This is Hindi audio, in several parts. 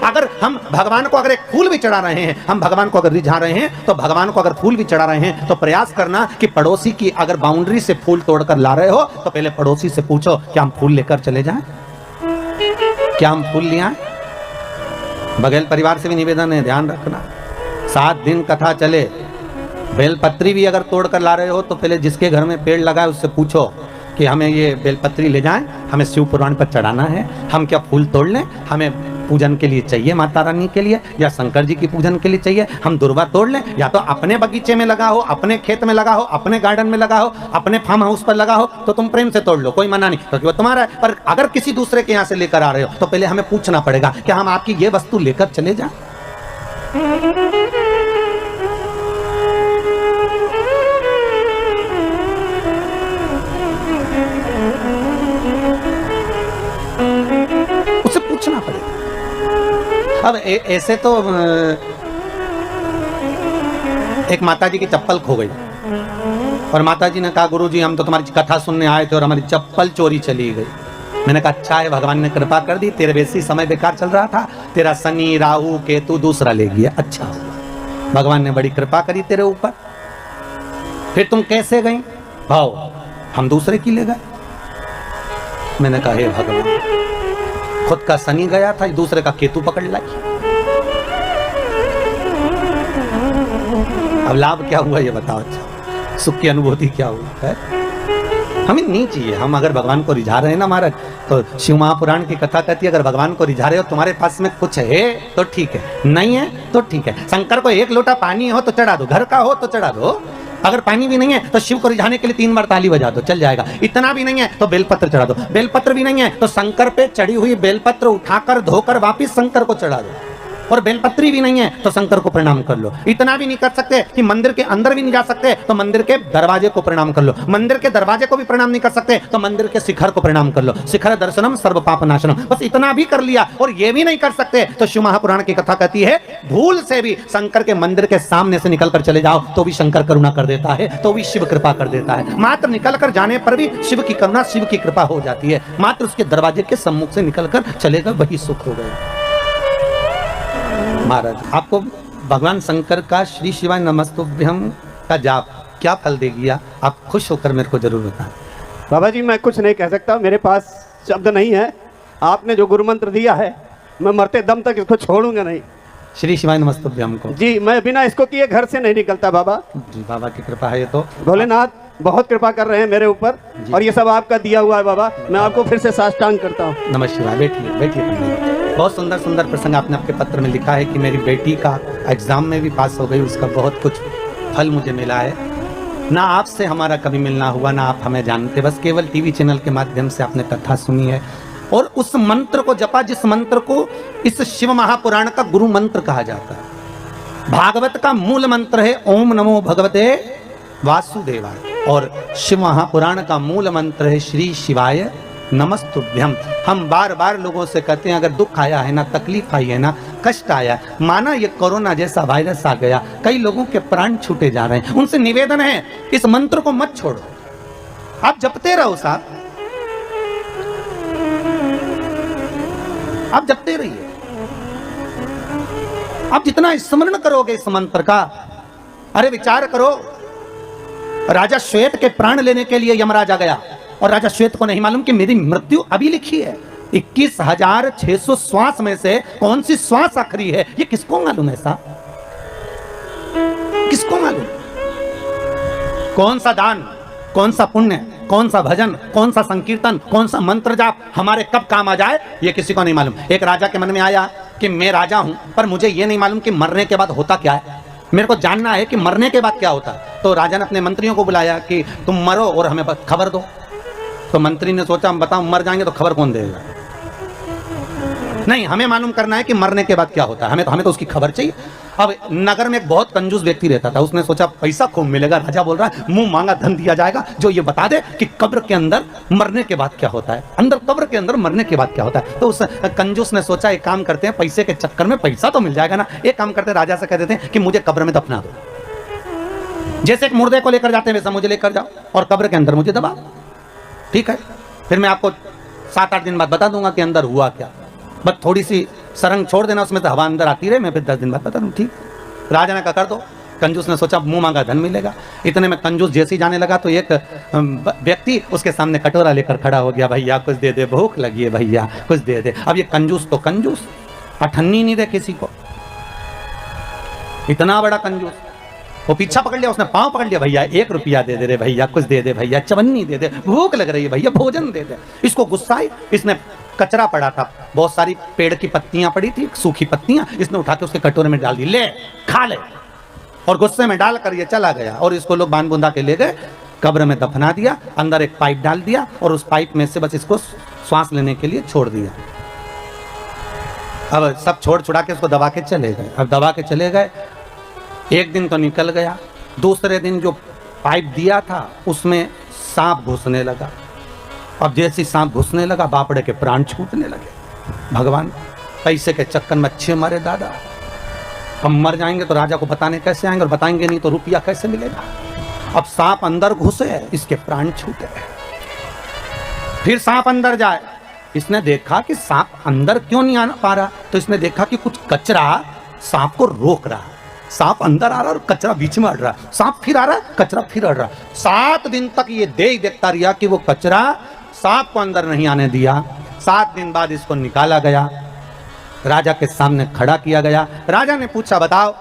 अगर हम भगवान को अगर एक फूल भी चढ़ा रहे हैं, हम भगवान को अगर रिझा रहे हैं, तो भगवान को अगर फूल भी चढ़ा रहे हैं तो प्रयास करना कि पड़ोसी की अगर बाउंड्री से फूल तोड़कर ला रहे हो तो पहले पड़ोसी से पूछो क्या हम फूल लेकर चले जाएं, क्या हम फूल ले आए। बघेल परिवार से भी निवेदन है, ध्यान रखना 7 दिन कथा चले, बेलपत्री भी अगर तोड़ कर ला रहे हो तो पहले जिसके घर में पेड़ लगा है उससे पूछो कि हमें ये बेलपत्री ले जाएं, हमें शिव पुराण पर चढ़ाना है, हम क्या फूल तोड़ लें, हमें पूजन के लिए चाहिए माता रानी के लिए या शंकर जी की पूजन के लिए चाहिए, हम दुर्वा तोड़ लें, या तो अपने बगीचे में लगा हो, अपने खेत में लगा हो, अपने गार्डन में लगा हो, अपने फार्म हाउस पर लगा हो तो तुम प्रेम से तोड़ लो, कोई मना नहीं, क्योंकि वो तुम्हारा है। पर अगर किसी दूसरे के यहाँ से लेकर आ रहे हो तो पहले हमें पूछना पड़ेगा कि हम आपकी ये वस्तु लेकर चले जाएं। उसे पूछना पड़ेगा। अब ऐसे तो एक माताजी की चप्पल खो गई और माताजी ने कहा गुरुजी हम तो तुम्हारी कथा सुनने आए थे और हमारी चप्पल चोरी चली गई। मैंने कहा अच्छा है, भगवान ने कृपा कर दी, तेरे वैसे ही समय बेकार चल रहा था, तेरा शनि राहु केतु दूसरा ले गया, अच्छा हुआ, भगवान ने बड़ी कृपा करी तेरे ऊपर। फिर तुम कैसे गई? भाव हम दूसरे की ले गए। मैंने कहा हे भगवान, खुद का शनि गया था, दूसरे का केतु पकड़ लाई। अब लाभ क्या हुआ ये बताओ, अच्छा सुख की अनुभूति क्या हुआ है? हमें नहीं चाहिए। हम अगर भगवान को रिझा रहे हैं ना महाराज, तो शिव महापुराण की कथा कहती है अगर भगवान को रिझा रहे हो, तुम्हारे पास में कुछ है तो ठीक है, नहीं है तो ठीक है। शंकर को 1 लोटा पानी हो तो चढ़ा दो, घर का हो तो चढ़ा दो, अगर पानी भी नहीं है तो शिव को रिझाने के लिए 3 बार ताली बजा दो, चल जाएगा। इतना भी नहीं है तो बेलपत्र चढ़ा दो, बेलपत्र भी नहीं है तो शंकर पे चढ़ी हुई बेलपत्र उठाकर धोकर वापिस शंकर को चढ़ा दो, और बेलपत्री भी नहीं है तो शंकर को प्रणाम कर लो। इतना भी नहीं कर सकते कि मंदिर के अंदर भी नहीं जा सकते तो मंदिर के दरवाजे को प्रणाम कर लो, मंदिर के दरवाजे को भी प्रणाम नहीं कर सकते तो मंदिर के शिखर को प्रणाम कर लो, शिखर दर्शनम सर्व पाप नाशनम। बस इतना भी कर लिया और ये भी नहीं कर सकते तो शिव महापुराण की कथा कहती है भूल से भी शंकर के मंदिर के सामने से निकल कर चले जाओ तो भी शंकर करुणा कर देता है, तो भी शिव कृपा कर देता है। मात्र निकल कर जाने पर भी शिव की करुणा शिव की कृपा हो जाती है, मात्र उसके दरवाजे के सम्मुख से निकल कर चलेगा वही सुख हो गया। महाराज आपको भगवान शंकर का श्री शिवाय नमस्तुभ्यम का जाप क्या फल देगी, आप खुश होकर मेरे को जरूर बताएं। बाबा जी मैं कुछ नहीं कह सकता, मेरे पास शब्द नहीं है। आपने जो गुरु मंत्र दिया है मैं मरते दम तक इसको छोड़ूंगा नहीं। श्री शिवाय नमस्तुभ्यम को जी मैं बिना इसको किए घर से नहीं निकलता बाबा जी। बाबा की कृपा है, ये तो भोलेनाथ बहुत कृपा कर रहे हैं मेरे ऊपर और ये सब आपका दिया हुआ है बाबा। मैं आपको फिर से साष्टांग करता हूँ। नमः शिवाय। बैठिए बैठिए पंडित। बहुत सुंदर सुंदर प्रसंग आपने आपके पत्र में लिखा है कि मेरी बेटी का एग्जाम में भी पास हो गई, उसका बहुत कुछ फल मुझे मिला है। ना आपसे हमारा कभी मिलना हुआ, ना आप हमें जानते, बस केवल टीवी चैनल के माध्यम से आपने कथा सुनी है और उस मंत्र को जपा जिस मंत्र को इस शिव महापुराण का गुरु मंत्र कहा जाता है। भागवत का मूल मंत्र है ओम नमो भगवते वासुदेवाय और शिव महापुराण का मूल मंत्र है श्री शिवाय नमस्तुभ्यम। हम बार बार लोगों से कहते हैं अगर दुख आया है ना, तकलीफ आई है ना, कष्ट आया है, माना ये कोरोना जैसा वायरस आ गया, कई लोगों के प्राण छूटे जा रहे हैं, उनसे निवेदन है इस मंत्र को मत छोड़ो, आप जपते रहो साहब, आप जपते रहिए। आप जितना स्मरण करोगे इस मंत्र का, अरे विचार करो, राजा श्वेत के प्राण लेने के लिए यमराजा गया और राजा श्वेत को नहीं मालूम कि मेरी मृत्यु अभी लिखी है। 21,600 श्वास में से कौन सी श्वास आखिरी है ये किसको मालूम है साहब, किसको मालूम? कौन सा दान, कौन सा पुण्य, कौन सा भजन, कौन सा संकीर्तन, कौन सा मंत्र जाप हमारे कब काम आ जाए ये किसी को नहीं मालूम। एक राजा के मन में आया कि मैं राजा हूं पर मुझे ये नहीं मालूम कि मरने के बाद होता क्या है, मेरे को जानना है कि मरने के बाद क्या होता है। तो राजा ने अपने मंत्रियों को बुलाया कि तुम मरो और हमें खबर दो। तो मंत्री ने सोचा हम बताओ मर जाएंगे तो खबर कौन देगा, नहीं हमें मालूम करना है कि मरने के बाद क्या होता है, हमें तो उसकी खबर चाहिए। अब नगर में एक बहुत कंजूस व्यक्ति रहता था, उसने सोचा पैसा खूब मिलेगा, राजा बोल रहा है मुंह मांगा धन दिया जाएगा जो ये बता दे कि कब्र के अंदर मरने के बाद क्या होता है, अंदर कब्र के अंदर मरने के बाद क्या होता है। तो उस कंजूस ने सोचा एक काम करते हैं, पैसे के चक्कर में पैसा तो मिल जाएगा ना, एक काम करते हैं राजा से कह देते हैं कि मुझे कब्र में दफना दो, जैसे एक मुर्दे को लेकर जाते हैं वैसा मुझे लेकर जाओ और कब्र के अंदर मुझे दबा, ठीक है, फिर मैं आपको 7-8 दिन बाद बता दूंगा कि अंदर हुआ क्या। बस थोड़ी सी सरंग छोड़ देना, उसमें से हवा अंदर आती रहे, मैं फिर 10 दिन बाद बता दूँ। ठीक। राजा ने कहा कर दो। कंजूस ने सोचा मुंह मांगा धन मिलेगा। इतने में कंजूस जैसे ही जाने लगा तो एक व्यक्ति उसके सामने कटोरा लेकर खड़ा हो गया, भैया कुछ दे दे, भूख लगी है भैया, कुछ दे दे। अब ये कंजूस तो कंजूस, अठन्नी नहीं दे किसी को, इतना बड़ा कंजूस। वो पीछा पकड़ लिया, उसने पांव पकड़ लिया, भैया 1 रुपया दे दे रे भैया, कुछ दे दे भैया, चवन्नी दे दे, भूख लग रही है भैया, भोजन दे दे। इसको गुस्सा आई, इसने कचरा पड़ा था, बहुत सारी पेड़ की पत्तियां पड़ी थी, सूखी पत्तियां, इसने उठा के उसके कटोरे में डाल दी, ले खा ले। और गुस्से में डाल कर ये चला गया। और इसको लोग बांध बुंदा के ले गए, कब्र में दफना दिया, अंदर एक पाइप डाल दिया और उस पाइप में से बस इसको श्वास लेने के लिए छोड़ दिया। अब सब छोड़ छुड़ा के उसको दबा के चले गए। अब दबा के चले गए, एक दिन तो निकल गया, दूसरे दिन जो पाइप दिया था उसमें सांप घुसने लगा। अब जैसे सांप घुसने लगा, बापड़े के प्राण छूटने लगे। भगवान पैसे के चक्कर में अच्छे मरे दादा, हम मर जाएंगे तो राजा को बताने कैसे आएंगे, और बताएंगे नहीं तो रुपया कैसे मिलेगा। अब सांप अंदर घुसे, इसके प्राण छूटे। फिर सांप अंदर जाए, इसने देखा कि सांप अंदर क्यों नहीं आ पा रहा, तो इसने देखा कि कुछ कचरा सांप को रोक रहा। सांप अंदर आ रहा और कचरा बीच में अड़ रहा, सांप फिर आ रहा, कचरा फिर अड़ रहा। 7 दिन तक ये देखता रहा कि वो कचरा सांप को अंदर नहीं आने दिया। 7 दिन बाद इसको निकाला गया, राजा के सामने खड़ा किया गया। राजा ने पूछा बताओ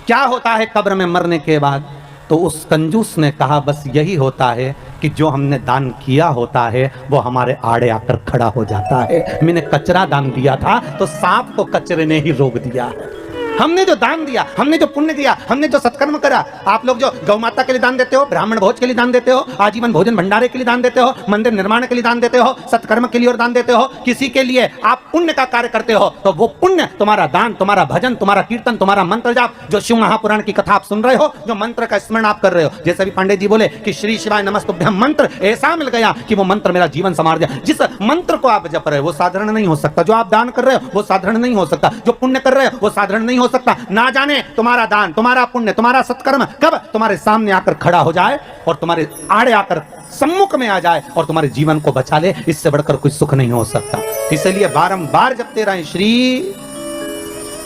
क्या होता है कब्र में मरने के बाद? तो उस कंजूस ने कहा बस यही होता है कि जो हमने दान किया होता है वो हमारे आड़े आकर खड़ा हो जाता है। मैंने कचरा दान दिया था तो सांप को कचरे ने ही रोक दिया है। हमने जो दान दिया, हमने जो पुण्य दिया, हमने जो सत्कर्म करा, आप लोग जो गौ माता के लिए दान देते हो, ब्राह्मण भोज के लिए दान देते हो, आजीवन भोजन भंडारे के लिए दान देते हो, मंदिर निर्माण के लिए दान देते हो, सत्कर्म के लिए और दान देते हो, किसी के लिए आप पुण्य का कार्य करते हो, तो वो पुण्य तुम्हारा दान, तुम्हारा भजन, तुम्हारा कीर्तन, तुम्हारा मंत्र जाप, जो शिव महापुराण की कथा आप सुन रहे हो, जो मंत्र का स्मरण आप कर रहे हो, जैसे भी पांडे जी बोले कि श्री शिवाय नमस्तुभ्यम मंत्र ऐसा मिल गया कि वो मंत्र मेरा जीवन संवार दिया। जिस मंत्र को आप जप रहे हो वो साधारण नहीं हो सकता, जो आप दान कर रहे हो वो साधारण नहीं हो सकता, जो पुण्य कर रहे हो वो साधारण नहीं हो सकता। ना जाने तुम्हारा दान, तुम्हारा पुण्य, तुम्हारा सत्कर्म कब तुम्हारे सामने आकर खड़ा हो जाए और तुम्हारे आड़े आकर सम्मुख में आ जाए और तुम्हारे जीवन को बचा ले, इससे बढ़कर कोई सुख नहीं हो सकता। इसलिए बारंबार जपते रहे श्री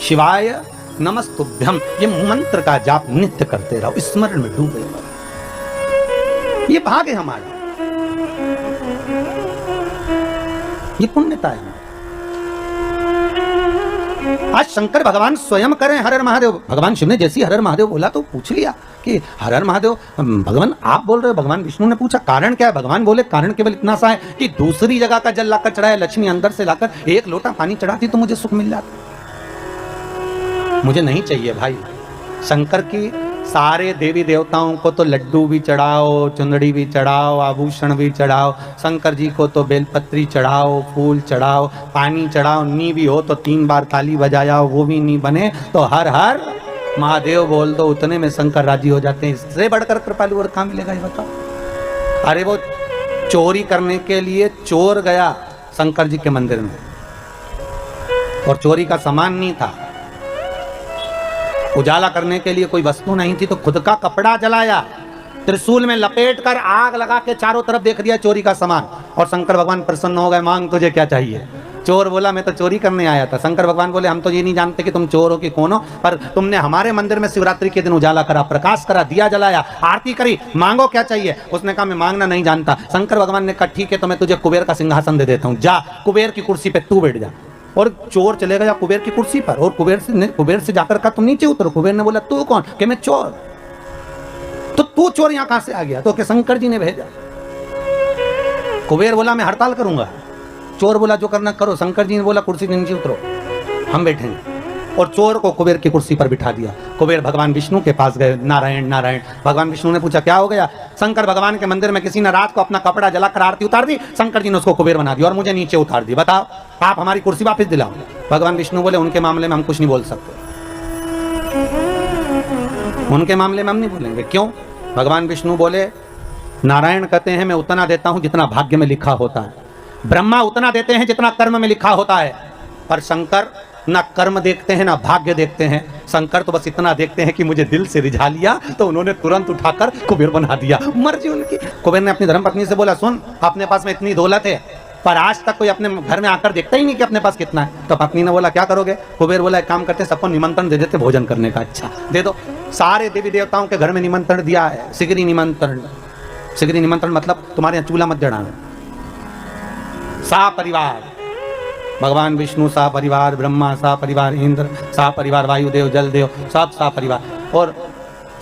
शिवाय नमस्तुभ्यम, ये मंत्र का जाप नित्य करते रहो, स्मरण में डूबे रहो। ये भाग है हमारा, ये पुण्यता है। आज शंकर भगवान स्वयं करें हर हर महादेव। भगवान शिव ने जैसी हर हर महादेव बोला तो पूछ लिया कि हर हर महादेव भगवान आप बोल रहे हो। भगवान विष्णु ने पूछा कारण क्या है? भगवान बोले कारण केवल इतना सा है कि दूसरी जगह का जल लाकर चढ़ाया, लक्ष्मी अंदर से लाकर 1 लोटा पानी चढ़ाती तो मुझे सुख मिल जाता। मुझे नहीं चाहिए भाई। शंकर की सारे देवी देवताओं को तो लड्डू भी चढ़ाओ, चुंदड़ी भी चढ़ाओ, आभूषण भी चढ़ाओ, शंकर जी को तो बेलपत्री चढ़ाओ, फूल चढ़ाओ, पानी चढ़ाओ, नी भी हो तो 3 बार ताली बजाया वो भी नहीं बने तो हर हर महादेव बोल दो, उतने में शंकर राजी हो जाते हैं। इससे बढ़कर कृपालु और कहाँ मिलेगा ये बताओ? अरे वो चोरी करने के लिए चोर गया शंकर जी के मंदिर में और चोरी का सामान नहीं था, उजाला करने के लिए कोई वस्तु नहीं थी, तो खुद का कपड़ा जलाया, त्रिशूल में लपेट कर आग लगा के चारों तरफ देख दिया चोरी का सामान। और शंकर भगवान प्रसन्न हो गए, मांग तुझे क्या चाहिए? चोर बोला मैं तो चोरी करने आया था। शंकर भगवान बोले हम तो ये नहीं जानते कि तुम चोर हो कि कौन हो, पर तुमने हमारे मंदिर में शिवरात्रि के दिन उजाला करा, प्रकाश करा, दिया जलाया, आरती करी, मांगो क्या चाहिए? उसने कहा मैं मांगना नहीं जानता। शंकर भगवान ने कहा ठीक है तो मैं तुझे कुबेर का सिंहासन दे देता हूँ, जा कुबेर की कुर्सी पे तू बैठ जा। और चोर चले गया कुबेर की कुर्सी पर और कुबेर से जाकर कहा तुम नीचे उतरो। कुबेर ने बोला तू कौन? कि मैं चोर। तो तू चोर यहाँ कहां से आ गया? तो कि शंकर जी ने भेजा। कुबेर बोला मैं हड़ताल करूंगा। चोर बोला जो करना करो। शंकर जी ने बोला कुर्सी से नीचे उतरो, हम बैठेंगे। और चोर को कुबेर की कुर्सी पर बिठा दिया। कुबेर भगवान विष्णु के पास गए, नारायण नारायण। भगवान विष्णु ने पूछा क्या हो गया? शंकर भगवान के मंदिर में किसी ने रात को अपना कपड़ा जलाकर आरती उतार दी, शंकर जी ने उसको कुबेर बना दिया और मुझे नीचे उतार दी, बताओ आप हमारी कुर्सी वापस दिलाओ। भगवान विष्णु बोले उनके मामले में हम कुछ नहीं बोल सकते, उनके मामले में हम नहीं बोलेंगे। क्यों? भगवान विष्णु बोले नारायण कहते हैं मैं उतना देता हूं जितना भाग्य में लिखा होता है, ब्रह्मा उतना देते हैं जितना कर्म में लिखा होता है, पर शंकर ना कर्म देखते हैं ना भाग्य देखते हैं। शंकर तो बस इतना देखते हैं कि मुझे दिल से रिझा लिया तो उन्होंने तुरंत उठाकर कुबेर बना दिया, मर्जी उनकी। कुबेर ने अपनी धर्मपत्नी से बोला सुन अपने पास में इतनी दौलत है, पर आज तक कोई अपने घर में आकर देखता ही नहीं कि अपने पास कितना है। तो पत्नी ने बोला क्या करोगे? कुबेर बोला एक काम करते, सबको निमंत्रण दे देते भोजन करने का। अच्छा दे दो। सारे देवी देवताओं के घर में निमंत्रण दिया है, सिगरी निमंत्रण। सिगरी निमंत्रण मतलब तुम्हारे यहाँ चूल्हा मत जड़ाना। सा परिवार, भगवान विष्णु सा परिवार, ब्रह्मा सा परिवार, इंद्र सा परिवार, वायुदेव जलदेव सब सा परिवार, और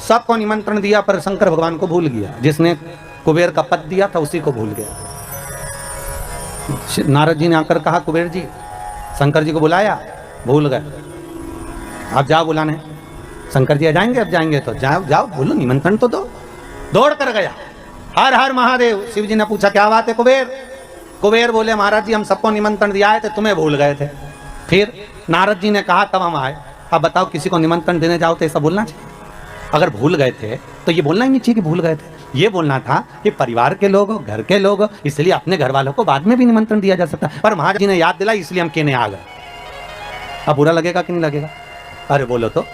सबको निमंत्रण दिया। पर शंकर भगवान को भूल गया। जिसने कुबेर का पद दिया था उसी को भूल गया। नारद जी ने आकर कहा कुबेर जी, शंकर जी को बुलाया, भूल गए, आप जाओ बुलाने। शंकर जी आ जाएंगे, अब जाएंगे तो जाओ जाओ, बोलो निमंत्रण तो दो। दौड़ कर गया, हर हर महादेव। शिव जी ने पूछा क्या बात है कुबेर? कुबेर बोले महाराज जी हम सबको निमंत्रण दिया है थे, तुम्हें भूल गए थे। फिर नारद जी ने कहा तब हम आए। अब बताओ किसी को निमंत्रण देने जाओ तो ऐसा बोलना चाहिए? अगर भूल गए थे तो ये बोलना ही नहीं चाहिए कि भूल गए थे। ये बोलना था कि परिवार के लोग, घर के लोग, इसलिए अपने घर वालों को बाद में भी निमंत्रण दिया जा सकता है। पर महाराज जी ने याद दिलाई इसलिए हम कहने आ गए। अब बुरा लगेगा कि नहीं लगेगा? अरे बोलो तो,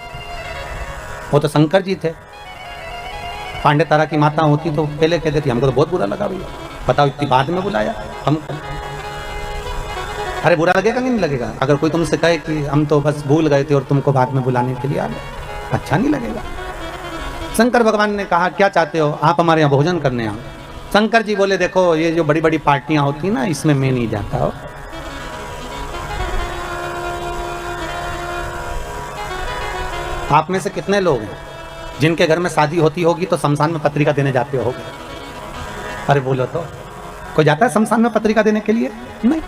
वो तो शंकर जी थे। पांडे तारा की माता होती तो पहले कह देती, हमको तो बहुत बुरा लगा भैया, बताओ इतनी बाद में बुलाया हम। अरे बुरा लगेगा कि नहीं लगेगा? अगर कोई तुमसे कहे कि हम तो बस भूल गए थे और तुमको बाद में बुलाने के लिए आ गए, अच्छा नहीं लगेगा। शंकर भगवान ने कहा क्या चाहते हो? आप हमारे यहाँ भोजन करने आओ। शंकर जी बोले देखो ये जो बड़ी बड़ी पार्टियां होती ना, इसमें मैं नहीं जाता हो। आप में से कितने लोग हैं जिनके घर में शादी होती होगी तो शमशान में पत्रिका देने जाते हो? अरे बोलो तो, कोई जाता है शमशान में पत्रिका देने के लिए? नहीं।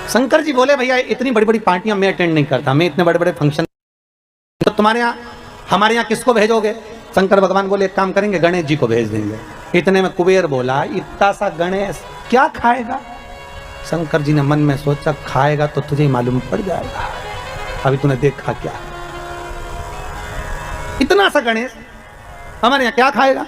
शंकर जी बोले भैया इतनी बड़ी बड़ी पार्टियां मैं अटेंड नहीं करता, मैं इतने बड़े बड़े फंक्शन, तो तुम्हारे यहाँ हमारे यहाँ किसको भेजोगे? शंकर भगवान बोले एक काम करेंगे, गणेश जी को भेज देंगे। इतने में कुबेर बोला इतना सा गणेश क्या खाएगा? शंकर जी ने मन में सोचा खाएगा तो तुझे ही मालूम पड़ जाएगा, अभी तूने देखा क्या। इतना सा गणेश हमारे यहाँ क्या खाएगा?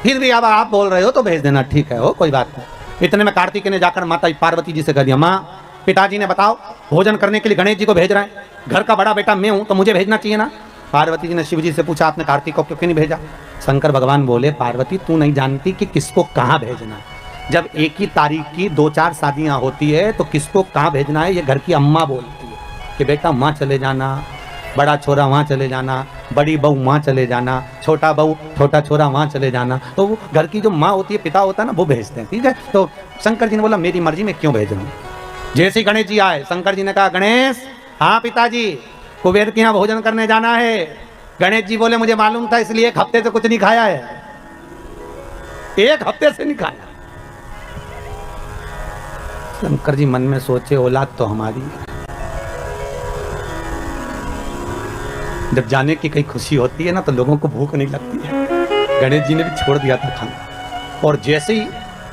फिर भी अब आप बोल रहे हो तो भेज देना, ठीक है हो कोई बात नहीं। इतने में कार्तिकेय ने जाकर माता पार्वती जी से कह दिया, माँ पिताजी ने बताओ भोजन करने के लिए गणेश जी को भेज रहे हैं, घर का बड़ा बेटा मैं हूं तो मुझे भेजना चाहिए ना। पार्वती जी ने शिव जी से पूछा आपने कार्तिक को क्यों नहीं भेजा? शंकर भगवान बोले पार्वती तू नहीं जानती कि किसको कहाँ भेजना। जब एक ही तारीख की 2-4 शादियां होती है तो किसको कहाँ भेजना है ये घर की अम्मा बोलती है कि बेटा वहाँ चले जाना, बड़ा छोरा वहाँ चले जाना, बड़ी बहू वहाँ चले जाना, छोटा बहू छोटा छोरा वहाँ चले जाना। तो वो घर की जो माँ होती है, पिता होता है ना, वो भेजते हैं, ठीक है। तो शंकर जी ने बोला मेरी मर्जी में क्यों भेज रहा हूँ। जैसे ही गणेश जी आए शंकर जी ने कहा गणेश, हाँ पिताजी कुबेर के यहाँ भोजन करने जाना है। गणेश जी बोले मुझे मालूम था इसलिए 1 हफ्ते से कुछ नहीं खाया है, 1 हफ्ते से नहीं खाया। शंकर जी मन में सोचे औलाद तो हमारी, जब जाने की कहीं खुशी होती है ना तो लोगों को भूख नहीं लगती है। गणेश जी ने भी छोड़ दिया था खाना। और जैसे ही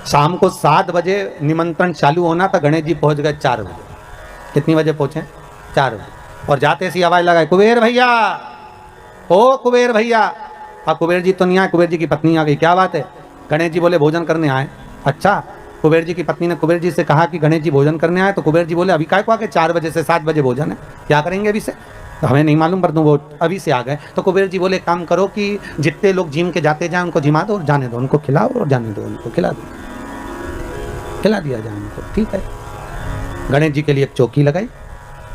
शाम को 7 बजे निमंत्रण चालू होना था, गणेश जी पहुंच गए 4 बजे। कितनी बजे पहुंचे? 4 बजे। और जाते सी आवाज लगाए कुबेर भैया, ओ कुबेर भैया। हाँ कुबेर जी तो नहीं आए, कुबेर जी की पत्नी आ गई। क्या बात है? गणेश जी बोले भोजन करने आए। अच्छा। कुबेर जी की पत्नी ने कुबेर जी से कहा कि गणेश जी भोजन करने आए। तो कुबेर जी बोले अभी काय को आके 4 बजे से 7 बजे भोजन है, क्या करेंगे अभी से? तो हमें नहीं मालूम, पर वो अभी से आ गए। तो कुबेर जी बोले काम करो कि जितने लोग जिम के जाते जाए उनको जिमा दो और जाने दो, उनको खिलाओ और जाने दो, उनको खिला दिया जाए उनको, ठीक है। गणेश जी के लिए एक चौकी लगाई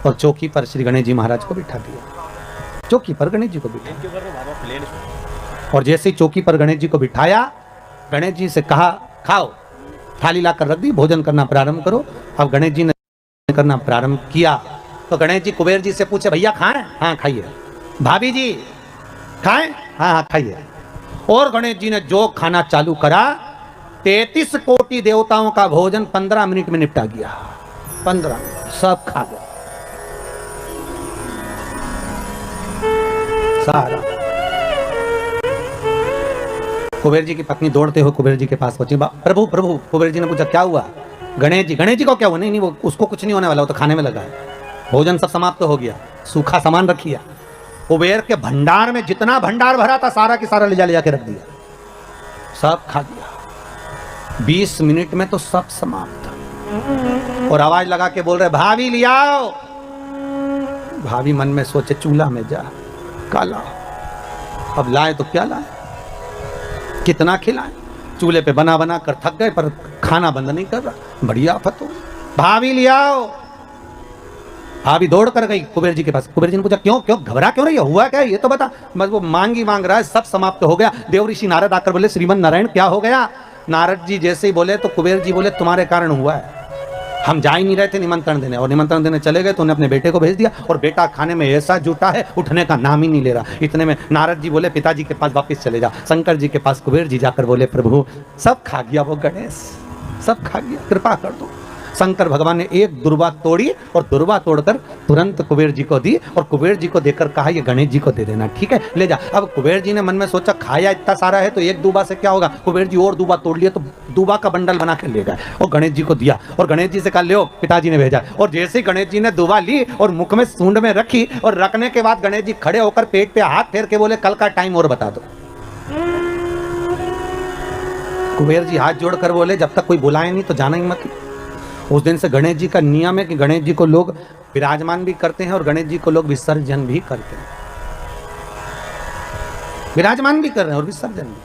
और चौकी पर श्री गणेश जी महाराज को बिठा दिया। चौकी पर गणेश जी को बिठा, और जैसे ही चौकी पर गणेश जी को बिठाया, गणेश जी से कहा खाओ, थाली लाकर रख दी, भोजन करना प्रारंभ करो। अब गणेश जी ने करना प्रारंभ किया तो गणेश जी कुबेर जी से पूछे भैया खाएं? हाँ खाइए। भाभी जी खाएं? हाँ हाँ खाइए। और गणेश जी ने जो खाना चालू करा, 33 कोटि देवताओं का भोजन 15 मिनट में निपटा गया। 15 मिनट सब खा गया सारा। कुबेर जी की पत्नी दौड़ते हुए कुबेर जी के पास पहुंची। प्रभु प्रभु। कुबेर जी ने पूछा क्या हुआ? गणेश जी को क्या हुआ? नहीं वो उसको कुछ नहीं होने वाला, वो तो खाने में लगा है। भोजन सब समाप्त तो हो गया, सूखा सामान रखिया। कुबेर के भंडार में जितना भंडार भरा था सारा की सारा ले जाके रख दिया, सब खा गया। 20 मिनट में तो सब समाप्त। और आवाज लगा के बोल रहे भाभी ले आओ। भाभी मन में सोचे चूल्हा में जा काला, अब लाए तो क्या लाए, कितना खिलाए। चूल्हे पे बना बना कर थक गए, पर खाना बंद नहीं कर रहा। बड़ी आफत हो। भाभी ले आओ। भाभी दौड़ कर गई कुबेर जी के पास। कुबेर जी ने पूछा क्यों क्यों घबरा क्यों रही है, हुआ क्या है ये तो बता। बस वो मांग रहा है, सब समाप्त हो गया। देव ऋषि नारद आकर बोले श्रीमन नारायण क्या हो गया। नारद जी जैसे ही बोले तो कुबेर जी बोले तुम्हारे कारण हुआ है, हम जा ही नहीं रहे थे निमंत्रण देने, और निमंत्रण देने चले गए तो उन्हें अपने बेटे को भेज दिया, और बेटा खाने में ऐसा जुटा है उठने का नाम ही नहीं ले रहा। इतने में नारद जी बोले पिताजी के पास वापस चले जा। शंकर जी के पास कुबेर जी जाकर बोले प्रभु सब खा गया वो गणेश, सब खा गया, कृपा कर दो। शंकर भगवान ने एक दुर्वा तोड़ी और दुर्वा तोड़कर तुरंत कुबेर जी को दी, और कुबेर जी को देकर कहा ये गणेश जी को दे देना, ठीक है ले जा। अब कुबेर जी ने मन में सोचा खाया इतना सारा है तो एक दूबा से क्या होगा। कुबेर जी और दूबा तोड़ लिया तो दूबा का बंडल बना के ले गए और गणेश जी को दिया, और गणेश जी से कहा ले पिताजी ने भेजा। और जैसे ही गणेश जी ने दूबा ली और मुख में सूंड में रखी, और रखने के बाद गणेश जी खड़े होकर पेट पे हाथ फेर के बोले कल का टाइम और बता दो। कुबेर जी हाथ जोड़कर बोले जब तक कोई बुलाए नहीं तो जाना ही मत। उस दिन से गणेश जी का नियम है कि गणेश जी को लोग विराजमान भी करते हैं और गणेश जी को लोग विसर्जन भी करते हैं। विराजमान भी कर रहे हैं और विसर्जन भी।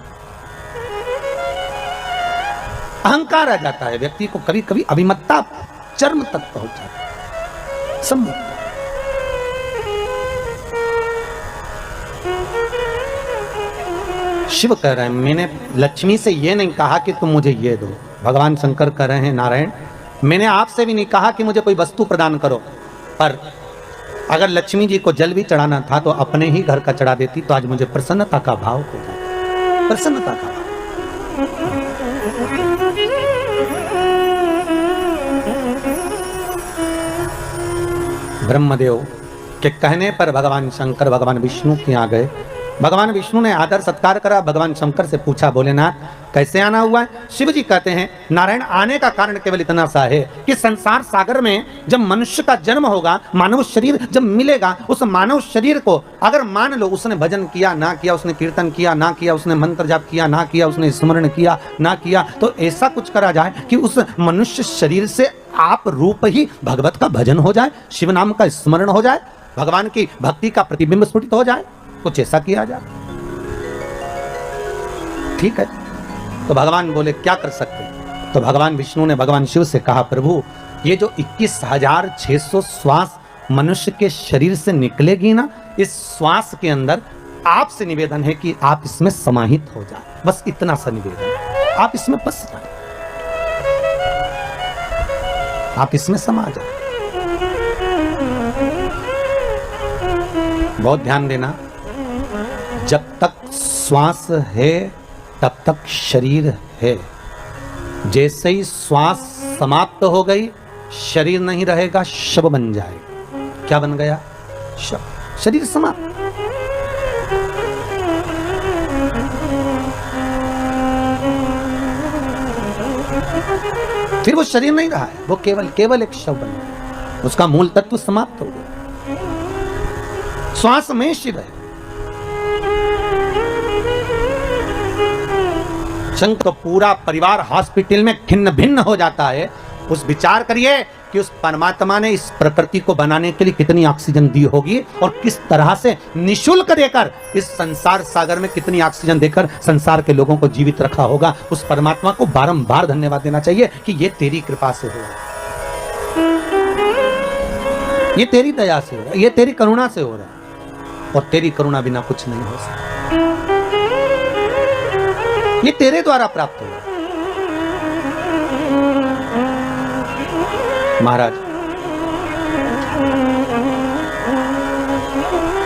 अहंकार आ जाता है व्यक्ति को, कभी कभी अभिमत्ता चरम तक पहुंच जाती है। संभव शिव कह रहे हैं मैंने लक्ष्मी से ये नहीं कहा कि तुम मुझे ये दो। भगवान शंकर कह रहे हैं नारायण मैंने आपसे भी नहीं कहा कि मुझे कोई वस्तु प्रदान करो, पर अगर लक्ष्मी जी को जल भी चढ़ाना था तो अपने ही घर का चढ़ा देती तो आज मुझे प्रसन्नता का भाव हो जाता। प्रसन्नता का भाव। ब्रह्मदेव के कहने पर भगवान शंकर भगवान विष्णु के यहाँ गए। भगवान विष्णु ने आदर सत्कार करा। भगवान शंकर से पूछा भोलेनाथ कैसे आना हुआ है। शिव जी कहते हैं नारायण आने का कारण केवल इतना सा है कि संसार सागर में जब मनुष्य का जन्म होगा, मानव शरीर जब मिलेगा, उस मानव शरीर को अगर मान लो उसने भजन किया ना किया, उसने कीर्तन किया ना किया, उसने मंत्र जाप किया ना किया, उसने स्मरण किया ना किया, तो ऐसा कुछ करा जाए कि उस मनुष्य शरीर से आप रूप ही भगवत का भजन हो जाए, शिव नाम का स्मरण हो जाए, भगवान की भक्ति का प्रतिबिंब स्फुटित हो जाए, कुछ ऐसा किया जाए। ठीक है, तो भगवान बोले क्या कर सकते। तो भगवान विष्णु ने भगवान शिव से कहा प्रभु ये जो 21,600 श्वास मनुष्य के शरीर से निकलेगी ना, इस श्वास के अंदर आपसे निवेदन है कि आप इसमें समाहित हो जाए। बस इतना सा निवेदन, आप इसमें बस जाए, आप इसमें समा जाए। बहुत ध्यान देना, जब तक श्वास है तब तक शरीर है। जैसे ही श्वास समाप्त हो गई शरीर नहीं रहेगा, शव बन जाएगा। क्या बन गया? शव। शरीर समाप्त। फिर वो शरीर नहीं रहा है, वो केवल एक शव बन गया। उसका मूल तत्व समाप्त हो गया। श्वास में शिव है। शंकर तो पूरा परिवार हॉस्पिटल में खिन्न भिन्न हो जाता है। उस विचार करिए कि उस परमात्मा ने इस प्रकृति को बनाने के लिए कितनी ऑक्सीजन दी होगी और किस तरह से निशुल्क देकर इस संसार सागर में कितनी ऑक्सीजन देकर संसार के लोगों को जीवित रखा होगा। उस परमात्मा को बारंबार धन्यवाद देना चाहिए कि ये तेरी कृपा से हो रहा है, ये तेरी दया से हो रहा है, ये तेरी करुणा से हो रहा है, और तेरी करुणा बिना कुछ नहीं हो सकता। ये तेरे द्वारा प्राप्त हुआ। महाराज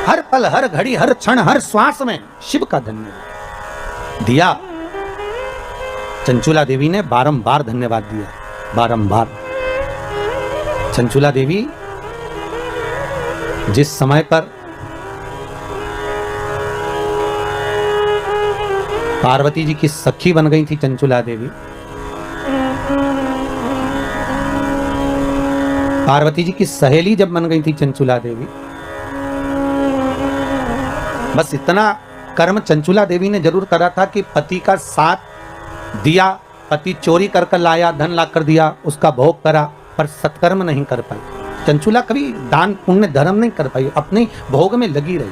हर पल हर घड़ी हर क्षण हर श्वास में शिव का धन्यवाद दिया। चंचुला देवी ने बारंबार धन्यवाद दिया, बारंबार। चंचुला देवी जिस समय पर पार्वती जी की सखी बन गई थी, चंचुला देवी पार्वती जी की सहेली जब बन गई थी चंचुला देवी, बस इतना कर्म चंचुला देवी ने जरूर करा था कि पति का साथ दिया, पति चोरी कर लाया, धन ला कर दिया, उसका भोग करा, पर सत्कर्म नहीं कर पाई। चंचुला कभी दान पुण्य धर्म नहीं कर पाई, अपने भोग में लगी रही,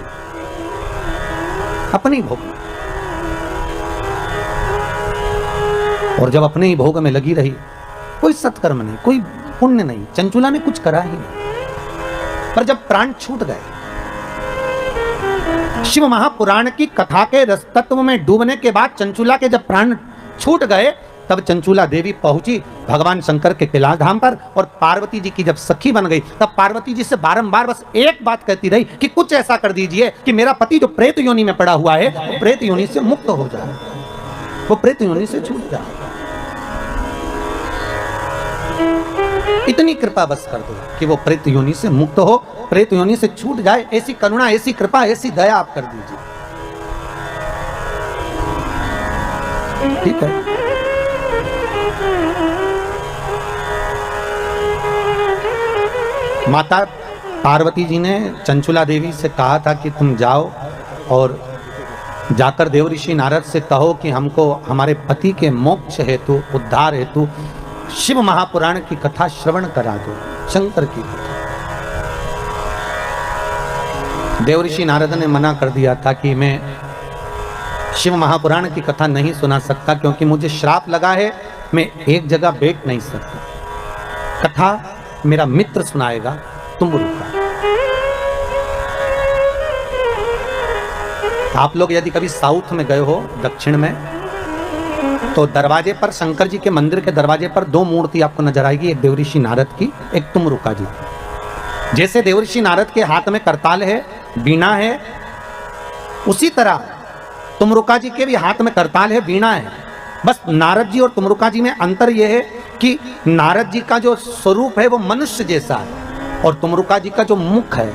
अपनी भोग में। और जब अपने ही भोग में लगी रही, कोई सत्कर्म नहीं, कोई पुण्य नहीं, चंचुला ने कुछ करा ही नहीं। पर जब प्राण छूट गए, शिव महापुराण की कथा के रस तत्व में डूबने के बाद चंचुला के जब प्राण छूट गए, तब चंचुला देवी पहुंची भगवान शंकर के कैलाश धाम पर, और पार्वती जी की जब सखी बन गई, तब पार्वती जी से बारंबार बस एक बात कहती रही कि कुछ ऐसा कर दीजिए कि मेरा पति जो प्रेत योनि में पड़ा हुआ है, वो प्रेत योनि से मुक्त हो जाए, वो प्रेत योनि से छूट जाए। इतनी कृपा बस कर दो कि वो प्रेत योनि से मुक्त हो, प्रेत योनि से छूट जाए। ऐसी करुणा, ऐसी कृपा, ऐसी दया आप कर दीजिए। ठीक है। माता पार्वती जी ने चंचुला देवी से कहा था कि तुम जाओ और जाकर देवऋषि नारद से कहो कि हमको हमारे पति के मोक्ष हेतु, उद्धार हेतु शिव महापुराण की कथा श्रवण करा दो, शंकर की कथा। देवऋषि नारद ने मना कर दिया था कि मैं शिव महापुराण की कथा नहीं सुना सकता, क्योंकि मुझे श्राप लगा है, मैं एक जगह बैठ नहीं सकता, कथा मेरा मित्र सुनाएगा, तुम रुको। आप लोग यदि कभी साउथ में गए हो, दक्षिण में, तो दरवाजे पर, शंकर जी के मंदिर के दरवाजे पर दो मूर्ति आपको नजर आएगी, एक देवऋषि नारद की, एक तुमरुका जी। जैसे देवऋषि नारद के हाथ में करताल है, वीणा है, उसी तरह तुमरुका जी के भी हाथ में करताल है, वीणा है। बस नारद जी और तुमरुका जी में अंतर यह है कि नारद जी का जो स्वरूप है वो मनुष्य जैसा है, और तुमरुका जी का जो मुख है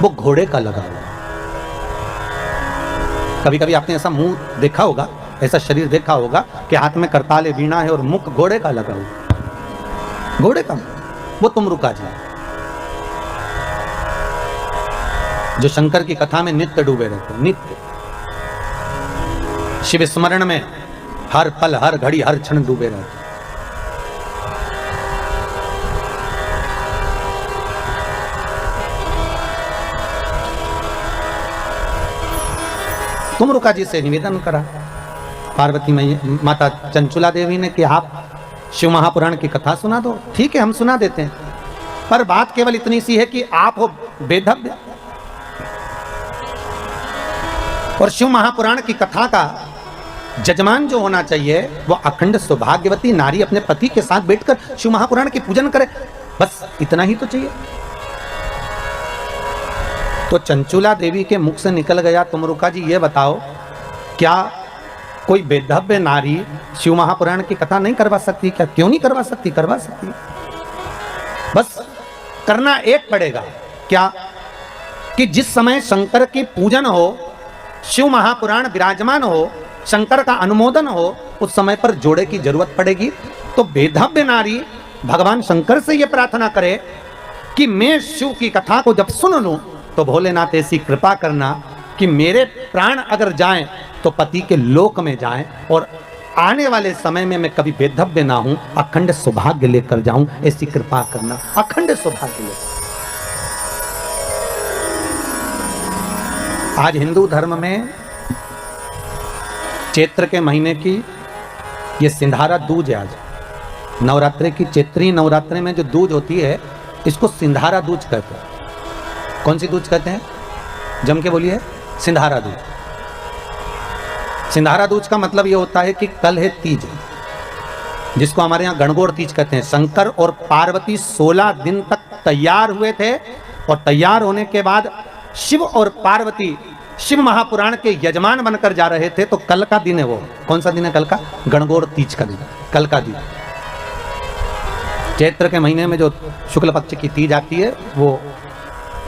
वो घोड़े का लगा हुआ है। कभी कभी आपने ऐसा मुंह देखा होगा, ऐसा शरीर देखा होगा कि हाथ में करताल है, वीणा है और मुख घोड़े का लगा हुआ, घोड़े का मुख, वो तुमरुका जी जो शंकर की कथा में नित्य डूबे रहते, नित्य शिव स्मरण में हर पल, हर घड़ी, हर क्षण डूबे रहते। तुमरुका जी से निवेदन करा पार्वती माता चंचुला देवी ने कि आप शिव महापुराण की कथा सुना दो। ठीक है, हम सुना देते हैं, पर बात केवल इतनी सी है कि आप हो वेदव्य, और शिव महापुराण की कथा का जजमान जो होना चाहिए वो अखंड सौभाग्यवती नारी अपने पति के साथ बैठकर शिव महापुराण की पूजन करे, बस इतना ही तो चाहिए। तो चंचुला देवी के मुख से निकल गया, तुमरुका जी ये बताओ, क्या कोई वेदव्य नारी शिव महापुराण की कथा नहीं करवा सकती? क्या क्यों नहीं करवा सकती? करवा सकती, बस करना एक पड़ेगा। क्या कि जिस समय शंकर की पूजन हो, शिव महापुराण विराजमान हो, शंकर का अनुमोदन हो, उस समय पर जोड़े की जरूरत पड़ेगी। तो वेदव्य नारी भगवान शंकर से यह प्रार्थना करे कि मैं शिव की कथा को जब सुन लूं तो भोलेनाथ ऐसी कृपा करना कि मेरे प्राण अगर जाएं तो पति के लोक में जाएं, और आने वाले समय में मैं कभी वेदव्य ना हूं, अखंड सौभाग्य लेकर जाऊं, ऐसी कृपा करना, अखंड सौभाग्य लेकर। आज हिंदू धर्म में चैत्र के महीने की ये सिंधारा दूज है। आज नवरात्रि की, चैत्री नवरात्रि में जो दूज होती है, इसको सिंधारा दूज कहते हैं। कौन सी दूज कहते हैं? जम के बोलिए, सिंधारा दूज। सिंधारा दूज का मतलब ये होता है कि कल है तीज, जिसको हमारे यहाँ गणगौर तीज कहते हैं। शंकर और पार्वती 16 दिन तक तैयार हुए थे, और तैयार होने के बाद शिव और पार्वती शिव महापुराण के यजमान बनकर जा रहे थे। तो कल का दिन है वो, कौन सा दिन है? कल का गणगौर तीज का दिन, कल का दिन। चैत्र के महीने में जो शुक्ल पक्ष की तीज आती है, वो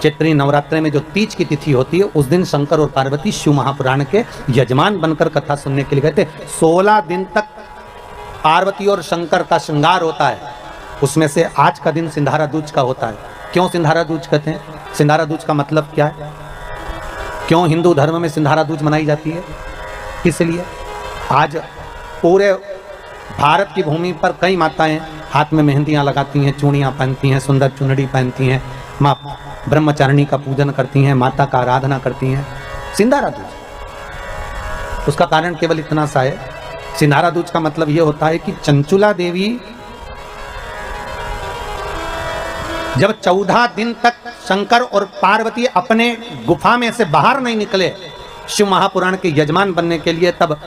चैत्री नवरात्रि में जो तीज की तिथि होती है, उस दिन शंकर और पार्वती शिव महापुराण के यजमान बनकर कथा सुनने के लिए गए थे। 16 दिन तक पार्वती और शंकर का श्रृंगार होता है, उसमें से आज का दिन सिंधारा दूज का होता है। क्यों सिंधारा दूज कहते हैं? सिंधारा दूज का मतलब क्या है? क्यों हिंदू धर्म में सिंधारा दूज मनाई जाती है? इसलिए आज पूरे भारत की भूमि पर कई माताएं हाथ में मेहंदियां लगाती हैं, चूड़ियां पहनती हैं, सुंदर चुनरी पहनती हैं, माँ ब्रह्मचारिणी का पूजन करती हैं, माता का आराधना करती हैं। सिंधारा दूज, उसका कारण केवल इतना सा है सिंधारा दूज का मतलब यह होता है कि चंचुला देवी जब 14 दिन तक शंकर और पार्वती अपने गुफा में से बाहर नहीं निकले शिव महापुराण के यजमान बनने के लिए, तब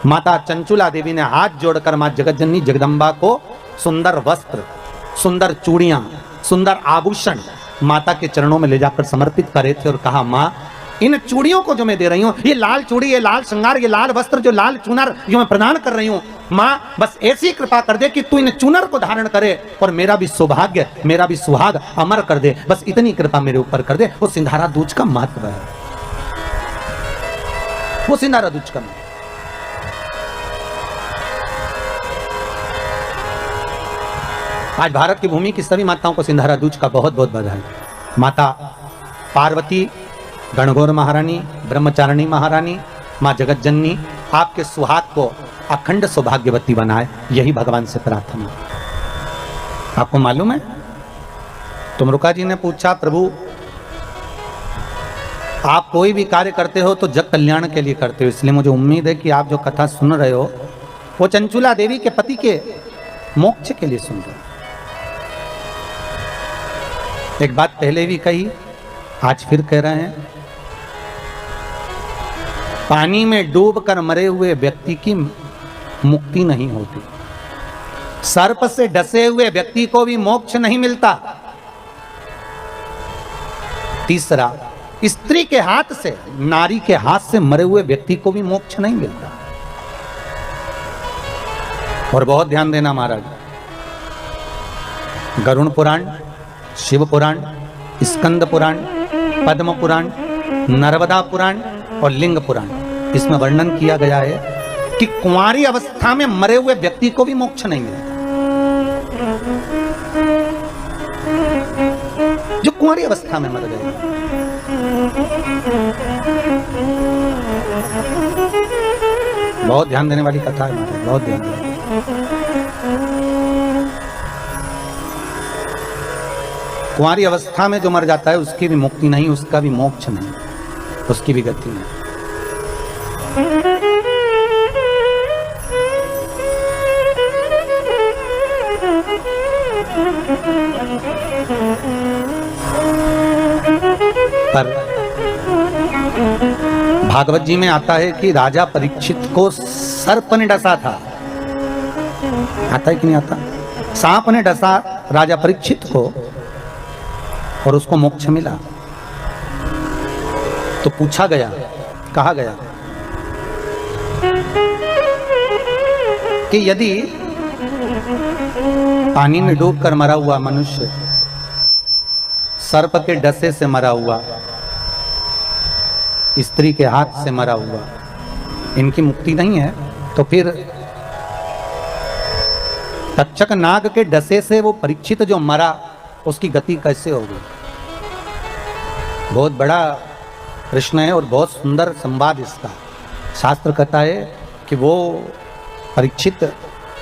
माता चंचुला देवी ने हाथ जोड़कर मां जगतजननी जगदम्बा को सुंदर वस्त्र, सुंदर चूड़ियां, सुंदर आभूषण माता के चरणों में ले जाकर समर्पित करे थे और कहा, मां इन चूड़ियों को जो मैं दे रही हूं, ये लाल चूड़ी, ये लाल श्रृंगार, ये लाल वस्त्र, जो लाल चूनर जो मैं प्रदान कर रही हूं, मां बस ऐसी कृपा कर दे कि तू इन चूनर को धारण करे और मेरा भी सौभाग्य, मेरा भी सुहाग अमर कर दे, बस इतनी कृपा मेरे ऊपर कर दे। वो सिंधारा दूज का महत्व है, वो सिंधारा दूज का महत्व। आज भारत की भूमि की सभी माताओं को सिंधारा दूज का बहुत बहुत बधाई। माता पार्वती, गणगौर महारानी, ब्रह्मचारिणी महारानी, मां जगतजननी आपके सुहाग को अखंड सौभाग्यवती बनाए, यही भगवान से प्रार्थना। आपको मालूम है, तुमरुका जी ने पूछा, प्रभु आप कोई भी कार्य करते हो तो जग कल्याण के लिए करते हो, इसलिए मुझे उम्मीद है कि आप जो कथा सुन रहे हो वो चंचुला देवी के पति के मोक्ष के लिए सुन रहे हो। एक बात पहले भी कही, आज फिर कह रहे हैं, पानी में डूबकर मरे हुए व्यक्ति की मुक्ति नहीं होती, सर्प से डसे हुए व्यक्ति को भी मोक्ष नहीं मिलता। तीसरा, स्त्री के हाथ से, नारी के हाथ से मरे हुए व्यक्ति को भी मोक्ष नहीं मिलता। और बहुत ध्यान देना महाराज, गरुड़ पुराण, शिव पुराण, स्कंद पुराण, पद्म पुराण, नर्मदा पुराण और लिंग पुराण, इसमें वर्णन किया गया है कि कुंवारी अवस्था में मरे हुए व्यक्ति को भी मोक्ष नहीं मिलता। जो कुंवारी अवस्था में मर गए, बहुत ध्यान देने वाली कथा है, बहुत ध्यान देने। कुंवारी अवस्था में जो मर जाता है उसकी भी मुक्ति नहीं, उसका भी मोक्ष नहीं, उसकी भी गति नहीं। पर भागवत जी में आता है कि राजा परीक्षित को सर्प ने डसा था, आता है कि नहीं आता? सांप ने डसा राजा परीक्षित को और उसको मोक्ष मिला। तो पूछा गया, कहा गया कि यदि पानी में डूबकर मरा हुआ मनुष्य सर्प के डसे से मरा हुआ, स्त्री के हाथ से मरा हुआ, इनकी मुक्ति नहीं है, तो फिर तक्षक नाग के डसे से वो परीक्षित जो मरा उसकी गति कैसे होगी? बहुत बड़ा प्रश्न है और बहुत सुंदर संवाद इसका। शास्त्र कहता है कि वो परीक्षित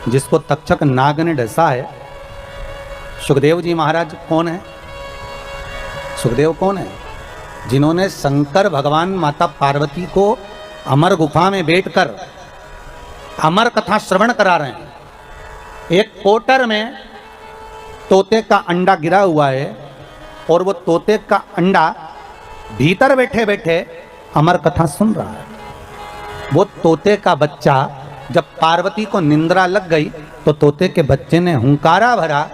जिसको तक्षक नाग ने डसा है, सुखदेव जी महाराज कौन है? सुखदेव कौन है? जिन्होंने शंकर भगवान माता पार्वती को अमर गुफा में बैठकर अमर कथा श्रवण करा रहे हैं। एक कोटर में तोते का अंडा गिरा हुआ है और वो तोते का अंडा भीतर बैठे बैठे अमर कथा सुन रहा है। वो तोते का बच्चा, जब पार्वती को निंद्रा लग गई तो तोते के बच्चे ने हुंकारा भरा,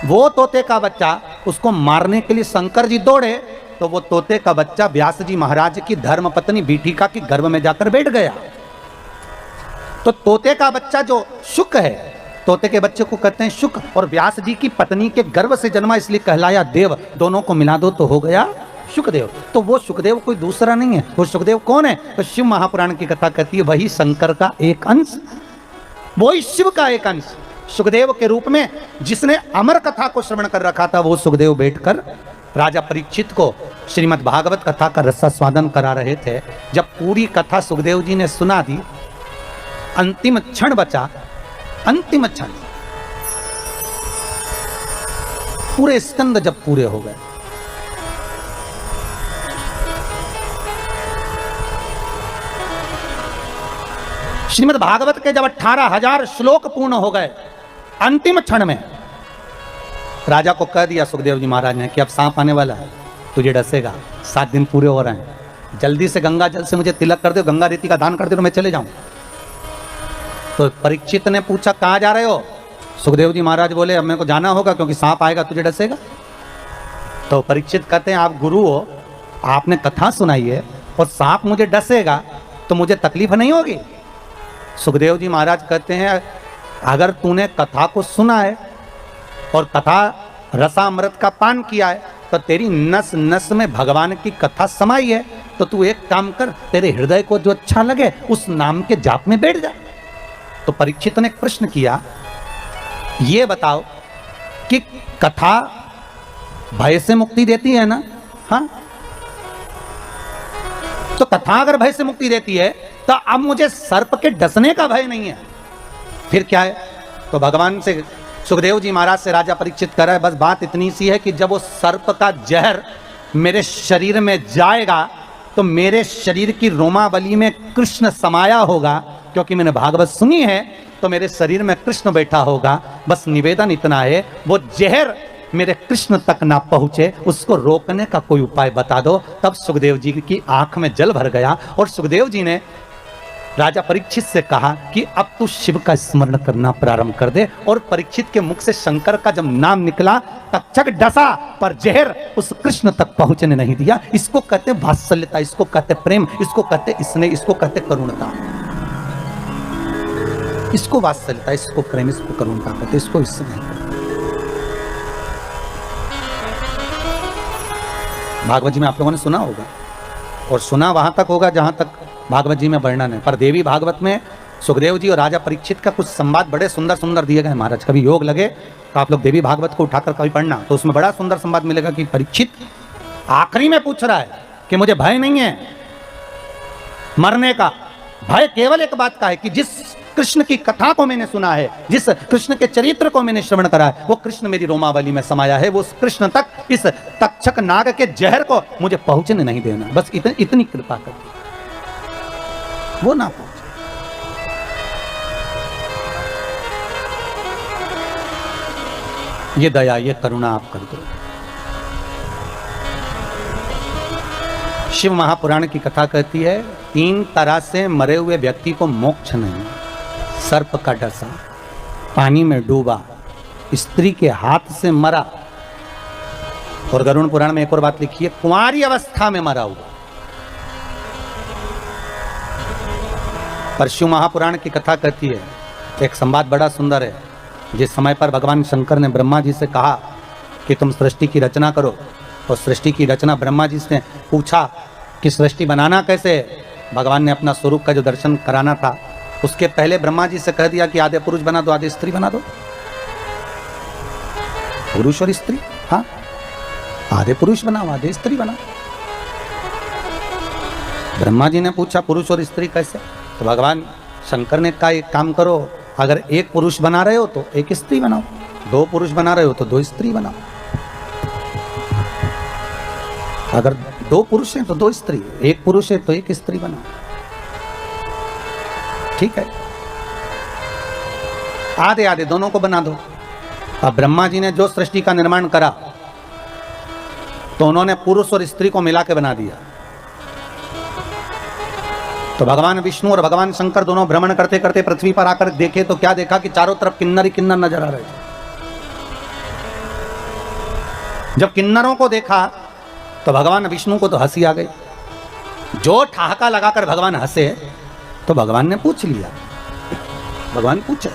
वो तोते का बच्चा, उसको मारने के लिए शंकर जी दौड़े तो वो तोते का बच्चा व्यास जी महाराज की धर्मपत्नी बीठिका के गर्भ में जाकर बैठ गया। तो तोते का बच्चा जो शुक है, तोते के बच्चे को कहते हैं शुक, और व्यास जी की पत्नी के गर्भ से जन्मा इसलिए कहलाया देव, दोनों को मिला दो तो हो गया शुकदेव। तो वो शुकदेव कोई दूसरा नहीं है। वो शुकदेव कौन है? तो शिव महापुराण की कथा कहती है वही शंकर का एक अंश, वही शिव का एक अंश सुखदेव के रूप में जिसने अमर कथा को श्रवण कर रखा था, वो सुखदेव बैठकर राजा परीक्षित को श्रीमद् भागवत कथा का रसास्वादन करा रहे थे। जब पूरी कथा सुखदेव जी ने सुना दी, अंतिम क्षण बचा, अंतिम क्षण, पूरे स्कंद जब पूरे हो गए, श्रीमद् भागवत के जब 18,000 श्लोक पूर्ण हो गए, अंतिम क्षण में राजा को कह दिया सुखदेव जी महाराज ने कि अब सांप आने वाला है, तुझे डसेगा, 7 दिन पूरे हो रहे हैं, जल्दी से गंगा जल से मुझे तिलक कर दो, गंगा रीति का दान कर दो तो मैं चले जाऊं। तो परीक्षित ने पूछा कहाँ जा रहे हो? सुखदेव जी महाराज बोले अब मेरे को जाना होगा क्योंकि सांप आएगा तुझे डसेगा। तो परीक्षित कहते हैं आप गुरु हो, आपने कथा सुनाई है और सांप मुझे डसेगा तो मुझे तकलीफ नहीं होगी? सुखदेव जी महाराज कहते हैं अगर तूने कथा को सुना है और कथा रसामृत का पान किया है तो तेरी नस नस में भगवान की कथा समाई है, तो तू एक काम कर, तेरे हृदय को जो अच्छा लगे उस नाम के जाप में बैठ जा। तो परीक्षित ने प्रश्न किया, ये बताओ कि कथा भय से मुक्ति देती है ना? हाँ, तो कथा अगर भय से मुक्ति देती है तो अब मुझे सर्प के डसने का भय नहीं है, फिर क्या है? तो भगवान से सुखदेव जी महाराज से राजा परीक्षित कर रहा है, बस बात इतनी सी है कि जब वो सर्प का जहर मेरे शरीर में जाएगा तो मेरे शरीर की रोमावली में कृष्ण समाया होगा, क्योंकि मैंने भागवत सुनी है तो मेरे शरीर में कृष्ण बैठा होगा। बस निवेदन इतना है, वो जहर मेरे कृष्ण तक ना पहुंचे, उसको रोकने का कोई उपाय बता दो। तब सुखदेव जी की आंख में जल भर गया और सुखदेव जी ने राजा परीक्षित से कहा कि अब तू शिव का स्मरण करना प्रारंभ कर दे। और परीक्षित के मुख से शंकर का जब नाम निकला, तक्षक डसा पर जहर उस कृष्ण तक पहुंचने नहीं दिया। इसको कहते वात्सल्यता, इसको कहते प्रेम, इसको कहते स्नेह, इसको कहते करुणता। इसको वात्सल्यता, इसको प्रेम, इसको करुणता कहते, इसको स्नेह। भागवत जी में आप लोगों ने सुना होगा, और सुना वहां तक होगा जहां तक भागवत जी में वर्णन है। पर देवी भागवत में सुखदेव जी और राजा परीक्षित का कुछ संवाद बड़े सुंदर सुंदर दिए गए महाराज। कभी योग लगे तो आप लोग देवी भागवत को उठाकर कभी पढ़ना, तो उसमें बड़ा सुंदर संवाद मिलेगा कि परीक्षित आखिरी में पूछ रहा है कि मुझे भय नहीं है मरने का, भय केवल एक बात का है कि जिस कृष्ण की कथा को मैंने सुना है, जिस कृष्ण के चरित्र को मैंने श्रवण करा है, वो कृष्ण मेरी रोमावली में समाया है, वो उस कृष्ण तक इस तक्षक नाग के जहर को मुझे पहुंचने नहीं देना। बस इतनी कृपा कर, वो ना पहुंचे। ये दया, ये करुणा आप कर दो। शिव महापुराण की कथा कहती है 3 तरह से मरे हुए व्यक्ति को मोक्ष नहीं। सर्प का डसा, पानी में डूबा, स्त्री के हाथ से मरा, और गरुड़ पुराण में एक और बात लिखी है, कुंवारी अवस्था में मरा हुआ। पर शिव महापुराण की कथा कहती है, एक संवाद बड़ा सुंदर है। जिस समय पर भगवान शंकर ने ब्रह्मा जी से कहा कि तुम सृष्टि की रचना करो, और सृष्टि की रचना ब्रह्मा जी से पूछा कि सृष्टि बनाना कैसे, भगवान ने अपना स्वरूप का जो दर्शन कराना था उसके पहले ब्रह्मा जी से कह दिया कि आधे पुरुष बना दो, आधे स्त्री बना दो। पुरुष और स्त्री, हाँ, आधे पुरुष बनाओ, आधे स्त्री बनाओ। ब्रह्मा जी ने पूछा पुरुष और स्त्री कैसे, तो भगवान शंकर ने कहा एक काम करो, अगर एक पुरुष बना रहे हो तो एक स्त्री बनाओ, 2 पुरुष बना रहे हो तो 2 स्त्री बनाओ, अगर 2 पुरुष हैं तो 2 स्त्री, 1 पुरुष है तो 1 स्त्री बनाओ। ठीक है, आधे आधे दोनों को बना दो। अब ब्रह्मा जी ने जो सृष्टि का निर्माण करा तो उन्होंने पुरुष और स्त्री को मिला के बना दिया। तो भगवान विष्णु और भगवान शंकर दोनों भ्रमण करते करते पृथ्वी पर आकर देखे तो क्या देखा कि चारों तरफ किन्नर ही किन्नर नजर आ रहे थे। जब किन्नरों को देखा तो भगवान विष्णु को तो हंसी आ गई। जो ठहाका लगाकर भगवान हंसे तो भगवान ने पूछ लिया, भगवान पूछे,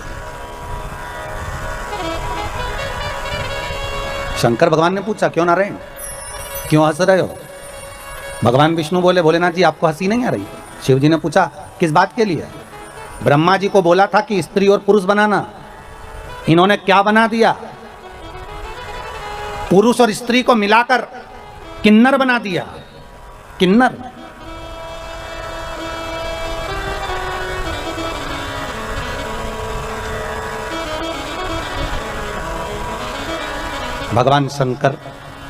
शंकर भगवान ने पूछा क्यों नारायण क्यों हंस रहे हो? भगवान विष्णु बोले भोलेनाथ जी आपको हंसी नहीं आ रही? शिव जी ने पूछा किस बात के लिए? ब्रह्मा जी को बोला था कि स्त्री और पुरुष बनाना, इन्होंने क्या बना दिया? पुरुष और स्त्री को मिलाकर किन्नर बना दिया। किन्नर, भगवान शंकर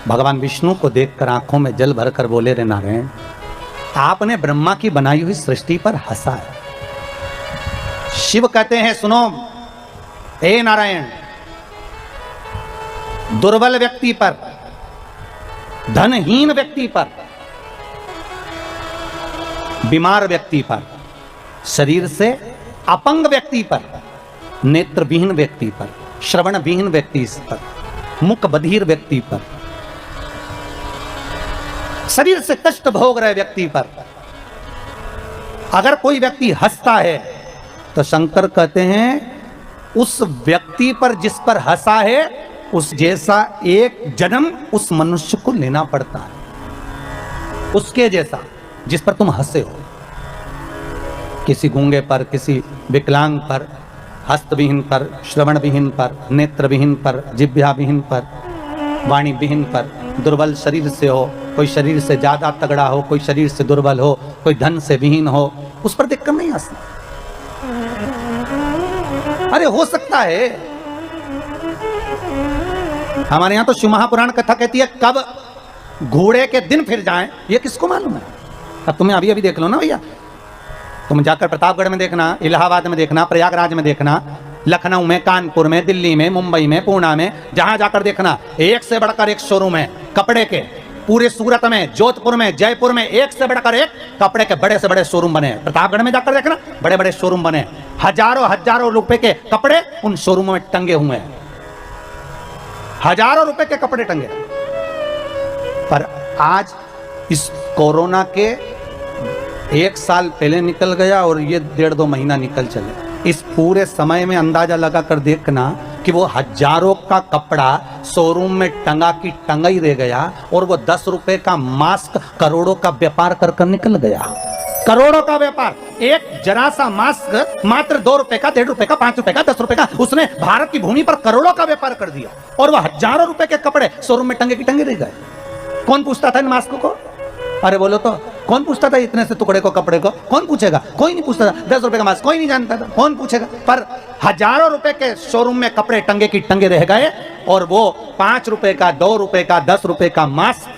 भगवान विष्णु को देखकर आंखों में जल भरकर बोले रे नारायण, आपने ब्रह्मा की बनाई हुई सृष्टि पर हंसा है, शिव कहते हैं सुनो हे नारायण, दुर्बल व्यक्ति पर, धनहीन व्यक्ति पर, बीमार व्यक्ति पर, शरीर से अपंग व्यक्ति पर, नेत्रविहीन व्यक्ति पर, श्रवणविहीन व्यक्ति पर, मुख बधिर व्यक्ति पर, शरीर से कष्ट भोग रहे व्यक्ति पर अगर कोई व्यक्ति हंसता है तो शंकर कहते हैं उस व्यक्ति पर जिस पर हंसा है उस जैसा एक जन्म उस मनुष्य को लेना पड़ता है। उसके जैसा जिस पर तुम हंसे हो, किसी गूंगे पर, किसी विकलांग पर, हस्तविहीन पर, श्रवणविहीन पर, नेत्रविहीन पर, जिह्वाविहीन पर, वाणी विहीन पर, दुर्बल शरीर से हो, कोई शरीर से ज्यादा तगड़ा हो, कोई शरीर से दुर्बल हो, कोई धन से विहीन हो, उस पर देखकर नहीं हंसना। अरे हो सकता है, हमारे यहां तो शिव महापुराण कथा कहती है कब घोड़े के दिन फिर जाएं, ये किसको मालूम है। अब तुम्हें अभी अभी देख लो ना भैया, तुम जाकर प्रतापगढ़ में देखना, इलाहाबाद में देखना, प्रयागराज में देखना, लखनऊ में, कानपुर में, दिल्ली में, मुंबई में, पूना में, जहां जाकर देखना एक से बढ़कर एक शोरूम है कपड़े के। पूरे सूरत में, जोधपुर में, जयपुर में एक से बढ़कर एक कपड़े के बड़े से बड़े शोरूम बने हैं। प्रतापगढ़ में जाकर देखना बड़े बड़े शोरूम बने हैं, हजारों हजारों रुपए के कपड़े उन शोरूमों में टंगे हुए हैं, हजारों रुपए के कपड़े टंगे। पर आज इस कोरोना के 1 साल पहले निकल गया और ये 1.5-2 महीना निकल चले, इस पूरे समय में अंदाजा लगाकर देखना कि वो हजारों का कपड़ा शोरूम में टंगा की टंगा ही रह गया और वो 10 रुपए का मास्क करोड़ों का व्यापार कर कर निकल गया। करोड़ों का व्यापार, एक जरा सा मास्क मात्र 2 रुपए का, 1.5 रुपए का, 5 रुपए का, 10 रुपए का, उसने भारत की भूमि पर करोड़ों का व्यापार कर दिया और वह हजारों रुपए के कपड़े शोरूम में टंगे की टंगे रह गए। कौन पूछता था इन मास्क को? अरे बोलो तो, कौन पूछता था इतने से टुकड़े को, कपड़े को? कौन पूछेगा? कोई नहीं पूछता था। 10 रुपए का मास्क कोई नहीं जानता था, कौन पूछेगा? पर हजारों रुपए के शोरूम में कपड़े टंगे की टंगे रह गए और वो 5 रुपए का, 2 रुपए का, 10 रुपए का मास्क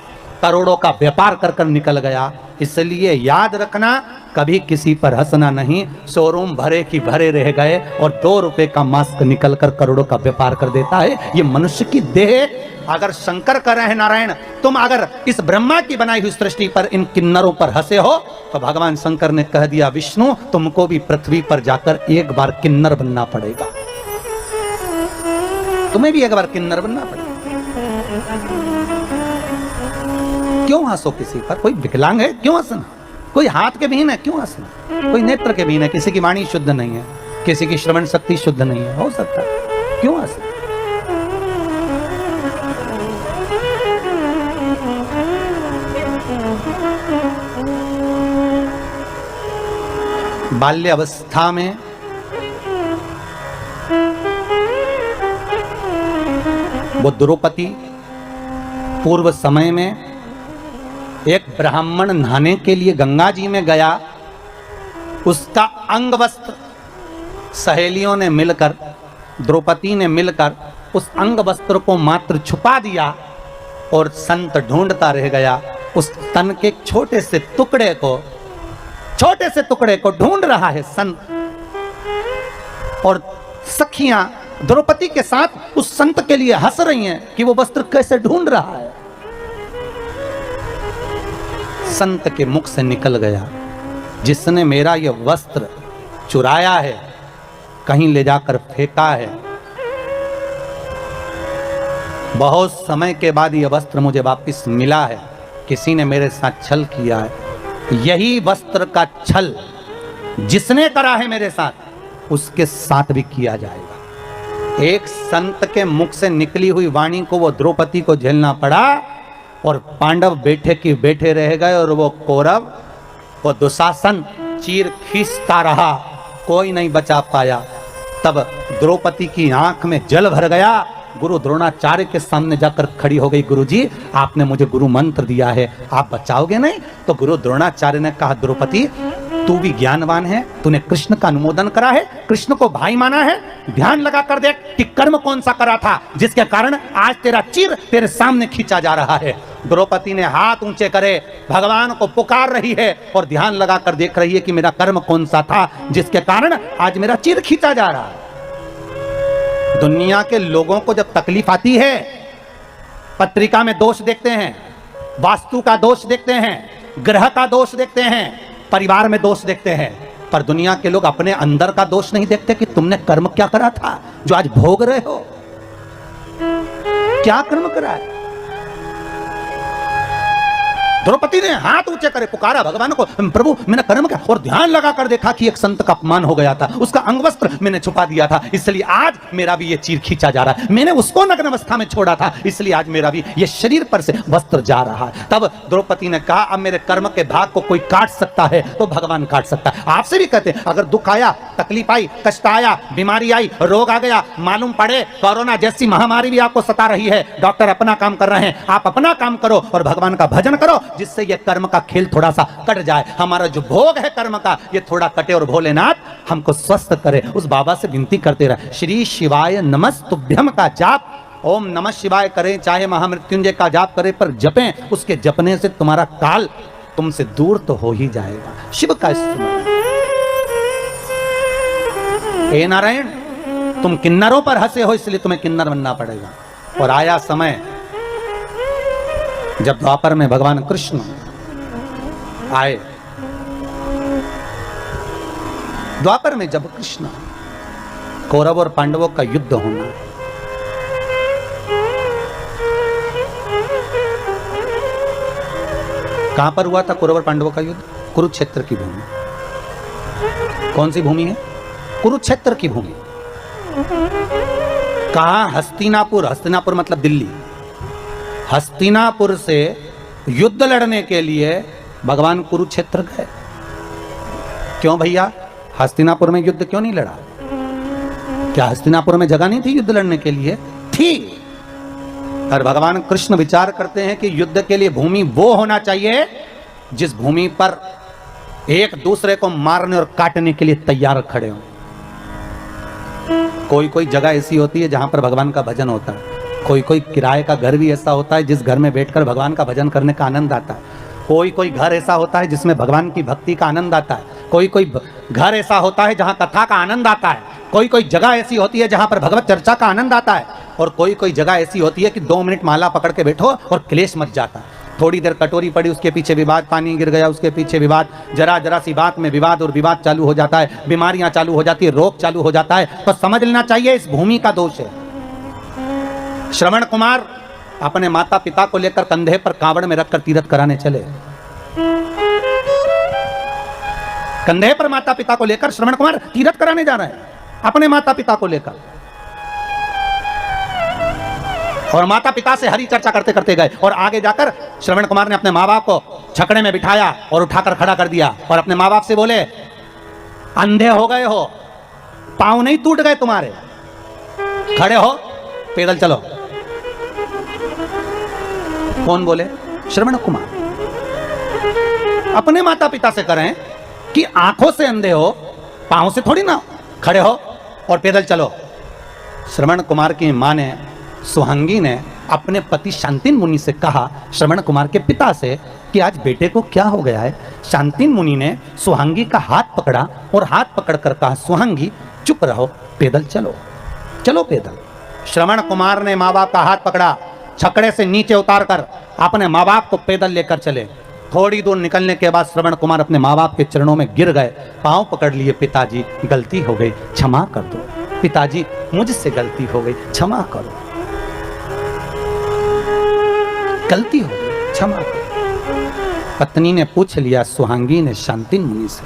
करोड़ों का व्यापार कर कर निकल गया। इसलिए याद रखना, कभी किसी पर हंसना नहीं। शोरूम भरे की भरे रह गए और 2 रुपए का मास्क निकल कर करोड़ों का व्यापार कर देता है। ये मनुष्य की देह। अगर शंकर कह रहे हैं नारायण, तुम अगर इस ब्रह्मा की बनाई हुई सृष्टि पर, इन किन्नरों पर हंसे हो, तो भगवान शंकर ने कह दिया विष्णु तुमको भी पृथ्वी पर जाकर एक बार किन्नर बनना पड़ेगा, तुम्हें भी एक बार किन्नर बनना पड़ेगा। क्यों हंसो किसी पर? कोई विकलांग है क्यों हंसना? कोई हाथ के विहीन है क्यों हंसना? कोई नेत्र के विहीन है, किसी की वाणी शुद्ध नहीं है, किसी की श्रवण शक्ति शुद्ध नहीं है, हो सकता है, क्यों हंसना? बाल्य अवस्था में वो द्रौपदी पूर्व समय में एक ब्राह्मण नहाने के लिए गंगा जी में गया, उसका अंग वस्त्र सहेलियों ने मिलकर, द्रौपदी ने मिलकर उस अंग वस्त्र को मात्र छुपा दिया और संत ढूंढता रह गया। उस तन के छोटे से टुकड़े को ढूंढ रहा है संत, और सखियां द्रौपदी के साथ उस संत के लिए हंस रही हैं कि वो वस्त्र कैसे ढूंढ रहा है। संत के मुख से निकल गया, जिसने मेरा यह वस्त्र चुराया है, कहीं ले जाकर फेंका है, बहुत समय के बाद यह वस्त्र मुझे वापस मिला है, किसी ने मेरे साथ छल किया है। यही वस्त्र का छल जिसने करा है मेरे साथ, उसके साथ भी किया जाएगा। एक संत के मुख से निकली हुई वाणी को वो द्रौपदी को झेलना पड़ा और पांडव बैठे की बैठे रह गए और वो कौरव, वो दुशासन चीर खींचता रहा, कोई नहीं बचा पाया। तब द्रौपदी की आंख में जल भर गया, गुरु द्रोणाचार्य के सामने जाकर खड़ी हो गई, गुरुजी आपने मुझे गुरु मंत्र दिया है, आप बचाओगे नहीं? तो गुरु द्रोणाचार्य ने कहा द्रौपदी तू भी ज्ञानवान है, तूने कृष्ण का अनुमोदन करा है, कृष्ण को भाई माना है, ध्यान लगा कर देख कि कर्म कौन सा करा था जिसके कारण आज तेरा चिर तेरे सामने खींचा जा रहा है। द्रौपदी ने हाथ ऊंचे करे, भगवान को पुकार रही है और ध्यान लगा कर देख रही है कि मेरा कर्म कौन सा था जिसके कारण आज मेरा चिर खींचा जा रहा है। दुनिया के लोगों को जब तकलीफ आती है, पत्रिका में दोष देखते हैं, वास्तु का दोष देखते हैं, ग्रह का दोष देखते हैं, परिवार में दोष देखते हैं, पर दुनिया के लोग अपने अंदर का दोष नहीं देखते कि तुमने कर्म क्या करा था जो आज भोग रहे हो। क्या कर्म करा है? द्रौपदी ने हाथ ऊंचे करे, पुकारा भगवान को, प्रभु मैंने कर्म क्या, और ध्यान लगा कर देखा कि एक संत का अपमान हो गया था, उसका अंग वस्त्र मैंने छुपा दिया था, इसलिए आज मेरा भी ये चीर खींचा जा रहा है। मैंने उसको नग्न अवस्था में छोड़ा था, इसलिए आज मेरा भी ये शरीर पर से वस्त्र जा रहा है। तब द्रौपदी ने कहा अब मेरे कर्म के भाग को कोई काट सकता है तो भगवान काट सकता है। आपसे भी कहते हैं अगर दुख आया, तकलीफ आई, कष्ट आया, बीमारी आई, रोग आ गया, मालूम पड़े कोरोना जैसी महामारी भी आपको सता रही है, डॉक्टर अपना काम कर रहे हैं, आप अपना काम करो और भगवान का भजन करो जिससे ये कर्म का खेल थोड़ा सा कट जाए, हमारा जो भोग है कर्म का ये थोड़ा कटे और भोलेनाथ हमको स्वस्थ करे। उस बाबा से विनती करते रहे, श्री शिवाय नमस्तुभ्यम का जाप, ओम नमः शिवाय करें, चाहे महामृत्युंजय का जाप करें, पर जपें, उसके जपने से तुम्हारा काल तुमसे दूर तो हो ही जाएगा। शिव का स्मरण। हे नारायण, तुम किन्नरों पर हंसे हो इसलिए तुम्हें किन्नर बनना पड़ेगा। और आया समय जब द्वापर में भगवान कृष्ण आए, द्वापर में जब कृष्ण, कौरव और पांडवों का युद्ध होना, कहां पर हुआ था कौरव और पांडवों का युद्ध? कुरुक्षेत्र की भूमि। कौन सी भूमि है? कुरुक्षेत्र की भूमि। कहां? हस्तिनापुर। हस्तिनापुर मतलब दिल्ली। हस्तिनापुर से युद्ध लड़ने के लिए भगवान कुरुक्षेत्र गए। क्यों भैया? हस्तिनापुर में युद्ध क्यों नहीं लड़ा? क्या हस्तिनापुर में जगह नहीं थी युद्ध लड़ने के लिए? थी। और भगवान कृष्ण विचार करते हैं कि युद्ध के लिए भूमि वो होना चाहिए जिस भूमि पर एक दूसरे को मारने और काटने के लिए तैयार खड़े हों। कोई कोई जगह ऐसी होती है जहां पर भगवान का भजन होता है, कोई कोई किराए का घर भी ऐसा होता है जिस घर में बैठकर भगवान का भजन करने का आनंद आता है, कोई कोई घर ऐसा होता है जिसमें भगवान की भक्ति का आनंद आता है, कोई कोई घर ऐसा होता है जहां कथा का आनंद आता है, कोई कोई जगह ऐसी होती है जहां पर भगवत चर्चा का आनंद आता है, और कोई कोई जगह ऐसी होती है कि 2 मिनट माला पकड़ के बैठो और क्लेश मच जाता है। थोड़ी देर कटोरी पड़ी, उसके पीछे विवाद, पानी गिर गया उसके पीछे विवाद, जरा जरा सी बात में विवाद और विवाद चालू हो जाता है, बीमारियां चालू हो जाती है, रोग चालू हो जाता है। तो समझ लेना चाहिए इस भूमि का दोष है। श्रवण कुमार अपने माता पिता को लेकर कंधे पर कांवड़ में रखकर तीर्थ कराने चले। कंधे पर माता पिता को लेकर श्रवण कुमार तीर्थ कराने जा रहे हैं अपने माता पिता को लेकर, और माता पिता से हरी चर्चा करते करते गए, और आगे जाकर श्रवण कुमार ने अपने माँ बाप को छकड़े में बिठाया और उठाकर खड़ा कर दिया और अपने माँ बाप से बोले, अंधे हो गए हो, पांव नहीं टूट गए तुम्हारे, खड़े हो, पैदल चलो। कौन बोले? श्रवण कुमार। अपने माता पिता से करें कि आंखों से अंधे हो, पांव से थोड़ी ना, खड़े हो और पैदल चलो। श्रवण कुमार की मां ने, सुहांगी ने अपने पति शांतिन मुनि से कहा, श्रवण कुमार के पिता से, कि आज बेटे को क्या हो गया है। शांतिन मुनि ने सुहांगी का हाथ पकड़ा और हाथ पकड़कर कहा, सुहांगी चुप रहो, पैदल चलो, चलो पैदल। श्रवण कुमार ने माँ बाप का हाथ पकड़ा, छकड़े से नीचे उतारकर अपने माँ बाप को पैदल लेकर चले। थोड़ी दूर निकलने के बाद श्रवण कुमार अपने माँ बाप के चरणों में गिर गए, पांव पकड़ लिए, पिताजी गलती हो गई, क्षमा कर दो, पिताजी मुझसे गलती हो गई, क्षमा करो, गलती हो गई, क्षमा करो। पत्नी ने पूछ लिया, सुहांगी ने शांतिन मुनि से,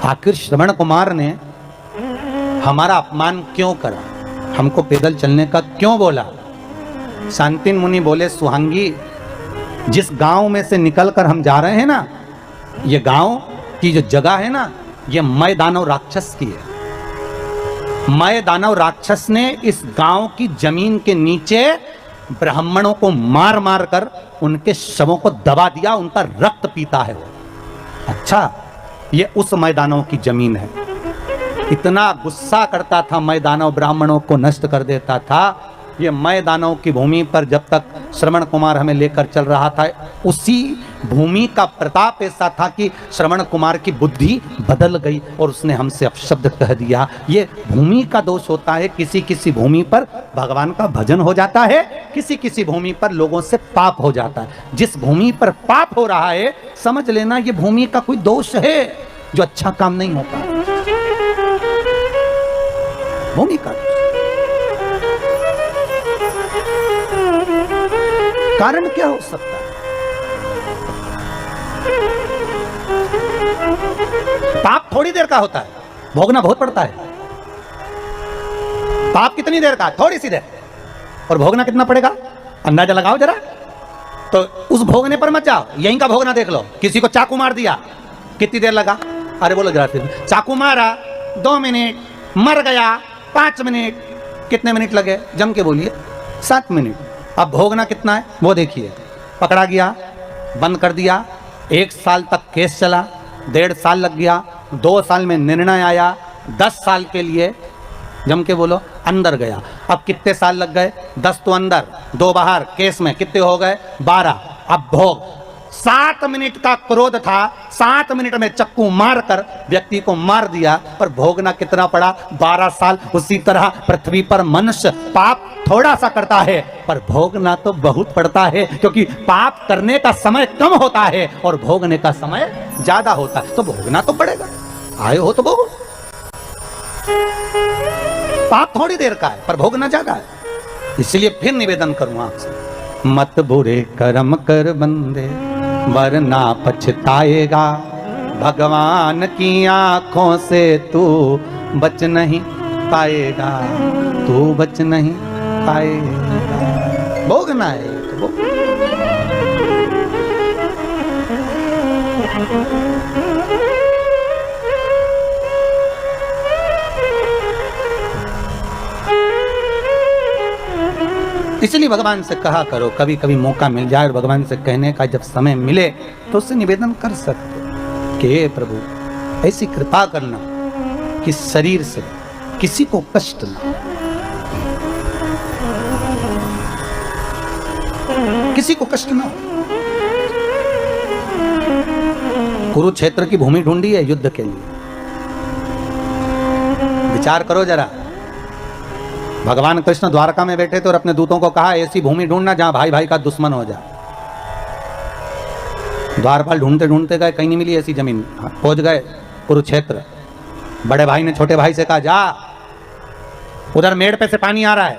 आखिर श्रवण कुमार ने हमारा अपमान क्यों करा, हमको पैदल चलने का क्यों बोला। शांतिन मुनि बोले, सुहांगी जिस गांव में से निकलकर हम जा रहे हैं ना, ये गांव की जो जगह है ना, ये मय दानव राक्षस की है। मय दानव राक्षस ने इस गांव की जमीन के नीचे ब्राह्मणों को मार मार कर उनके शवों को दबा दिया, उनका रक्त पीता है वो। अच्छा, ये उस मैदानों की जमीन है। इतना गुस्सा करता था, मैदानों ब्राह्मणों को नष्ट कर देता था। ये मैदानों की भूमि पर जब तक श्रवण कुमार हमें लेकर चल रहा था, उसी भूमि का प्रताप ऐसा था कि श्रवण कुमार की बुद्धि बदल गई और उसने हमसे अपशब्द कह दिया। ये भूमि का दोष होता है। किसी किसी भूमि पर भगवान का भजन हो जाता है, किसी किसी भूमि पर लोगों से पाप हो जाता है। जिस भूमि पर पाप हो रहा है, समझ लेना ये भूमि का कोई दोष है जो अच्छा काम नहीं होता। भूमि का कारण क्या हो सकता है? पाप थोड़ी देर का होता है, भोगना बहुत पड़ता है। पाप कितनी देर का? थोड़ी सी देर। और भोगना कितना पड़ेगा? अंदाजा लगाओ जरा। तो उस भोगने पर मत जाओ, यहीं का भोगना देख लो। किसी को चाकू मार दिया, कितनी देर लगा? अरे बोलो जरा फिर। चाकू मारा 2 मिनट, मर गया 5 मिनट, कितने मिनट लगे? जम के बोलिए 7 मिनट। अब भोगना कितना है वो देखिए। पकड़ा गया, बंद कर दिया, 1 साल तक केस चला, 1.5 साल लग गया, 2 साल में निर्णय आया, 10 साल के लिए जम के बोलो अंदर गया। अब कितने साल लग गए? 10 तो अंदर, 2 बाहर। केस में कितने हो गए? 12। अब भोग 7 मिनट का क्रोध था, 7 मिनट में चक्कू मारकर व्यक्ति को मार दिया, पर भोगना कितना पड़ा? 12 साल। उसी तरह पृथ्वी पर मनुष्य पाप थोड़ा सा करता है, पर भोगना तो बहुत पड़ता है, क्योंकि पाप करने का समय कम होता है और भोगने का समय ज्यादा होता है। तो भोगना तो पड़ेगा। आए हो तो भोगो। पाप थोड़ी देर का है, पर भोगना ज्यादा है। इसलिए फिर निवेदन करूं आपसे, मत बुरे कर्म कर बंदे वरना पछताएगा। भगवान की आंखों से तू बच नहीं पाएगा, तू बच नहीं पाएगा। भोगना है तो भोग। इसलिए भगवान से कहा करो, कभी कभी मौका मिल जाए और भगवान से कहने का जब समय मिले तो उससे निवेदन कर सकते कि हे प्रभु ऐसी कृपा करना कि शरीर से किसी को कष्ट ना, किसी को कष्ट ना। कुरुक्षेत्र की भूमि ढूंढी है युद्ध के लिए। विचार करो जरा। भगवान कृष्ण द्वारका में बैठे थे और अपने दूतों को कहा ऐसी भूमि ढूंढना जहां भाई भाई का दुश्मन हो जाए। द्वारपाल ढूंढते ढूंढते गए, कहीं नहीं मिली ऐसी जमीन। पहुंच गए कुरुक्षेत्र। बड़े भाई ने छोटे भाई से कहा जा उधर मेड़ पे से पानी आ रहा है,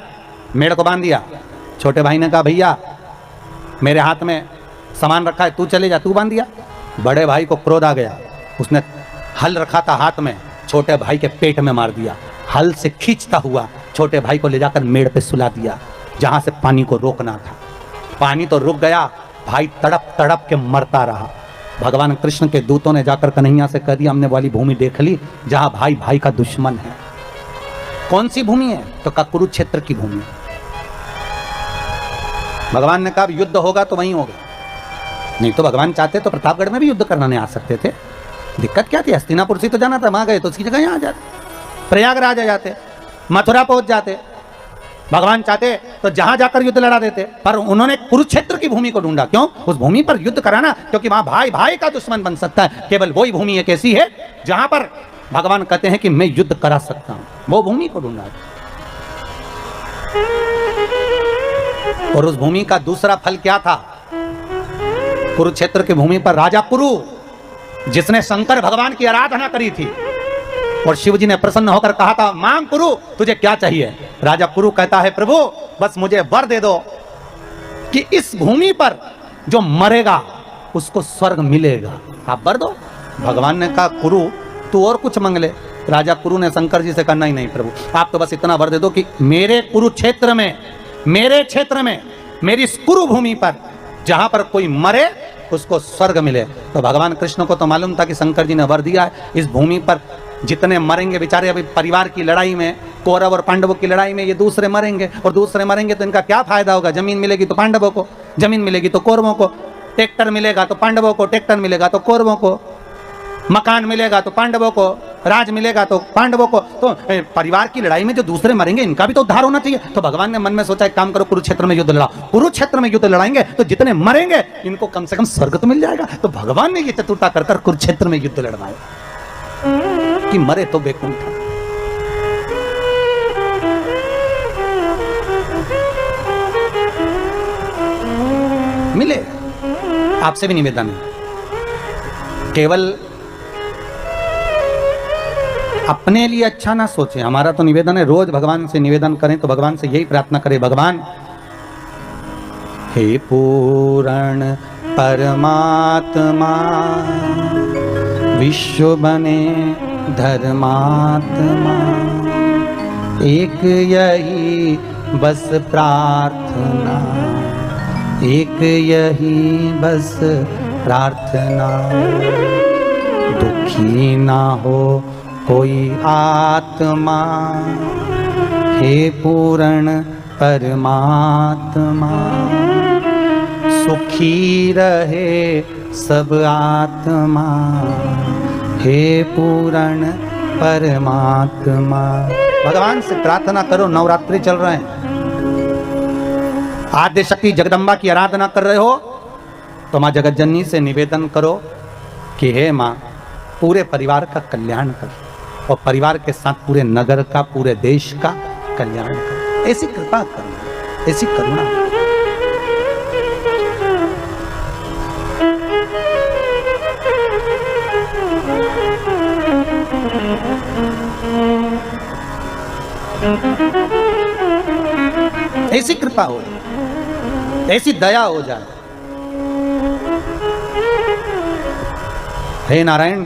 मेड़ को बांध दिया। छोटे भाई ने कहा भैया मेरे हाथ में सामान रखा है, तू चले जा, तू बांध दिया। बड़े भाई को क्रोध आ गया, उसने हल रखा था हाथ में, छोटे भाई के पेट में मार दिया। हल से खींचता हुआ छोटे भाई को ले जाकर मेड़ पे सुला दिया जहां से पानी को रोकना था। पानी तो रुक गया, भाई तड़प तड़प के मरता रहा। भगवान कृष्ण के दूतों ने जाकर कन्हैया से कह दिया हमने वाली भूमि देख ली जहां भाई भाई का दुश्मन है। कौन सी भूमि है? तो का कुरुक्षेत्र की भूमि। भगवान ने कहा युद्ध होगा तो वहीं होगा, नहीं तो भगवान चाहते तो प्रतापगढ़ में भी युद्ध करना नहीं आ सकते थे। दिक्कत क्या थी? हस्तिनापुर से तो जाना था, वहां गए तो उसकी जगह यहाँ आ जाते, प्रयागराज आ जाते, मथुरा पहुंच जाते। भगवान चाहते तो जहां जाकर युद्ध लड़ा देते, पर उन्होंने कुरुक्षेत्र की भूमि को ढूंढा। क्यों? उस भूमि पर युद्ध कराना, क्योंकि वहां भाई भाई का दुश्मन बन सकता है। केवल वही भूमि एक ऐसी है जहां पर भगवान कहते हैं कि मैं युद्ध करा सकता हूं, वो भूमि को ढूंढा। और उस भूमि का दूसरा फल क्या था? कुरुक्षेत्र की भूमि पर राजा कुरु, जिसने शंकर भगवान की आराधना करी थी, और शिव जी ने प्रसन्न होकर कहा था मांग कुरु तुझे क्या चाहिए? राजा कुरु कहता है प्रभु बस मुझे वर दे दो कि इस भूमि पर जो मरेगा उसको स्वर्ग मिलेगा, आप वर दो। भगवान ने कहा कुरु तू और कुछ मांग ले। राजा कुरु ने शंकर जी से कहा नहीं प्रभु आप तो बस इतना वर दे दो कि मेरे कुरुक्षेत्र में, मेरे क्षेत्र में, मेरी इस कुरु भूमि पर जहां पर कोई मरे उसको स्वर्ग मिले। तो भगवान कृष्ण को तो मालूम था कि शंकर जी ने वर दिया है, इस भूमि पर जितने मरेंगे बेचारे अभी परिवार की लड़ाई में, कौरव और पांडवों की लड़ाई में ये दूसरे मरेंगे, और दूसरे मरेंगे तो इनका क्या फायदा होगा? जमीन मिलेगी तो पांडवों को, जमीन मिलेगी तो कौरवों को, ट्रैक्टर मिलेगा तो पांडवों को, ट्रैक्टर मिलेगा तो कौरवों को। मकान मिलेगा तो पांडवों को, राज मिलेगा तो पांडवों को, तो परिवार की लड़ाई में जो दूसरे मरेंगे इनका भी तो उद्धार होना चाहिए। तो भगवान ने मन में सोचा एक काम करो, कुरुक्षेत्र में युद्ध लड़ाओ। कुरुक्षेत्र में युद्ध लड़ाएंगे तो जितने मरेंगे इनको कम से कम स्वर्ग तो मिल जाएगा। तो भगवान ने ये चतुरता कर कर कुरुक्षेत्र में युद्ध लड़वाया कि मरे तो बैकुंठ। मिले। आपसे भी निवेदन है, केवल अपने लिए अच्छा ना सोचें। हमारा तो निवेदन है, रोज भगवान से निवेदन करें तो भगवान से यही प्रार्थना करें, भगवान हे पूर्ण परमात्मा विश्व बने धर्मात्मा, एक यही बस प्रार्थना, एक यही बस प्रार्थना, दुखी ना हो कोई आत्मा, हे पूर्ण परमात्मा, सुखी रहे सब आत्मा, हे पूर्ण परमात्मा। भगवान से प्रार्थना करो। नवरात्रि चल रहे हैं, आद्य शक्ति जगदम्बा की आराधना कर रहे हो तो माँ जगत जननी से निवेदन करो कि हे माँ पूरे परिवार का कल्याण कर, और परिवार के साथ पूरे नगर का, पूरे देश का कल्याण कर। ऐसी कृपा करना, ऐसी करुणा। ऐसी कृपा हो, ऐसी दया हो जाए। हे नारायण,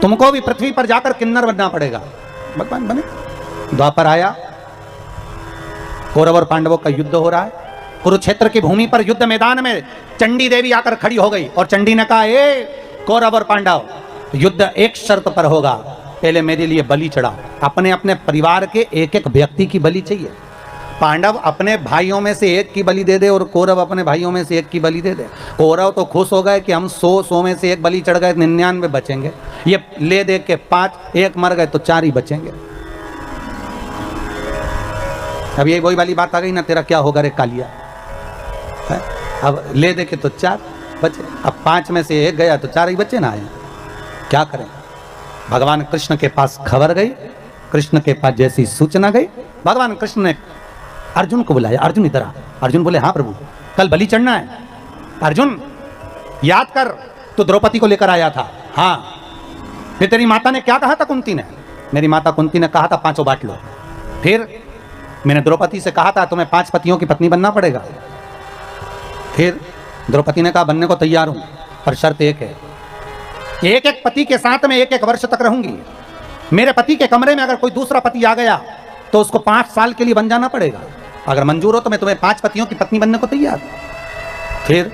तुमको भी पृथ्वी पर जाकर किन्नर बनना पड़ेगा। भगवान बने। द्वापर आया, कौरव और पांडवों का युद्ध हो रहा है। कुरुक्षेत्र की भूमि पर युद्ध मैदान में चंडी देवी आकर खड़ी हो गई और चंडी ने कहा, ए कौरव और पांडव, युद्ध एक शर्त पर होगा, पहले मेरे लिए बलि चढ़ाओ। अपने अपने परिवार के एक एक व्यक्ति की बलि चाहिए। पांडव अपने भाइयों में से एक की बलि दे दे और कौरव अपने भाइयों में से एक की बलि दे दे। कौरव तो खुश हो गए कि हम 100 में से एक बलि चढ़ गए, 99 बचेंगे। ये ले दे के 5, एक मर गए तो 4 ही बचेंगे। अब ये वही वाली बात आ गई ना, तेरा क्या होगा रे कालिया। है? अब ले दे के तो 4 बचे, अब 5 में से एक गया तो 4 ही बचे ना आए। क्या करें? भगवान कृष्ण के पास खबर गई, कृष्ण के पास जैसी सूचना गई, भगवान कृष्ण ने अर्जुन को बुलाया। अर्जुन इधर आ। अर्जुन बोले, हाँ प्रभु, कल बलि चढ़ना है। अर्जुन याद कर, तू द्रौपदी को लेकर आया था। हाँ। फिर तेरी माता ने क्या कहा था कुंती ने? मेरी माता कुंती ने कहा था 5 बांट लो। फिर मैंने द्रौपदी से कहा था तुम्हें 5 पतियों की पत्नी बनना पड़ेगा। फिर द्रौपदी ने कहा बनने को तैयार हूं, पर शर्त एक है, एक एक पति के साथ में 1-1 वर्ष तक रहूंगी। मेरे पति के कमरे में अगर कोई दूसरा पति आ गया तो उसको 5 साल के लिए बन जाना पड़ेगा। अगर मंजूर हो तो मैं तुम्हें 5 पतियों की पत्नी बनने को तैयार। फिर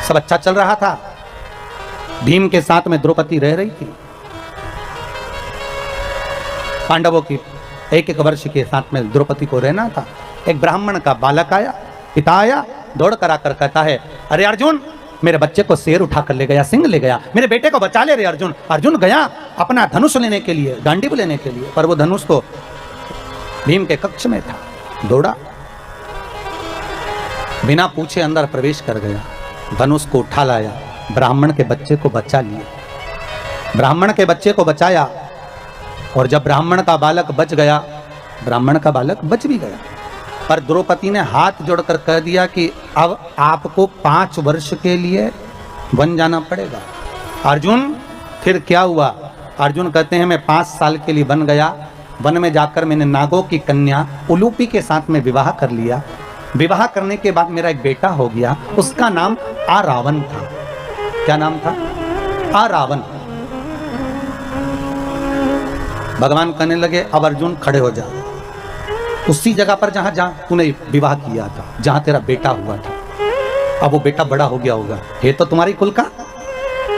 सब अच्छा चल रहा था। भीम के साथ में द्रौपदी रह रही थी। पांडवों की 1-1 वर्ष के साथ में द्रौपदी को रहना था। एक ब्राह्मण का बालक आया, पिता आया, दौड़ कर आकर कहता है, अरे अर्जुन, मेरे बच्चे को शेर उठा कर ले गया, सिंह ले गया, मेरे बेटे को बचा ले रे अर्जुन। अर्जुन गया अपना धनुष लेने के लिए, गांडीव लेने के लिए, पर वो धनुष तो भीम के कक्ष में था। दौड़ा, बिना पूछे अंदर प्रवेश कर गया, धनुष को उठा लाया, ब्राह्मण के बच्चे को बचा लिया। ब्राह्मण के बच्चे को बचाया, और जब ब्राह्मण का बालक बच गया, ब्राह्मण का बालक बच भी गया, पर द्रौपदी ने हाथ जोड़कर कह दिया कि अब आपको 5 वर्ष के लिए वन जाना पड़ेगा। अर्जुन, फिर क्या हुआ? अर्जुन कहते हैं मैं 5 साल के लिए बन गया। वन में जाकर मैंने नागों की कन्या उलूपी के साथ में विवाह कर लिया। विवाह करने के बाद मेरा एक बेटा हो गया, उसका नाम आरावन था। क्या नाम था? आरावन। भगवान कहने लगे, अब अर्जुन खड़े हो जा, उसी जगह पर जहां तूने विवाह किया था, जहां तेरा बेटा हुआ था। अब वो बेटा बड़ा हो गया होगा, ये तो तुम्हारी कुल का,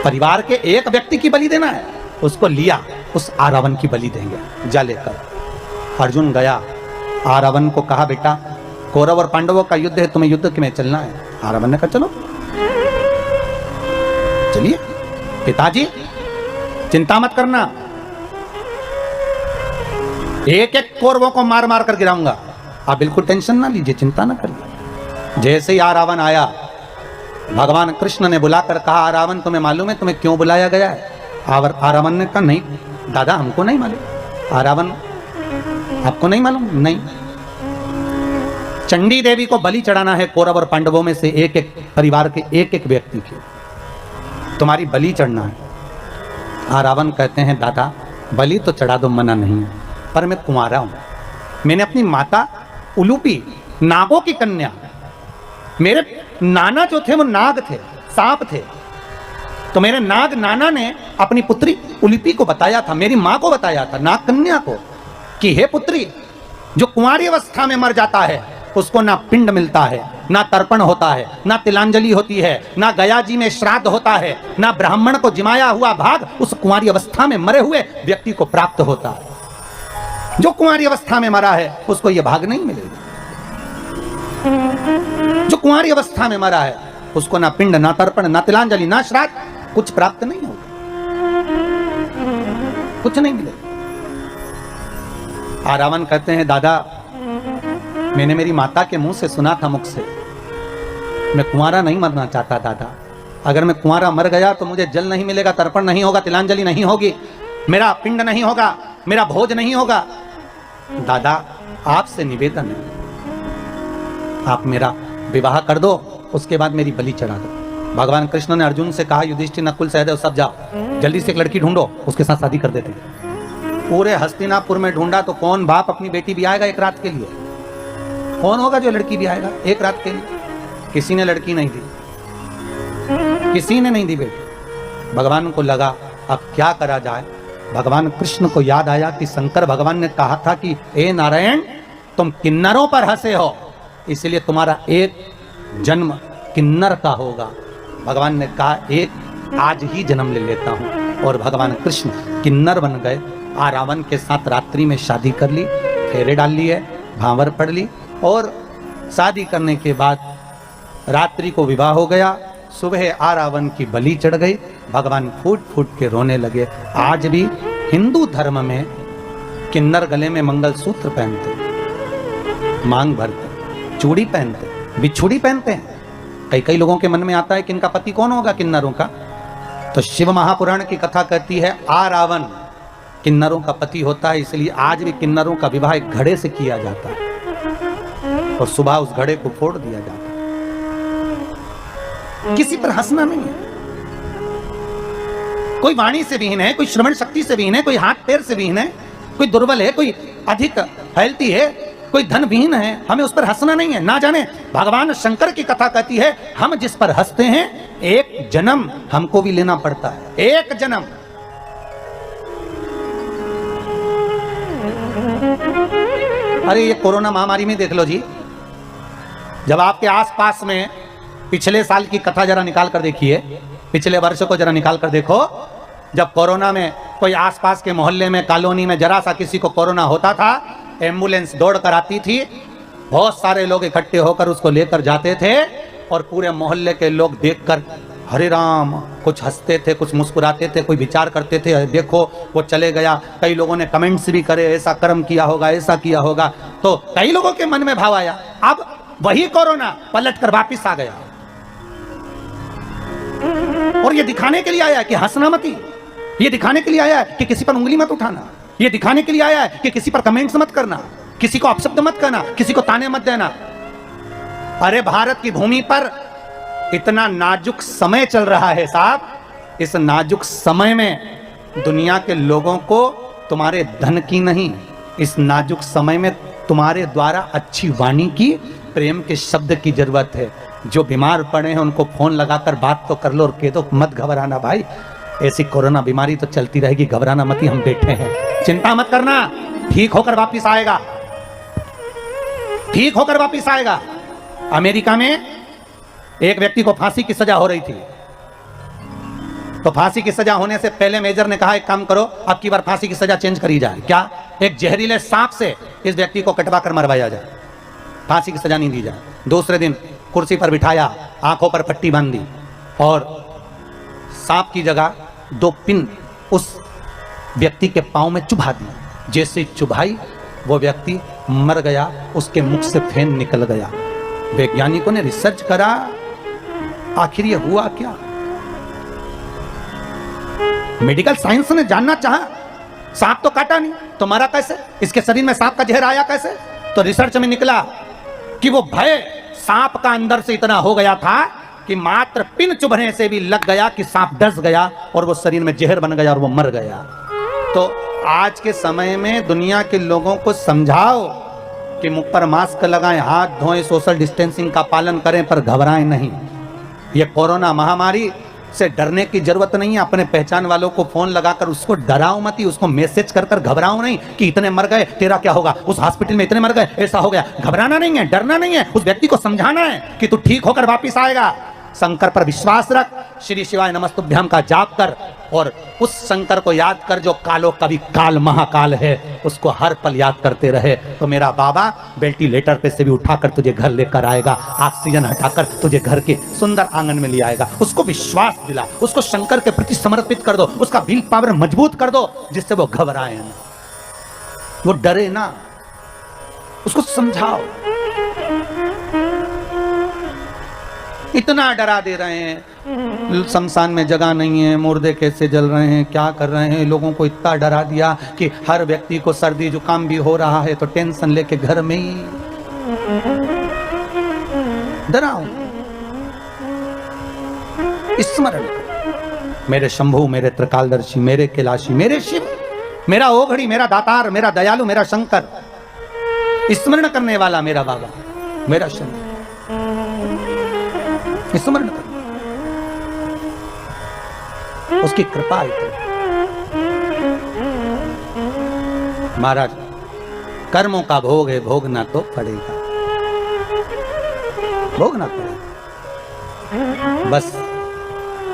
परिवार के एक व्यक्ति की बलि देना है, उसको लिया, उस आरावन की बलि देंगे, जा लेकर। अर्जुन गया, आरावन को कहा, बेटा कौरव और पांडवों का युद्ध है, तुम्हें युद्ध में चलना है। आरावन ने कहा चलो। चलिए पिताजी चिंता मत करना, एक एक कौरवों को मार मार कर गिराऊंगा, आप बिल्कुल टेंशन ना लीजिए, चिंता ना करिए। जैसे ही आरावन आया, भगवान कृष्ण ने बुलाकर कहा, आरावन तुम्हें मालूम है तुम्हें क्यों बुलाया गया है? आरावन ने कहा नहीं दादा हमको नहीं मालूम। आरावन आपको नहीं मालूम? नहीं। चंडी देवी को बलि चढ़ाना है कौरव और पांडवों में से एक एक परिवार के एक एक व्यक्ति के, तुम्हारी बलि चढ़ना है। आरावन कहते हैं दादा बलि तो चढ़ा दो, मना नहीं है, पर मैं कुंवारा हूं, मैंने अपनी माता उलूपी नागों की कन्या, मेरे नाना जो थे वो नाग थे, सांप थे, तो मेरे नाग नाना ने अपनी पुत्री उलूपी को बताया था, मेरी मां को बताया था, नाग कन्या को, कि हे पुत्री जो कुंवारी अवस्था में मर जाता है उसको ना पिंड मिलता है, ना तर्पण होता है, ना तिलांजलि होती है, ना गया जी में श्राद्ध होता है, ना ब्राह्मण को जिमाया हुआ भाग उस कुंवारी अवस्था में मरे हुए व्यक्ति को प्राप्त होता है। जो कुंवारी अवस्था में मरा है उसको यह भाग नहीं मिलेगा। जो कुंवारी अवस्था में मरा है उसको ना पिंड, ना तर्पण, ना तिलांजलि, ना श्राद्ध, कुछ प्राप्त नहीं होगा, कुछ नहीं मिलेगा। आरावन कहते हैं दादा मैंने मेरी माता के मुंह से सुना था, मुख से, मैं कुंवारा नहीं मरना चाहता दादा, अगर मैं कुंवारा मर गया तो मुझे जल नहीं मिलेगा, तर्पण नहीं होगा, तिलांजलि नहीं होगी, मेरा पिंड नहीं होगा, मेरा भोज नहीं होगा। दादा आपसे निवेदन है आप मेरा विवाह कर दो, उसके बाद मेरी बलि चढ़ा दो। भगवान कृष्ण ने अर्जुन से कहा युधिष्ठिर नकुल सहदेव सब जाओ, जल्दी से एक लड़की ढूंढो, उसके साथ शादी कर देते। पूरे हस्तिनापुर में ढूंढा तो कौन बाप अपनी बेटी भी आएगा एक रात के लिए? कौन होगा जो लड़की भी आएगा एक रात के लिए? किसी ने लड़की नहीं दी, किसी ने नहीं दी बेटी। भगवान को लगा अब क्या करा जाए। भगवान कृष्ण को याद आया कि शंकर भगवान ने कहा था कि ए नारायण तुम किन्नरों पर हंसे हो, इसलिए तुम्हारा एक जन्म किन्नर का होगा। भगवान ने कहा एक आज ही जन्म ले लेता हूं, और भगवान कृष्ण किन्नर बन गए। आरावन के साथ रात्रि में शादी कर ली, फेरे डाल लिए, भांवर पढ़ ली, और शादी करने के बाद रात्रि को विवाह हो गया। सुबह आरावन की बलि चढ़ गई। भगवान फूट फूट के रोने लगे। आज भी हिंदू धर्म में किन्नर गले में मंगलसूत्र पहनते, मांग भरते, चूड़ी पहनते, बिछुड़ी पहनते हैं। कई कई लोगों के मन में आता है कि इनका पति कौन होगा किन्नरों का, तो शिव महापुराण की कथा कहती है आरावन किन्नरों का पति होता है, इसलिए आज भी किन्नरों का विवाह एक घड़े से किया जाता है और सुबह उस घड़े को फोड़ दिया जाता है। किसी पर हंसना नहीं है। कोई वाणी से विहीन है, कोई श्रवण शक्ति से विहीन है, कोई हाथ पैर से विहीन है, कोई दुर्बल है, कोई अधिक हेल्थी है, कोई धन विहीन है, हमें उस पर हंसना नहीं है। ना जाने भगवान शंकर की कथा कहती है हम जिस पर हंसते हैं एक जन्म हमको भी लेना पड़ता है, एक जन्म। अरे ये कोरोना महामारी में देख लो जी, जब आपके आसपास में पिछले साल की कथा जरा निकाल कर देखिए, पिछले वर्ष को जरा निकाल कर देखो, जब कोरोना में कोई आसपास के मोहल्ले में कॉलोनी में जरा सा किसी को कोरोना होता था, एम्बुलेंस दौड़ कर आती थी, बहुत सारे लोग इकट्ठे होकर उसको लेकर जाते थे, और पूरे मोहल्ले के लोग देखकर हरे राम कुछ हंसते थे, कुछ मुस्कुराते थे, कोई विचार करते थे, देखो वो चले गया। कई लोगों ने कमेंट्स भी करे ऐसा कर्म किया होगा, ऐसा किया होगा, तो कई लोगों के मन में भाव आया। अब वही कोरोना पलट कर वापिस आ गया, और ये दिखाने के लिए आया है कि हंसना मत, ये दिखाने के लिए आया है कि किसी पर उंगली मत उठाना, ये दिखाने के लिए आया है कि किसी पर कमेंट्स मत करना, किसी को अपशब्द मत करना, किसी को ताने मत देना। अरे भारत की भूमि पर इतना नाजुक समय चल रहा है साहब, इस नाजुक समय में दुनिया के लोगों को तुम्हारे धन की नहीं, इस नाजुक समय में तुम्हारे द्वारा अच्छी वाणी की, प्रेम के शब्द की जरूरत है। जो बीमार पड़े हैं उनको फोन लगाकर बात तो कर लो और कह दो मत घबराना भाई, ऐसी कोरोना बीमारी तो चलती रहेगी, घबराना मत, ही हम बैठे हैं, चिंता मत करना, ठीक होकर वापिस आएगा, ठीक होकर वापिस आएगा। अमेरिका में एक व्यक्ति को फांसी की सजा हो रही थी, तो फांसी की सजा होने से पहले मेजर ने कहा एक काम करो, अब की बार फांसी की सजा चेंज करी जाए। क्या? एक जहरीले सांप से इस व्यक्ति को कटवा कर मरवाया जाए, फांसी की सजा नहीं दी जाए। दूसरे दिन कुर्सी पर बिठाया, आंखों पर पट्टी बांध दी और सांप की जगह 2 पिन उस व्यक्ति के पांव में चुभा दी। जैसे चुभाई वो व्यक्ति मर गया, उसके मुख से फेन निकल गया। वैज्ञानिकों ने रिसर्च करा, आखिर ये हुआ क्या। मेडिकल साइंस ने जानना चाहा, सांप तो काटा नहीं तो मरा कैसे, इसके शरीर में सांप का जहर आया कैसे। तो रिसर्च में निकला कि वो भय सांप का अंदर से इतना हो गया था कि मात्र पिन चुभने से भी लग गया कि सांप डस गया और वो शरीर में जहर बन गया और वो मर गया। तो आज के समय में दुनिया के लोगों को समझाओ कि मुख पर मास्क लगाएं, हाथ धोएं, सोशल डिस्टेंसिंग का पालन करें, पर घबराएं नहीं। ये कोरोना महामारी से डरने की जरूरत नहीं है। अपने पहचान वालों को फोन लगाकर उसको डराओ मत ही, उसको मैसेज कर कर घबराओ नहीं कि इतने मर गए, तेरा क्या होगा, उस हॉस्पिटल में इतने मर गए, ऐसा हो गया। घबराना नहीं है, डरना नहीं है, उस व्यक्ति को समझाना है कि तू ठीक होकर वापिस आएगा। शंकर पर विश्वास रख, श्री शिवाय नमस्तुभ्यम का जाप कर और उस शंकर को याद कर जो कालो कभी काल महाकाल है, उसको हर पल याद करते रहे। तो मेरा बाबा वेंटिलेटर पे से भी उठाकर तुझे घर लेकर आएगा, ऑक्सीजन हटाकर तुझे घर के सुंदर आंगन में ले आएगा। उसको विश्वास दिला, उसको शंकर के प्रति समर्पित कर दो, उसका विल पावर मजबूत कर दो जिससे वो घबराए ना, वो डरे ना, उसको समझाओ। इतना डरा दे रहे हैं, शमशान में जगह नहीं है, मुर्दे कैसे जल रहे हैं, क्या कर रहे हैं, लोगों को इतना डरा दिया कि हर व्यक्ति को सर्दी जुकाम भी हो रहा है तो टेंशन लेके घर में ही डराओ। स्मरण मेरे शंभु, मेरे त्रिकालदर्शी, मेरे कैलाशी, मेरे शिव, मेरा ओघड़ी, मेरा दातार, मेरा दयालु, मेरा शंकर, स्मरण करने वाला मेरा बाबा, मेरा शंकर, स्मरण कर, उसकी कृपा है। महाराज कर्मों का भोग है, भोगना तो पड़ेगा, भोगना पड़ेगा। बस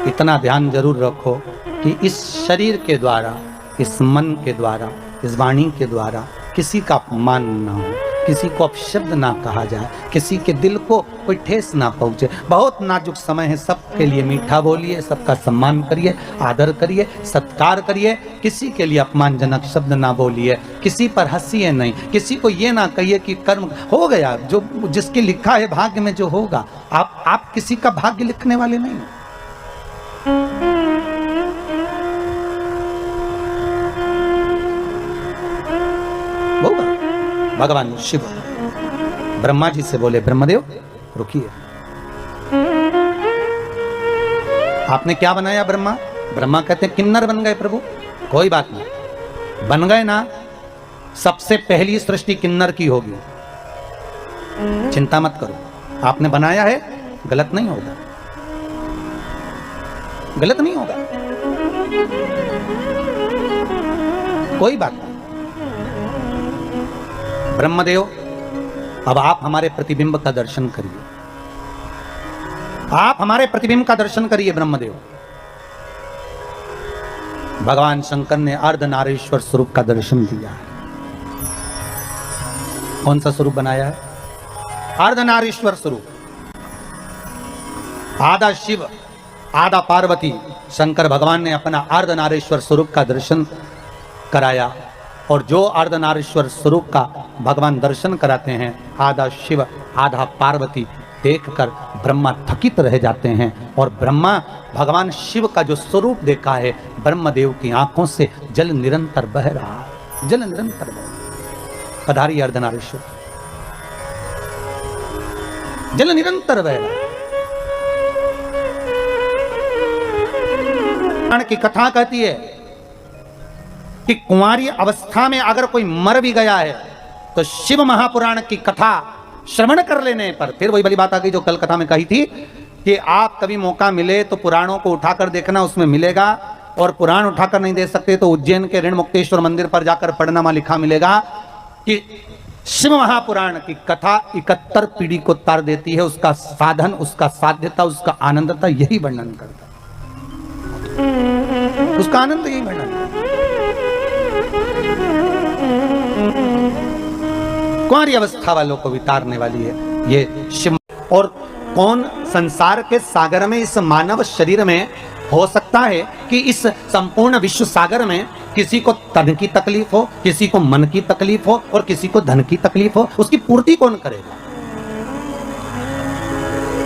इतना ध्यान जरूर रखो कि इस शरीर के द्वारा, इस मन के द्वारा, इस वाणी के द्वारा किसी का अपमान ना हो, किसी को अपशब्द ना कहा जाए, किसी के दिल को कोई ठेस ना पहुंचे। बहुत नाजुक समय है, सबके लिए मीठा बोलिए, सबका सम्मान करिए, आदर करिए, सत्कार करिए, किसी के लिए अपमानजनक शब्द ना बोलिए, किसी पर हंसिए नहीं, किसी को ये ना कहिए कि कर्म हो गया, जो जिसके लिखा है भाग्य में जो होगा। आप किसी का भाग्य लिखने वाले नहीं। होगा। भगवान शिव ब्रह्मा जी से बोले, ब्रह्मदेव रुकिए, आपने क्या बनाया ब्रह्मा? ब्रह्मा कहते हैं किन्नर बन गए प्रभु। कोई बात नहीं, बन गए ना, सबसे पहली सृष्टि किन्नर की होगी, चिंता मत करो। आपने बनाया है, गलत नहीं होगा, गलत नहीं होगा, कोई बात नहीं। ब्रह्मदेव अब आप हमारे प्रतिबिंब का दर्शन करिए, आप हमारे प्रतिबिंब का दर्शन करिए ब्रह्मदेव। भगवान शंकर ने अर्धनारीश्वर स्वरूप का दर्शन दिया है। कौन सा स्वरूप बनाया है? अर्धनारीश्वर स्वरूप। आधा शिव आधा पार्वती, शंकर भगवान ने अपना अर्धनारीश्वर स्वरूप का दर्शन कराया। और जो अर्धनारीश्वर स्वरूप का भगवान दर्शन कराते हैं, आधा शिव आधा पार्वती देखकर ब्रह्मा थकित रह जाते हैं। और ब्रह्मा भगवान शिव का जो स्वरूप देखा है, ब्रह्मदेव की आंखों से जल निरंतर बह रहा है, जल निरंतर बह रहा है। पधारी अर्धनारीश्वर, जल निरंतर बह रहा है। की कथा कहती है कि कुंवारी अवस्था में अगर कोई मर भी गया है तो शिव महापुराण की कथा श्रवण कर लेने पर, फिर वही वाली बात आ गई जो कल कथा में कही थी कि आप कभी मौका मिले तो पुराणों को उठाकर देखना, उसमें मिलेगा। और पुराण उठाकर नहीं दे सकते तो उज्जैन के ऋण मुक्तेश्वर मंदिर पर जाकर पढ़ना, वहां लिखा मिलेगा कि शिव महापुराण की कथा 71 पीढ़ी को तार देती है। उसका साधन, उसका साध्यता, उसका आनंदता यही वर्णन करता, उसका आनंद यही वर्णन। कुंवारी अवस्था वालों को वितारने वाली है ये शिव। और कौन संसार के सागर में इस मानव शरीर में हो सकता है कि इस संपूर्ण विश्व सागर में किसी को तन की तकलीफ हो, किसी को मन की तकलीफ हो और किसी को धन की तकलीफ हो, उसकी पूर्ति कौन करेगा?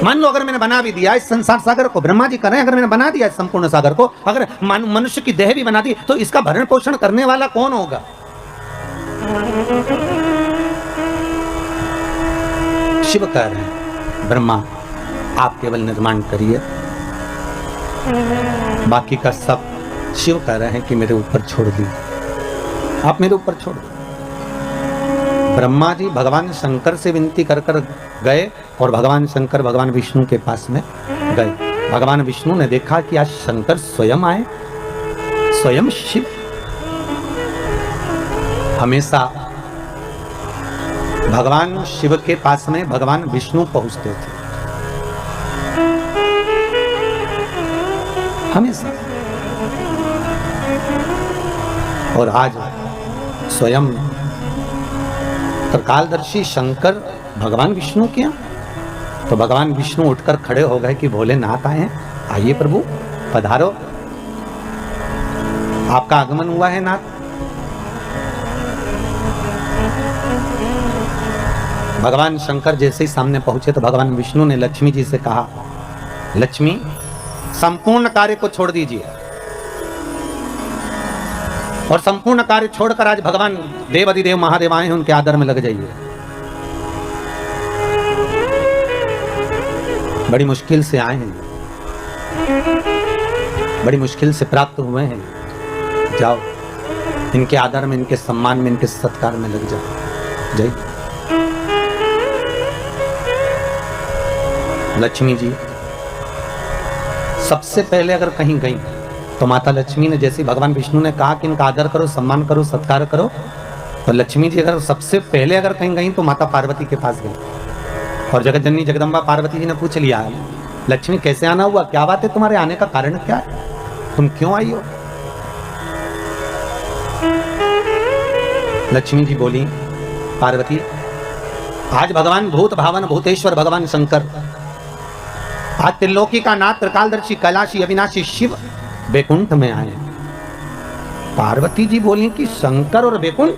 मान लो अगर मैंने बना भी दिया इस संसार सागर को, ब्रह्मा जी करें, अगर मैंने बना दिया इस संपूर्ण सागर को, अगर मनुष्य की देह भी बना दी, तो इसका भरण पोषण करने वाला कौन होगा? शिव कह रहे हैं ब्रह्मा आप केवल निर्माण करिए, बाकी का सब शिव कह रहे हैं कि मेरे ऊपर छोड़ दी, आप मेरे ऊपर छोड़ दो। ब्रह्मा जी भगवान शंकर से विनती कर कर गए और भगवान शंकर भगवान विष्णु के पास में गए। भगवान विष्णु ने देखा कि आज शंकर स्वयं आए, स्वयं शिव। हमेशा भगवान शिव के पास में भगवान विष्णु पहुंचते थे, हमेशा। और आज स्वयं त्रिकालदर्शी शंकर भगवान विष्णु के यहाँ, तो भगवान विष्णु उठकर खड़े हो गए कि भोलेनाथ आए हैं, आइए प्रभु पधारो, आपका आगमन हुआ है नाथ। भगवान शंकर जैसे ही सामने पहुंचे तो भगवान विष्णु ने लक्ष्मी जी से कहा, लक्ष्मी संपूर्ण कार्य को छोड़ दीजिए और संपूर्ण कार्य छोड़कर आज भगवान देव अधिदेव महादेव आए हैं, उनके आदर में लग जाइए। बड़ी मुश्किल से आए हैं, बड़ी मुश्किल से प्राप्त हुए हैं, जाओ इनके आदर में, इनके सम्मान में, इनके सत्कार में लग जाओ। जय लक्ष्मी जी सबसे पहले अगर कहीं गई तो माता लक्ष्मी ने, जैसे भगवान विष्णु ने कहा कि इनका आदर करो, सम्मान करो, सत्कार करो, तो लक्ष्मी जी अगर सबसे पहले अगर कहीं गई तो माता पार्वती के पास गई और जगत जननी जगदम्बा पार्वती जी ने पूछ लिया, लक्ष्मी कैसे आना हुआ, क्या बात है, तुम्हारे आने का कारण क्या है, तुम क्यों आई हो? लक्ष्मी जी बोली, पार्वती आज भगवान भूत भावन भूतेश्वर भगवान शंकर, आज त्रिलोकी का नाथ त्रिकालदर्शी कैलाशी अविनाशी शिव बैकुंठ में आए। पार्वती जी बोली कि शंकर और बैकुंठ?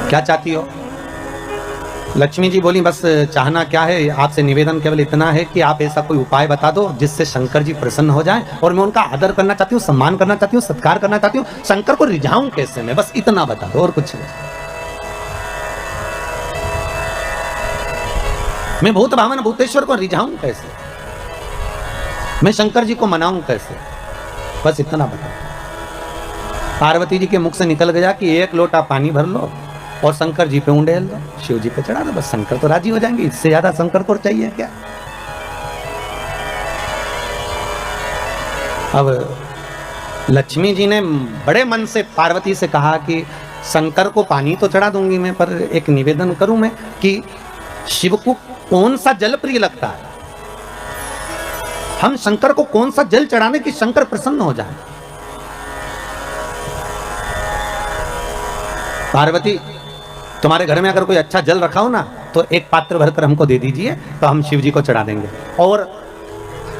क्या चाहती हो? लक्ष्मी जी बोली बस चाहना क्या है, आपसे निवेदन केवल इतना है कि आप ऐसा कोई उपाय बता दो जिससे शंकर जी प्रसन्न हो जाएं, और मैं उनका आदर करना चाहती हूँ, सम्मान करना चाहती हूँ, सत्कार करना चाहती हूँ, शंकर को रिझाऊं कैसे मैं, बस इतना बता दो और कुछ नहीं। मैं भूत भावन भूतेश्वर को रिझाऊं कैसे, मैं शंकर जी को मनाऊं कैसे, बस इतना बता। पार्वती जी के मुख से निकल गया कि एक लोटा पानी भर लो और शंकर जी पे उंडेल दो, शिव जी पे चढ़ा दो, बस शंकर तो राजी हो जाएंगे, इससे ज्यादा शंकर को चाहिए क्या? अब लक्ष्मी जी ने बड़े मन से पार्वती से कहा कि शंकर को पानी तो चढ़ा दूंगी मैं, पर एक निवेदन करूं मैं कि शिव को कौन सा जल प्रिय लगता है, हम शंकर को कौन सा जल चढ़ाने की शंकर प्रसन्न हो जाए। पार्वती तुम्हारे घर में अगर कोई अच्छा जल रखा हो ना तो एक पात्र भरकर हमको दे दीजिए, तो हम शिव जी को चढ़ा देंगे। और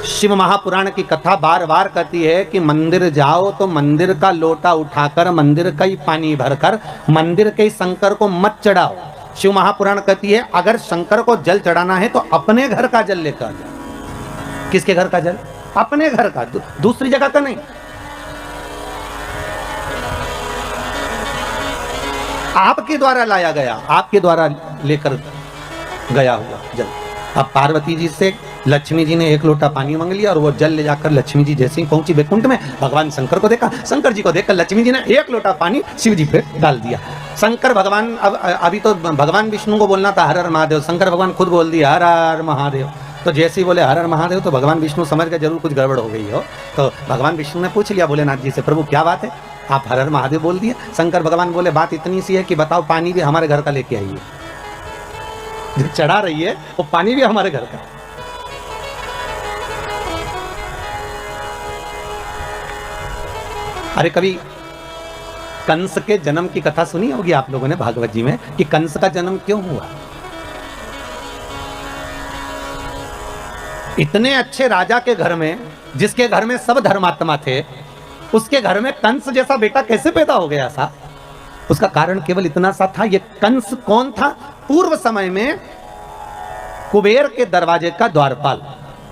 शिव महापुराण की कथा बार बार कहती है कि मंदिर जाओ तो मंदिर का लोटा उठाकर, मंदिर का ही पानी भरकर, मंदिर के शंकर को मत चढ़ाओ। शिव महापुराण कहती है अगर शंकर को जल चढ़ाना है तो अपने घर का जल लेकर जाओ। किसके घर का जल? अपने घर का, दूसरी जगह का नहीं। आपके द्वारा लाया गया, आपके द्वारा लेकर गया हुआ जल। अब पार्वती जी से लक्ष्मी जी ने एक लोटा पानी मांग लिया और वो जल ले जाकर लक्ष्मी जी जैसे ही पहुंची बैकुंठ में, भगवान शंकर को देखा, शंकर जी को देखकर लक्ष्मी जी ने एक लोटा पानी शिव जी पे डाल दिया। शंकर भगवान, अब अभी तो भगवान विष्णु को बोलना था हर हर महादेव, शंकर भगवान खुद बोल दिया हर हर महादेव। तो जैसे ही बोले हर हर महादेव तो भगवान विष्णु समझ गए जरूर कुछ गड़बड़ हो गई हो। तो भगवान विष्णु ने पूछ लिया भोलेनाथ जी से, प्रभु क्या बात है, आप हर हर महादेव बोल दिए। शंकर भगवान बोले बात इतनी सी है कि बताओ पानी भी हमारे घर का लेके आइए, जो चढ़ा रही है वो पानी भी हमारे घर का। अरे कभी कंस के जन्म की कथा सुनी होगी आप लोगों ने भागवत जी में कि कंस का जन्म क्यों हुआ। इतने अच्छे राजा के घर में, जिसके घर में सब धर्मात्मा थे, उसके घर में कंस जैसा बेटा कैसे पैदा हो गया सा? उसका कारण केवल इतना सा था, ये कंस कौन था? पूर्व समय में कुबेर के दरवाजे का द्वारपाल।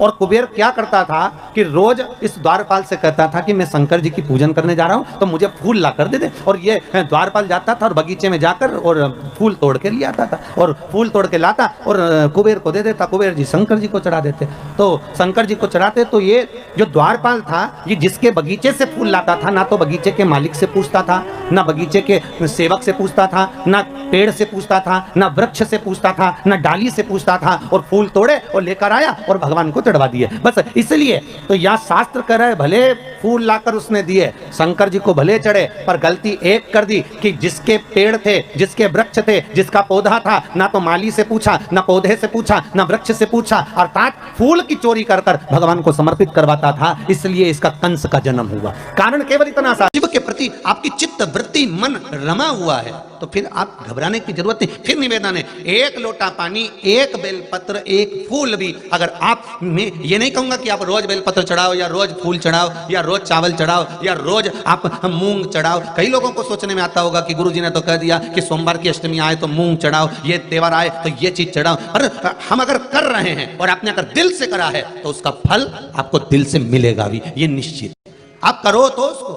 और कुबेर क्या करता था कि रोज इस द्वारपाल से कहता था कि मैं शंकर जी की पूजन करने जा रहा हूं, तो मुझे फूल ला कर दे दे। और ये द्वारपाल जाता था और बगीचे में जाकर और फूल तोड़ के ले आता था, और फूल तोड़ के लाता और कुबेर को दे देता। कुबेर जी शंकर जी को चढ़ा देते, तो शंकर जी को चढ़ाते। तो ये जो द्वारपाल था, ये जिसके बगीचे से फूल लाता था, ना तो बगीचे के मालिक से पूछता था, ना बगीचे के सेवक से पूछता था, ना पेड़ से पूछता था, ना वृक्ष से पूछता था, ना डाली से पूछता था, और फूल तोड़े और लेकर आया और भगवान को चढ़वा दिए। बस इसलिए तो यह शास्त्र कह रहे, भले फूल लाकर उसने दिए, शंकर जी को भले चढ़े, पर गलती एक कर दी कि जिसके पेड़ थे, जिसके वृक्ष थे, जिसका पौधा था, ना तो माली से पूछा, ना पौधे से पूछा, ना वृक्ष से पूछा, अर्थात फूल की चोरी कर कर भगवान को समर्पित करवाता था। इसलिए इसका कंस का जन्म हुआ। कारण केवल इतना सा, शिव के प्रति आपकी चित्त वृत्ति मन रमा हुआ है, तो फिर आप घबराने की जरूरत नहीं। फिर निवेदन है, एक लोटा पानी, एक बेलपत्र, एक फूल भी अगर आप, मैं ये नहीं कहूंगा कि आप रोज बेलपत्र चढ़ाओ या रोज फूल चढ़ाओ या रोज चावल चढ़ाओ या रोज आप मूंग चढ़ाओ। कई लोगों को सोचने में आता होगा कि गुरुजी ने तो कह दिया कि सोमवार की अष्टमी आए तो मूंग चढ़ाओ, ये त्योहार आए तो ये चीज चढ़ाओ। पर हम अगर कर रहे हैं और आपने अगर दिल से करा है तो उसका फल आपको दिल से मिलेगा भी, ये निश्चित। आप करो तो उसको।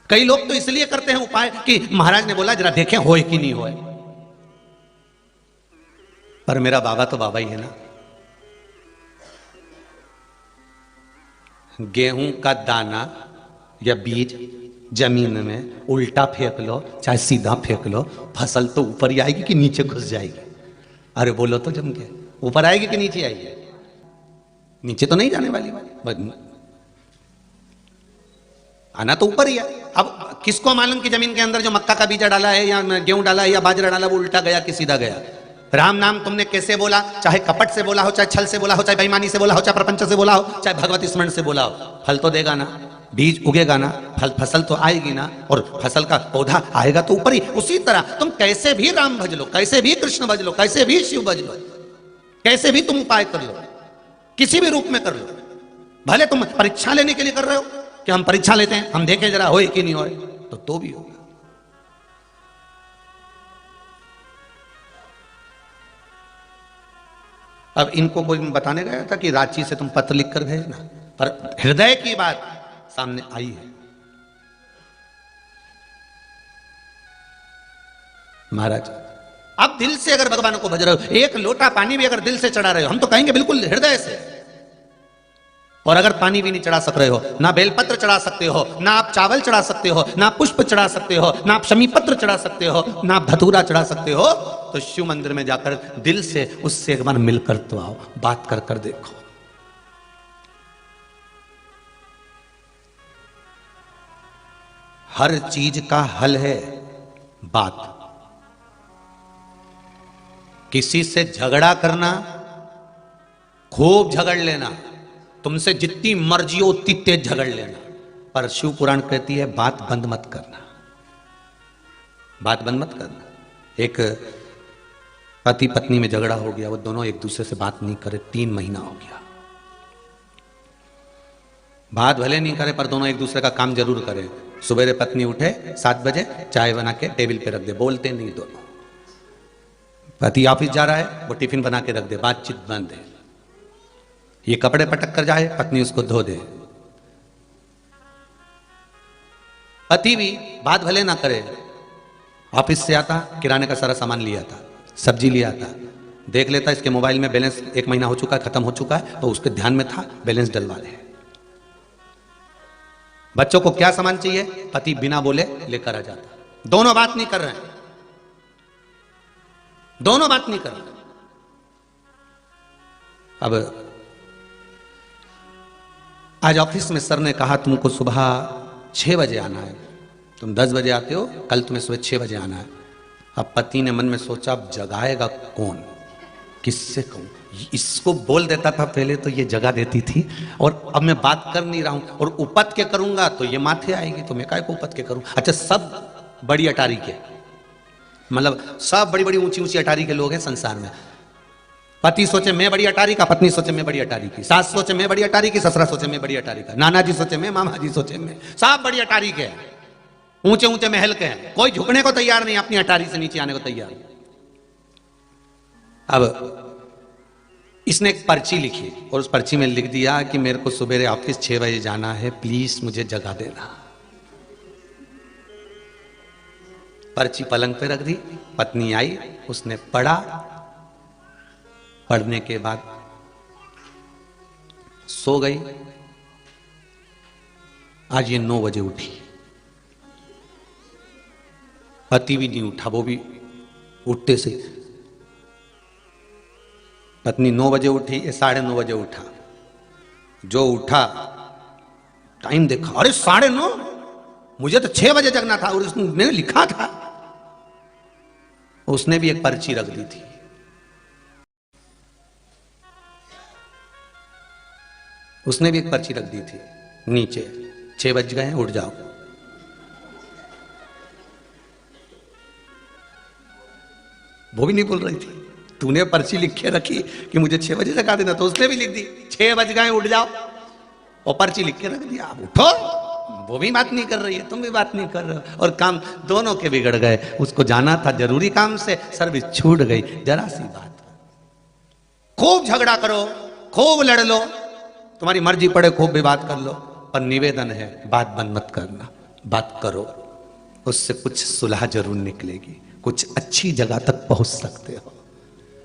कई लोग तो इसलिए करते हैं उपाय कि महाराज ने बोला जरा देखें होए कि नहीं होए। पर मेरा बाबा तो बाबा ही है ना। गेहूं का दाना या बीज जमीन में उल्टा फेंक लो चाहे सीधा फेंक लो, फसल तो ऊपर ही आएगी कि नीचे घुस जाएगी? अरे बोलो तो जम के, ऊपर आएगी कि नीचे आएगी? नीचे तो नहीं जाने वाली, आना तो ऊपर ही है। अब किसको मालूम कि जमीन के अंदर जो मक्का का बीजा डाला है या गेहूं डाला है या बाजरा डाला वो उल्टा गया कि सीधा गया? राम नाम तुमने कैसे बोला, चाहे कपट से बोला हो, चाहे छल से बोला हो, चाहे बेईमानी से बोला हो, चाहे प्रपंच से बोला हो, चाहे भगवत स्मरण से बोला हो, फल तो देगा ना, बीज उगेगा ना, फसल तो आएगी ना, और फसल का पौधा आएगा तो ऊपर ही। उसी तरह तुम कैसे भी राम भज लो, कैसे भी कृष्ण भज लो, कैसे भी शिव भज लो, कैसे भी तुम उपाय कर लो, किसी भी रूप में कर लो, भले तुम परीक्षा लेने के लिए कर रहे हो कि हम परीक्षा लेते हैं, हम देखें जरा होए कि नहीं होए, तो भी होगा। अब इनको कोई बताने गया था कि रांची से तुम पत्र लिखकर भेजना, पर हृदय की बात सामने आई है। महाराज आप दिल से अगर भगवान को भज रहे हो, एक लोटा पानी भी अगर दिल से चढ़ा रहे हो, हम तो कहेंगे बिल्कुल हृदय से। और अगर पानी भी नहीं चढ़ा सक रहे हो, ना बेलपत्र चढ़ा सकते हो, ना आप चावल चढ़ा सकते हो, ना पुष्प चढ़ा सकते हो, ना आप शमी पत्र चढ़ा सकते हो, ना आप धतूरा चढ़ा सकते हो, तो शिव मंदिर में जाकर दिल से उससे एक बार मिलकर तो आओ, बात कर कर देखो। हर चीज का हल है बात। किसी से झगड़ा करना, खूब झगड़ लेना, तुमसे जितनी मर्जी हो उतनी तेज झगड़ लेना, पर शिव पुराण कहती है बात बंद मत करना, बात बंद मत करना। एक पति पत्नी में झगड़ा हो गया, वो दोनों एक दूसरे से बात नहीं करे, 3 महीना हो गया। बात भले नहीं करे पर दोनों एक दूसरे का काम जरूर करे। सुबह पत्नी उठे 7 बजे, चाय बना के टेबल पे रख दे, बोलते नहीं दोनों। पति ऑफिस जा रहा है, वो टिफिन बना के रख दे, बातचीत बंद है। ये कपड़े पटक कर जाए, पत्नी उसको धो दे। पति भी बात भले ना करे, ऑफिस से आता, किराने का सारा सामान लिया था, सब्जी लिया था, देख लेता इसके मोबाइल में बैलेंस 1 महीना हो चुका है, खत्म हो चुका है, तो उसके ध्यान में था बैलेंस डलवा ले। बच्चों को क्या सामान चाहिए, पति बिना बोले लेकर आ जाता। दोनों बात नहीं कर रहे हैं, दोनों बात नहीं कर रहे। अब आज ऑफिस में सर ने कहा तुमको सुबह 6 बजे आना है, तुम 10 बजे आते हो, कल तुम्हें सुबह 6 बजे आना है। अब पति ने मन में सोचा अब जगाएगा कौन, किससे कहूं, इसको बोल देता था पहले तो ये जगा देती थी, और अब मैं बात कर नहीं रहा हूं, और उपत के करूंगा तो ये माथे आएगी, तो मैं काय को उपत के करूं। अच्छा सब बड़ी अटारी के, मतलब सब बड़ी बड़ी ऊंची ऊंची अटारी के लोग हैं संसार में, पति सोचे मैं बड़ी अटारी का, पत्नी सोचे मैं बड़ी अटारी की, सास सोचे मैं बड़ी अटारी की, ससुरा सोचे मैं बड़ी अटारी का, नाना जी सोचे मैं, मामा जी सोचे मैं, सब बड़ी अटारी के हैं, ऊंचे ऊंचे महल के हैं, कोई झुकने को तैयार नहीं, अपनी अटारी से नीचे आने को तैयार। अब इसने एक पर्ची लिखी और उस पर्ची में लिख दिया कि मेरे को सुबह ऑफिस 6 बजे जाना है, प्लीज मुझे जगा देना। पर्ची पलंग पे रख दी, पत्नी आई, उसने पढ़ा, पढ़ने के बाद सो गई। आज ये 9 बजे उठी, पति भी नहीं उठा, वो भी उठते से पत्नी 9 बजे उठी, ये 9:30 बजे उठा। जो उठा टाइम देखा, अरे 9:30, मुझे तो 6 बजे जगना था और उसने लिखा था। उसने भी एक पर्ची रख दी थी, उसने भी एक पर्ची रख दी थी नीचे, 6 बज गए, उठ जाओ। वो भी नहीं बोल रही थी, तूने पर्ची लिख के रखी कि मुझे 6 बजे जगा देना, तो उसने भी लिख दी 6 बज गए उठ जाओ, और पर्ची लिख के रख दिया, आप उठो। वो भी बात नहीं कर रही है, तुम भी बात नहीं कर रहे हो, और काम दोनों के बिगड़ गए। उसको जाना था जरूरी काम से, सर्विस छूट गई, जरा सी बात। खूब झगड़ा करो, खूब लड़ लो, तुम्हारी मर्जी पड़े, खूब विवाद कर लो, पर निवेदन है बात बंद मत करना, बात करो, उससे कुछ सुलह जरूर निकलेगी, कुछ अच्छी जगह तक पहुंच सकते हो।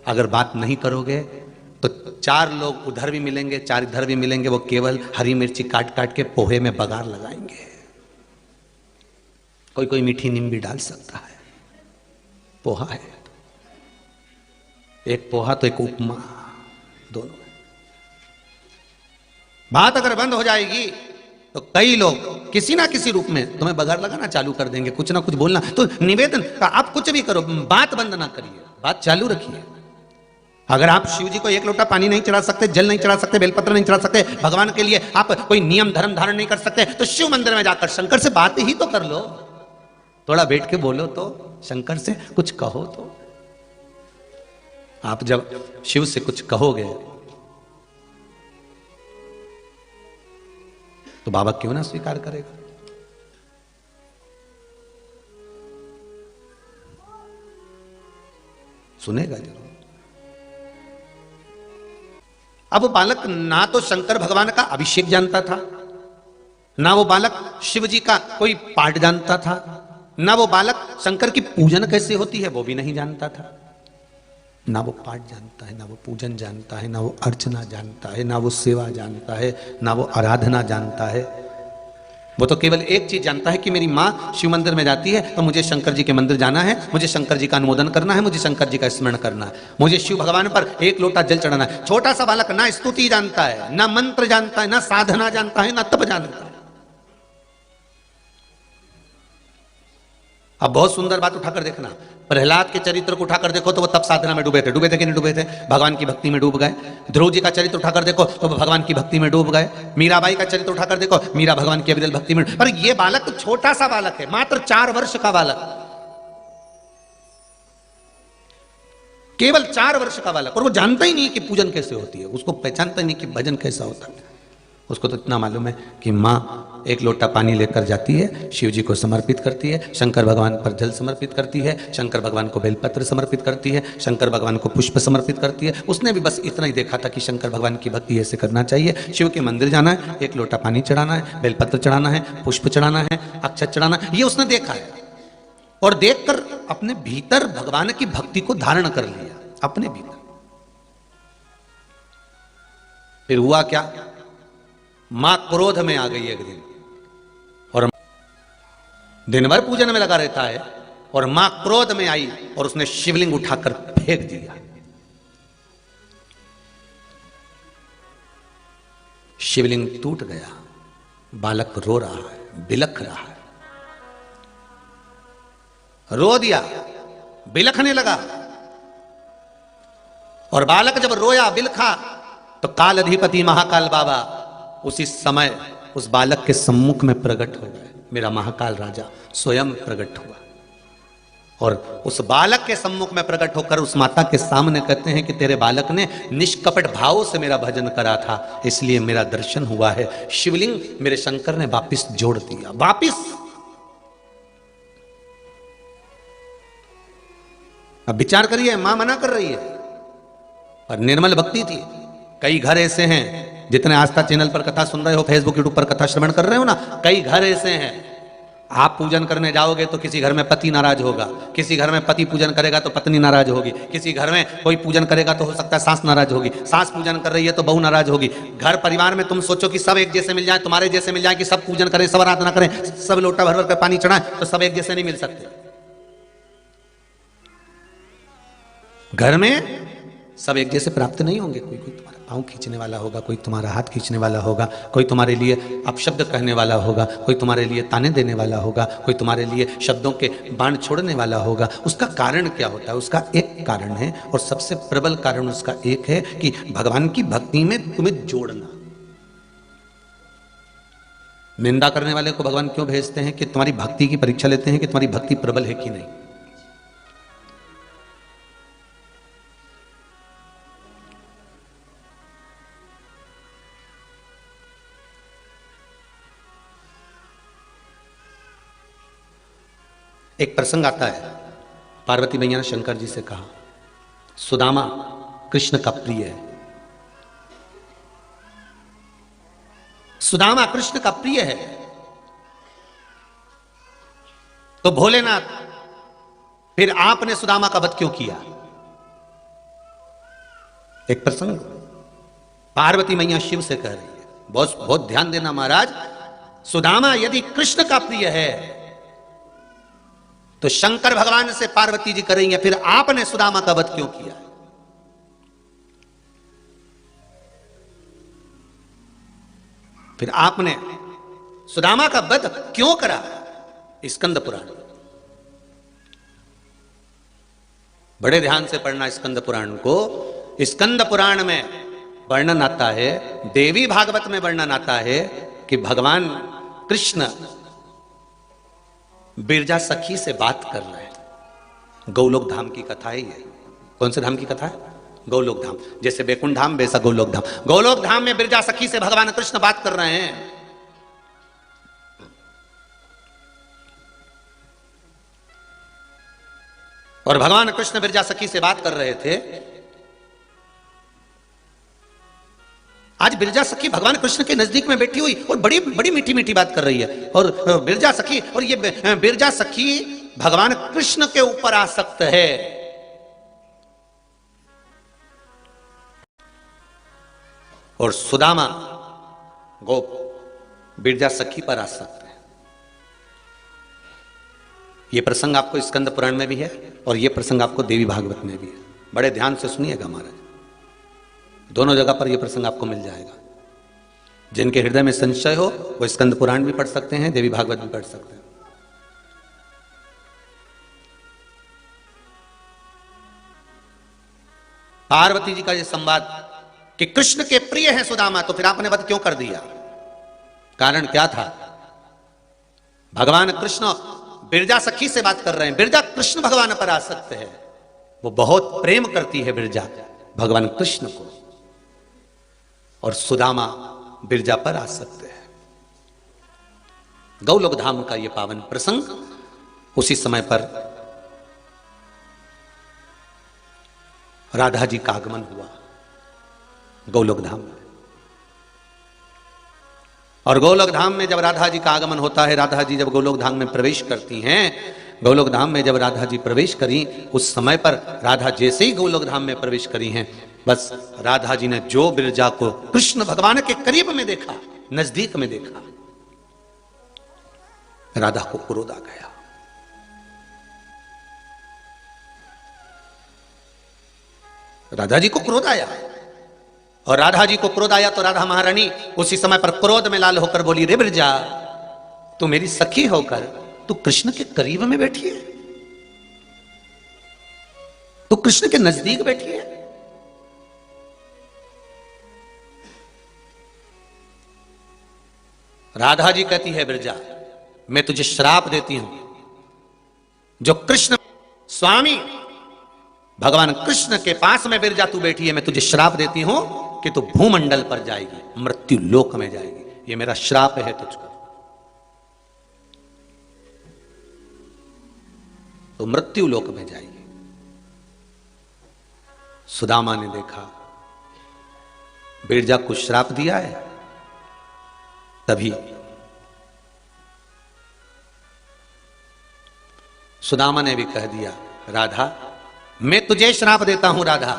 अगर बात नहीं करोगे तो 4 लोग उधर भी मिलेंगे, 4 इधर भी मिलेंगे, वो केवल हरी मिर्ची काट काट के पोहे में बघार लगाएंगे। कोई कोई मीठी नीम भी डाल सकता है, पोहा है, एक पोहा तो एक उपमा, दोनों। बात अगर बंद हो जाएगी तो कई लोग किसी ना किसी रूप में तुम्हें बघार लगाना चालू कर देंगे, कुछ ना कुछ बोलना। तो निवेदन, आप कुछ भी करो, बात बंद ना करिए, बात चालू रखिए। अगर आप शिव जी को 1 लोटा पानी नहीं चढ़ा सकते, जल नहीं चढ़ा सकते, बेलपत्र नहीं चढ़ा सकते, भगवान के लिए आप कोई नियम धर्म धारण नहीं कर सकते, तो शिव मंदिर में जाकर शंकर से बात ही तो कर लो, थोड़ा बैठ के बोलो, तो शंकर से कुछ कहो। तो आप जब शिव से कुछ कहोगे तो बाबा क्यों ना स्वीकार करेगा। सुनेगा जरूर। अब वो बालक ना तो शंकर भगवान का अभिषेक जानता था, ना वो बालक शिव जी का कोई पाठ जानता था, ना वो बालक शंकर की पूजन कैसे होती है वो भी नहीं जानता था। ना वो पाठ जानता है, ना वो पूजन जानता है, ना वो अर्चना जानता है, ना वो सेवा जानता है, ना वो आराधना जानता है। वो तो केवल एक चीज जानता है कि मेरी माँ शिव मंदिर में जाती है तो मुझे शंकर जी के मंदिर जाना है, मुझे शंकर जी का अनुमोदन करना है, मुझे शंकर जी का स्मरण करना है, मुझे शिव भगवान पर 1 लोटा जल चढ़ाना है। छोटा सा बालक ना स्तुति जानता है, ना मंत्र जानता है, ना साधना जानता है, ना तप जानता है। अब बहुत सुंदर बात उठाकर देखना, प्रहलाद के चरित्र को उठाकर देखो तो वो तप साधना में डूबे थे, डूबे थे कि नहीं डूबे थे, भगवान की भक्ति में डूब गए। ध्रुव जी का चरित्र उठाकर देखो तो वो भगवान की भक्ति में डूब गए। मीराबाई का चरित्र उठाकर देखो, मीरा भगवान की अविरल भक्ति में। पर ये बालक तो छोटा सा बालक है, मात्र 4 वर्ष का बालक, केवल 4 वर्ष का बालक, और वो जानता ही नहीं कि पूजन कैसे होती है, उसको पहचानता ही नहीं कि भजन कैसा होता है। उसको तो इतना मालूम है कि माँ 1 लोटा पानी लेकर जाती है, शिव जी को समर्पित करती है, शंकर भगवान पर जल समर्पित करती है, शंकर भगवान को बेलपत्र समर्पित करती है, शंकर भगवान को पुष्प समर्पित करती है। उसने भी बस इतना ही देखा था कि शंकर भगवान की भक्ति ऐसे करना चाहिए, शिव के मंदिर जाना है, 1 लोटा पानी चढ़ाना है, बेलपत्र चढ़ाना है, पुष्प चढ़ाना है, अक्षत चढ़ाना है, ये उसने देखा है। और देखकर अपने भीतर भगवान की भक्ति को धारण कर लिया अपने भीतर। फिर हुआ क्या, मां क्रोध में आ गई एक दिन, और दिन भर पूजन में लगा रहता है, और मां क्रोध में आई और उसने शिवलिंग उठाकर फेंक दिया। शिवलिंग टूट गया, बालक रो रहा है, बिलख रहा है, रो दिया, बिलखने लगा। और बालक जब रोया बिलखा तो काल अधिपति महाकाल बाबा उसी समय उस बालक के सम्मुख में प्रकट हो गए। मेरा महाकाल राजा स्वयं प्रकट हुआ और उस बालक के सम्मुख में प्रकट होकर उस माता के सामने कहते हैं कि तेरे बालक ने निष्कपट भाव से मेरा भजन करा था, इसलिए मेरा दर्शन हुआ है। शिवलिंग मेरे शंकर ने वापिस जोड़ दिया, वापिस। अब विचार करिए, मां मना कर रही है और निर्मल भक्ति थी। कई घर ऐसे हैं, जितने आस्था चैनल पर कथा सुन रहे हो, फेसबुक यूट्यूब पर कथा श्रवण कर रहे हो ना, कई घर ऐसे हैं, आप पूजन करने जाओगे तो किसी घर में पति नाराज होगा, किसी घर में पति पूजन करेगा तो पत्नी नाराज होगी, किसी घर में कोई पूजन करेगा तो हो सकता है सास नाराज होगी, सास पूजन कर रही है तो बहू नाराज होगी। घर परिवार में तुम सोचो कि सब एक जैसे मिल जाए, तुम्हारे जैसे मिल जाए, कि सब पूजन करें, सब आराधना करें, सब लोटा भर भर कर पानी चढ़ाएं, तो सब एक जैसे नहीं मिल सकते। घर में सब एक जैसे प्राप्त नहीं होंगे। कोई कोई तुम्हारा पाँव खींचने वाला होगा, कोई तुम्हारा हाथ खींचने वाला होगा, कोई तुम्हारे लिए अपशब्द कहने वाला होगा, कोई तुम्हारे लिए ताने देने वाला होगा, कोई तुम्हारे लिए शब्दों के बाण छोड़ने वाला होगा। उसका कारण क्या होता है? उसका एक कारण है, और सबसे प्रबल कारण उसका एक है कि भगवान की भक्ति में तुम्हें जोड़ना। निंदा करने वाले को भगवान क्यों भेजते हैं? कि तुम्हारी भक्ति की परीक्षा लेते हैं कि तुम्हारी भक्ति प्रबल है कि नहीं। एक प्रसंग आता है, पार्वती मैया ने शंकर जी से कहा, सुदामा कृष्ण का प्रिय है, सुदामा कृष्ण का प्रिय है, तो भोलेनाथ फिर आपने सुदामा का वध क्यों किया? एक प्रसंग पार्वती मैया शिव से कह रही है, बहुत बहुत ध्यान देना महाराज, सुदामा यदि कृष्ण का प्रिय है तो शंकर भगवान से पार्वती जी करेंगे, फिर आपने सुदामा का वध क्यों किया? फिर आपने सुदामा का वध क्यों करा? स्कंद पुराण बड़े ध्यान से पढ़ना। स्कंद पुराण को, स्कंद पुराण में वर्णन आता है, देवी भागवत में वर्णन आता है कि भगवान कृष्ण बिरजा सखी से बात कर रहे हैं। गौलोक धाम की कथा है ये। कौन से धाम की कथा है? गौलोक धाम। जैसे बैकुंठ धाम वैसा गौलोक धाम। गौलोक धाम में बिरजा सखी से भगवान कृष्ण बात कर रहे हैं। और भगवान कृष्ण बिरजा सखी से बात कर रहे थे। आज बिरजा सखी भगवान कृष्ण के नजदीक में बैठी हुई और बड़ी बड़ी मीठी मीठी बात कर रही है। और बिरजा सखी, और ये बिरजा सखी भगवान कृष्ण के ऊपर आसक्त है। और सुदामा गोप बिरजा सखी पर आसक्त है। यह प्रसंग आपको स्कंद पुराण में भी है और यह प्रसंग आपको देवी भागवत में भी है। बड़े ध्यान से सुनिएगा महाराज, दोनों जगह पर यह प्रसंग आपको मिल जाएगा। जिनके हृदय में संशय हो वो स्कंद पुराण भी पढ़ सकते हैं, देवी भागवत भी पढ़ सकते हैं। पार्वती जी का यह संवाद कि कृष्ण के प्रिय है सुदामा, तो फिर आपने वध क्यों कर दिया? कारण क्या था? भगवान कृष्ण बिरजा सखी से बात कर रहे हैं। बिरजा कृष्ण भगवान पर आसक्त है, वो बहुत प्रेम करती है बिरजा भगवान कृष्ण को, और सुदामा बिरजा पर आसक्त है। गौलोक धाम का यह पावन प्रसंग, उसी समय पर राधा जी का आगमन हुआ गौलोक धाम में। और गोलोक धाम में जब राधा जी का आगमन होता है, राधा जी जब गोलोक धाम में प्रवेश करती हैं, गोलोक धाम में जब राधा जी प्रवेश करी, उस समय पर राधा जैसे ही गोलोक धाम में प्रवेश करी हैं, बस राधा जी ने जो बिरजा को कृष्ण भगवान के करीब में देखा, नजदीक में देखा, राधा को क्रोध आ गया। राधा जी को क्रोध आया, और राधा जी को क्रोध आया तो राधा महारानी उसी समय पर क्रोध में लाल होकर बोली, रे बिरजा, तू मेरी सखी होकर तू कृष्ण के करीब में बैठी है, तू कृष्ण के नजदीक बैठी है। राधा जी कहती है, बिरजा, मैं तुझे श्राप देती हूं, जो कृष्ण स्वामी भगवान कृष्ण के पास में बिरजा तू बैठी है, मैं तुझे श्राप देती हूं कि तू भूमंडल पर जाएगी, मृत्यु लोक में जाएगी, ये मेरा श्राप है तुझको। तो मृत्यु लोक में जाएगी। सुदामा ने देखा बिरजा को श्राप दिया है, तभी सुदामा ने भी कह दिया, राधा मैं तुझे श्राप देता हूं, राधा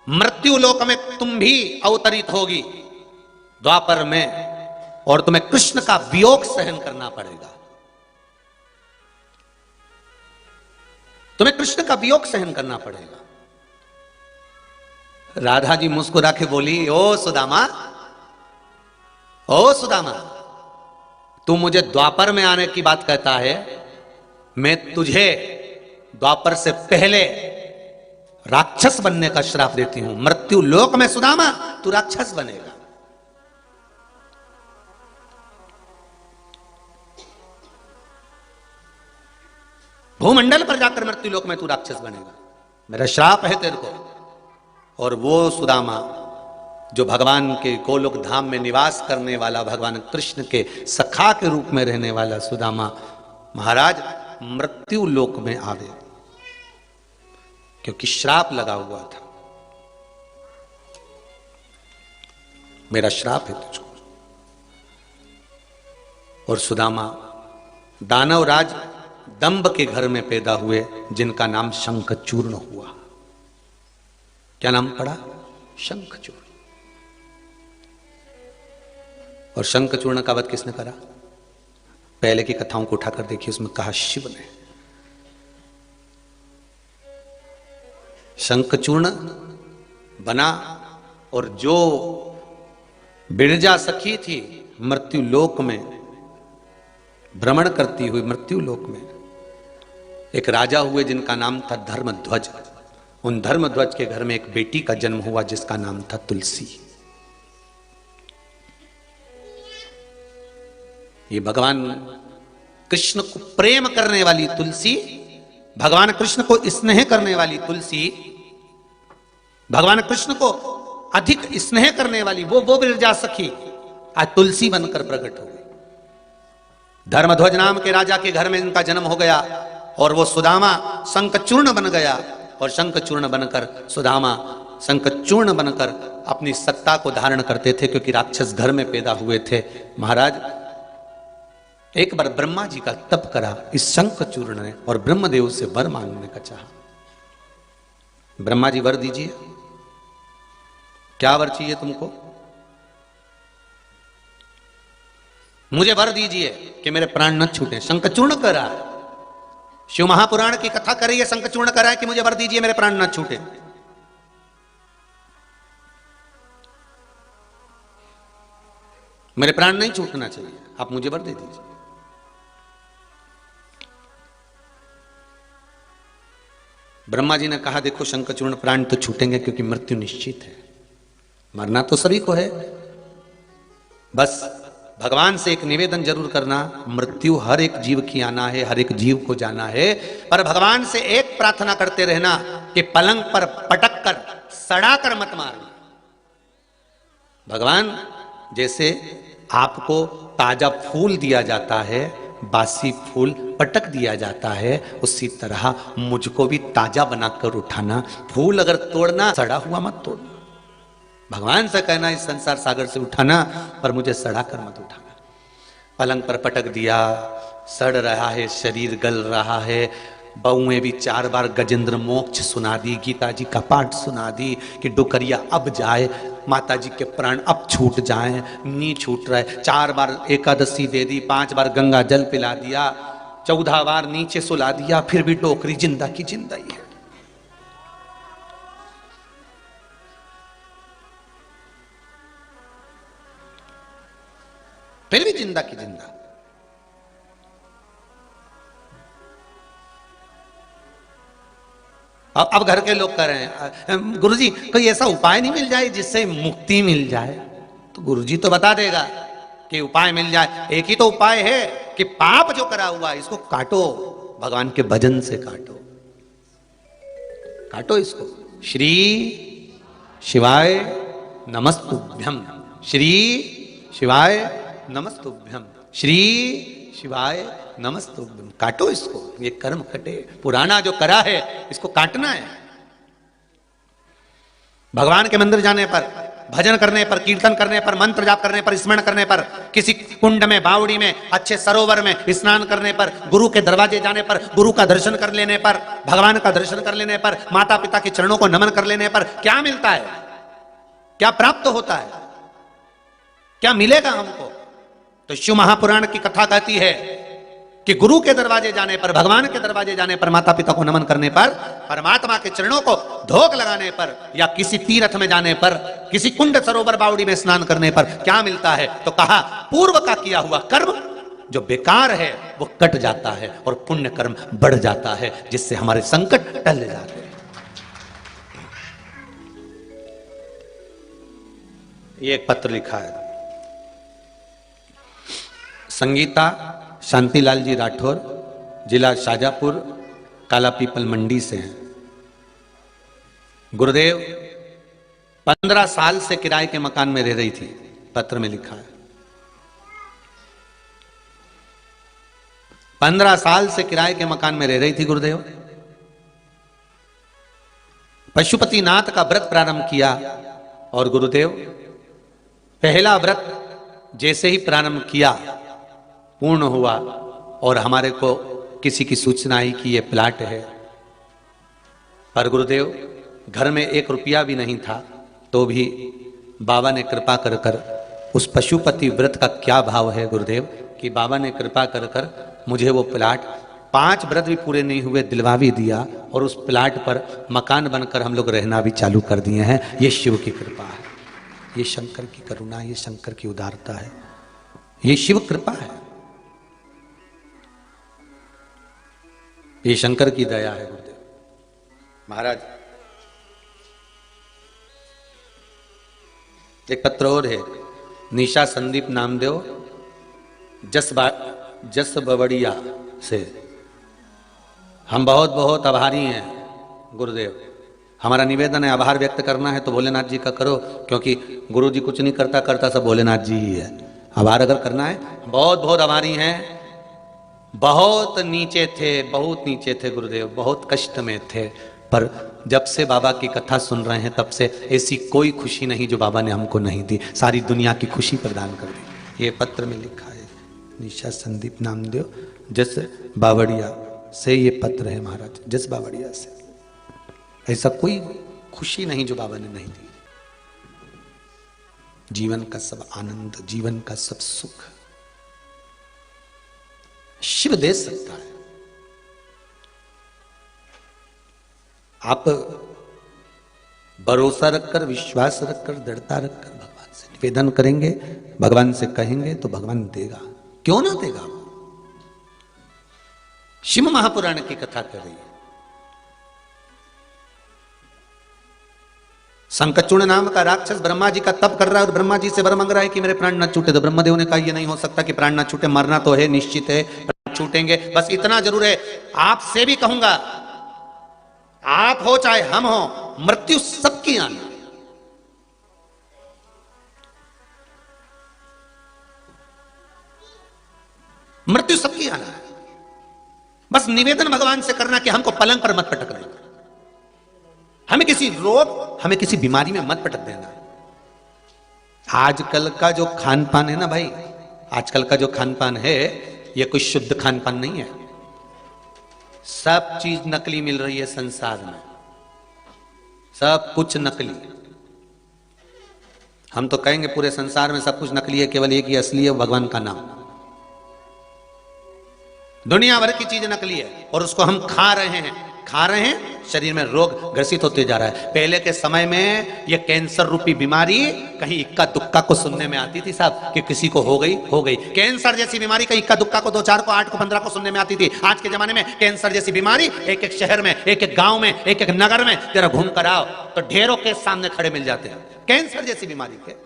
मृत्यु लोक में तुम भी अवतरित होगी द्वापर में, और तुम्हें कृष्ण का वियोग सहन करना पड़ेगा, तुम्हें कृष्ण का वियोग सहन करना पड़ेगा। राधा जी मुस्कुरा के बोली, ओ सुदामा, ओ सुदामा, तू मुझे द्वापर में आने की बात कहता है, मैं तुझे द्वापर से पहले राक्षस बनने का श्राप देती हूं। मृत्यु लोक में सुदामा तू राक्षस बनेगा। भूमंडल पर जाकर मृत्यु लोक में तू राक्षस बनेगा, मेरा श्राप है तेरे को। और वो सुदामा जो भगवान के गोलोक धाम में निवास करने वाला, भगवान कृष्ण के सखा के रूप में रहने वाला सुदामा महाराज मृत्यु लोक में आवे, क्योंकि श्राप लगा हुआ था, मेरा श्राप है तुझको। और सुदामा दानवराज दंभ के घर में पैदा हुए, जिनका नाम शंखचूर्ण हुआ। क्या नाम पड़ा? शंखचूर्ण। और शंखचूर्ण का वध किसने करा? पहले की कथाओं को उठाकर देखिए, उसमें कहा शिव ने। शंखचूर्ण बना, और जो बिरजा सखी थी मृत्यु लोक में भ्रमण करती हुई, मृत्यु लोक में एक राजा हुए जिनका नाम था धर्मध्वज। उन धर्मध्वज के घर में एक बेटी का जन्म हुआ जिसका नाम था तुलसी। ये भगवान कृष्ण को प्रेम करने वाली तुलसी, भगवान कृष्ण को स्नेह करने वाली तुलसी, भगवान कृष्ण को अधिक स्नेह करने वाली वो बिरजा सखी आज तुलसी बनकर प्रकट हो गई। धर्मध्वज नाम के राजा के घर में इनका जन्म हो गया, और वो सुदामा शंखचूर्ण बन गया। और शंखचूर्ण बनकर सुदामा शंखचूर्ण बनकर अपनी सत्ता को धारण करते थे, क्योंकि राक्षस घर में पैदा हुए थे। महाराज एक बार ब्रह्मा जी का तप करा इस शंखचूर्ण ने, और ब्रह्मदेव से वर मांगने का चाहा। ब्रह्मा जी वर दीजिए, क्या वर चाहिए तुमको? मुझे वर दीजिए कि मेरे प्राण न छूटे। शंखचूर्ण कर रहा है, शिव महापुराण की कथा कर रही है, शंखचूर्ण कर रहा है कि मुझे वर दीजिए मेरे प्राण न छूटे। मेरे प्राण नहीं छूटना चाहिए, आप मुझे वर दे दीजिए। ब्रह्मा जी ने कहा, देखो शंखचूर्ण, प्राण तो छूटेंगे क्योंकि मृत्यु निश्चित है, मरना तो सभी को है, बस भगवान से एक निवेदन जरूर करना, मृत्यु हर एक जीव की आना है, हर एक जीव को जाना है, पर भगवान से एक प्रार्थना करते रहना कि पलंग पर पटक कर सड़ा कर मत मारना। भगवान, जैसे आपको ताजा फूल दिया जाता है, बासी फूल पटक दिया जाता है, उसी तरह मुझको भी ताजा बनाकर उठाना। फूल अगर तोड़ना, सड़ा हुआ मत तोड़ना। भगवान से कहना इस संसार सागर से उठाना, पर मुझे सड़ा कर मत उठाना। पलंग पर पटक दिया, सड़ रहा है, शरीर गल रहा है। बहुएं भी 4 बार गजेंद्र मोक्ष सुना दी, गीता जी का पाठ सुना दी कि डुकरिया अब जाए, माता जी के प्राण अब छूट जाएं, नी छूट रहे। 4 बार एकादशी दे दी, 5 बार गंगा जल पिला दिया, 14 बार नीचे सुला दिया, फिर भी डोकरी जिंदा की जिंदा ही है। फिर भी जिंदा की जिंदा। अब घर के लोग कह रहे हैं, गुरुजी कोई ऐसा उपाय नहीं मिल जाए जिससे मुक्ति मिल जाए? तो गुरुजी तो बता देगा कि उपाय मिल जाए। एक ही तो उपाय है कि पाप जो करा हुआ है इसको काटो, भगवान के भजन से काटो। काटो इसको। श्री शिवाय नमस्तुभ्यम, श्री शिवाय नमस्तुभ्यम, श्री शिवाय नमस्तुभ्यम। काटो इसको, ये कर्म कटे। पुराना जो करा है इसको काटना है। भगवान के मंदिर जाने पर, भजन करने पर, कीर्तन करने पर, मंत्र जाप करने पर, स्मरण करने पर, किसी कुंड में, बावड़ी में, अच्छे सरोवर में स्नान करने पर, गुरु के दरवाजे जाने पर, गुरु का दर्शन कर लेने पर, भगवान का दर्शन कर लेने पर, माता पिता के चरणों को नमन कर लेने पर क्या मिलता है, क्या प्राप्त होता है, क्या मिलेगा हमको? तो शिव महापुराण की कथा कहती है कि गुरु के दरवाजे जाने पर, भगवान के दरवाजे जाने पर, माता पिता को नमन करने पर, परमात्मा के चरणों को धोख लगाने पर, या किसी तीर्थ में जाने पर, किसी कुंड सरोवर बावड़ी में स्नान करने पर क्या मिलता है? तो कहा पूर्व का किया हुआ कर्म जो बेकार है वो कट जाता है और पुण्य कर्म बढ़ जाता है, जिससे हमारे संकट टल जाते हैं। ये एक पत्र लिखा है, संगीता शांतिलाल जी राठौर, जिला शाजापुर, काला पीपल मंडी से हैं। गुरुदेव 15 साल से किराए के मकान में रह रही थी, पत्र में लिखा है 15 साल से किराए के मकान में रह रही थी गुरुदेव। पशुपतिनाथ का व्रत प्रारंभ किया और गुरुदेव पहला व्रत जैसे ही प्रारंभ किया पूर्ण हुआ और हमारे को किसी की सूचना आई कि ये प्लाट है। पर गुरुदेव घर में 1 रुपया भी नहीं था, तो भी बाबा ने कृपा कर कर, उस पशुपति व्रत का क्या भाव है गुरुदेव, कि बाबा ने कृपा कर कर मुझे वो प्लाट 5 व्रत भी पूरे नहीं हुए दिलवा भी दिया, और उस प्लाट पर मकान बनकर हम लोग रहना भी चालू कर दिए हैं। ये शिव की कृपा है, ये शंकर की करुणा, ये शंकर की उदारता है, ये शिव कृपा है, ये शंकर की दया है गुरुदेव। महाराज एक पत्र और है, निशा संदीप नामदेव जस बवड़िया से। हम बहुत बहुत आभारी हैं गुरुदेव। हमारा निवेदन है, आभार व्यक्त करना है तो भोलेनाथ जी का करो, क्योंकि गुरु जी कुछ नहीं करता, करता सब भोलेनाथ जी ही है। आभार अगर करना है, बहुत बहुत आभारी हैं। बहुत नीचे थे, बहुत नीचे थे गुरुदेव, बहुत कष्ट में थे, पर जब से बाबा की कथा सुन रहे हैं तब से ऐसी कोई खुशी नहीं जो बाबा ने हमको नहीं दी, सारी दुनिया की खुशी प्रदान कर दी। ये पत्र में लिखा है, निशा संदीप नामदेव जस बावड़िया से ये पत्र है महाराज, जस बावड़िया से। ऐसा कोई खुशी नहीं जो बाबा ने नहीं दी। जीवन का सब आनंद, जीवन का सब सुख शिव दे सकता है। आप भरोसा रखकर, विश्वास रखकर, दृढ़ता रखकर भगवान से निवेदन करेंगे, भगवान से कहेंगे तो भगवान देगा, क्यों ना देगा। शिव महापुराण की कथा कर रही है। संकचुण नाम का राक्षस ब्रह्मा जी का तप कर रहा है और ब्रह्मा जी से वर मांग रहा है कि मेरे प्राण न छूटे। तो ब्रह्मदेव ने कहा ये नहीं हो सकता कि प्राण न छूटे, मरना तो है, निश्चित है, प्राण छूटेंगे। बस इतना जरूर है, आपसे भी कहूंगा, आप हो चाहे हम हो, मृत्यु सबकी आनी। मृत्यु सबकी आना है। बस निवेदन भगवान से करना कि हमको पलंग पर मत पटक देना, हमें किसी रोग, हमें किसी बीमारी में मत पटक देना। आजकल का जो खान पान है ना भाई, आजकल का जो खान पान है ये कोई शुद्ध खान पान नहीं है। सब चीज नकली मिल रही है संसार में, सब कुछ नकली। हम तो कहेंगे पूरे संसार में सब कुछ नकली है, केवल एक ही असली है, भगवान का नाम। दुनिया भर की चीज नकली है और उसको हम खा रहे हैं, शरीर में रोग ग्रसित होते जा रहा है। पहले के समय में ये कैंसर रूपी बीमारी कहीं इक्का दुक्का को सुनने में आती थी साहब, कि किसी को हो गई। कैंसर जैसी बीमारी कहीं इक्का दुक्का को, 2 4 को, 8 को, 15 को सुनने में आती थी। आज के जमाने में कैंसर जैसी बीमारी एक एक शहर में, एक एक गांव में, एक एक नगर में तेरा घूम कर आओ तो ढेरों के सामने खड़े मिल जाते हैं, कैंसर जैसी बीमारी के।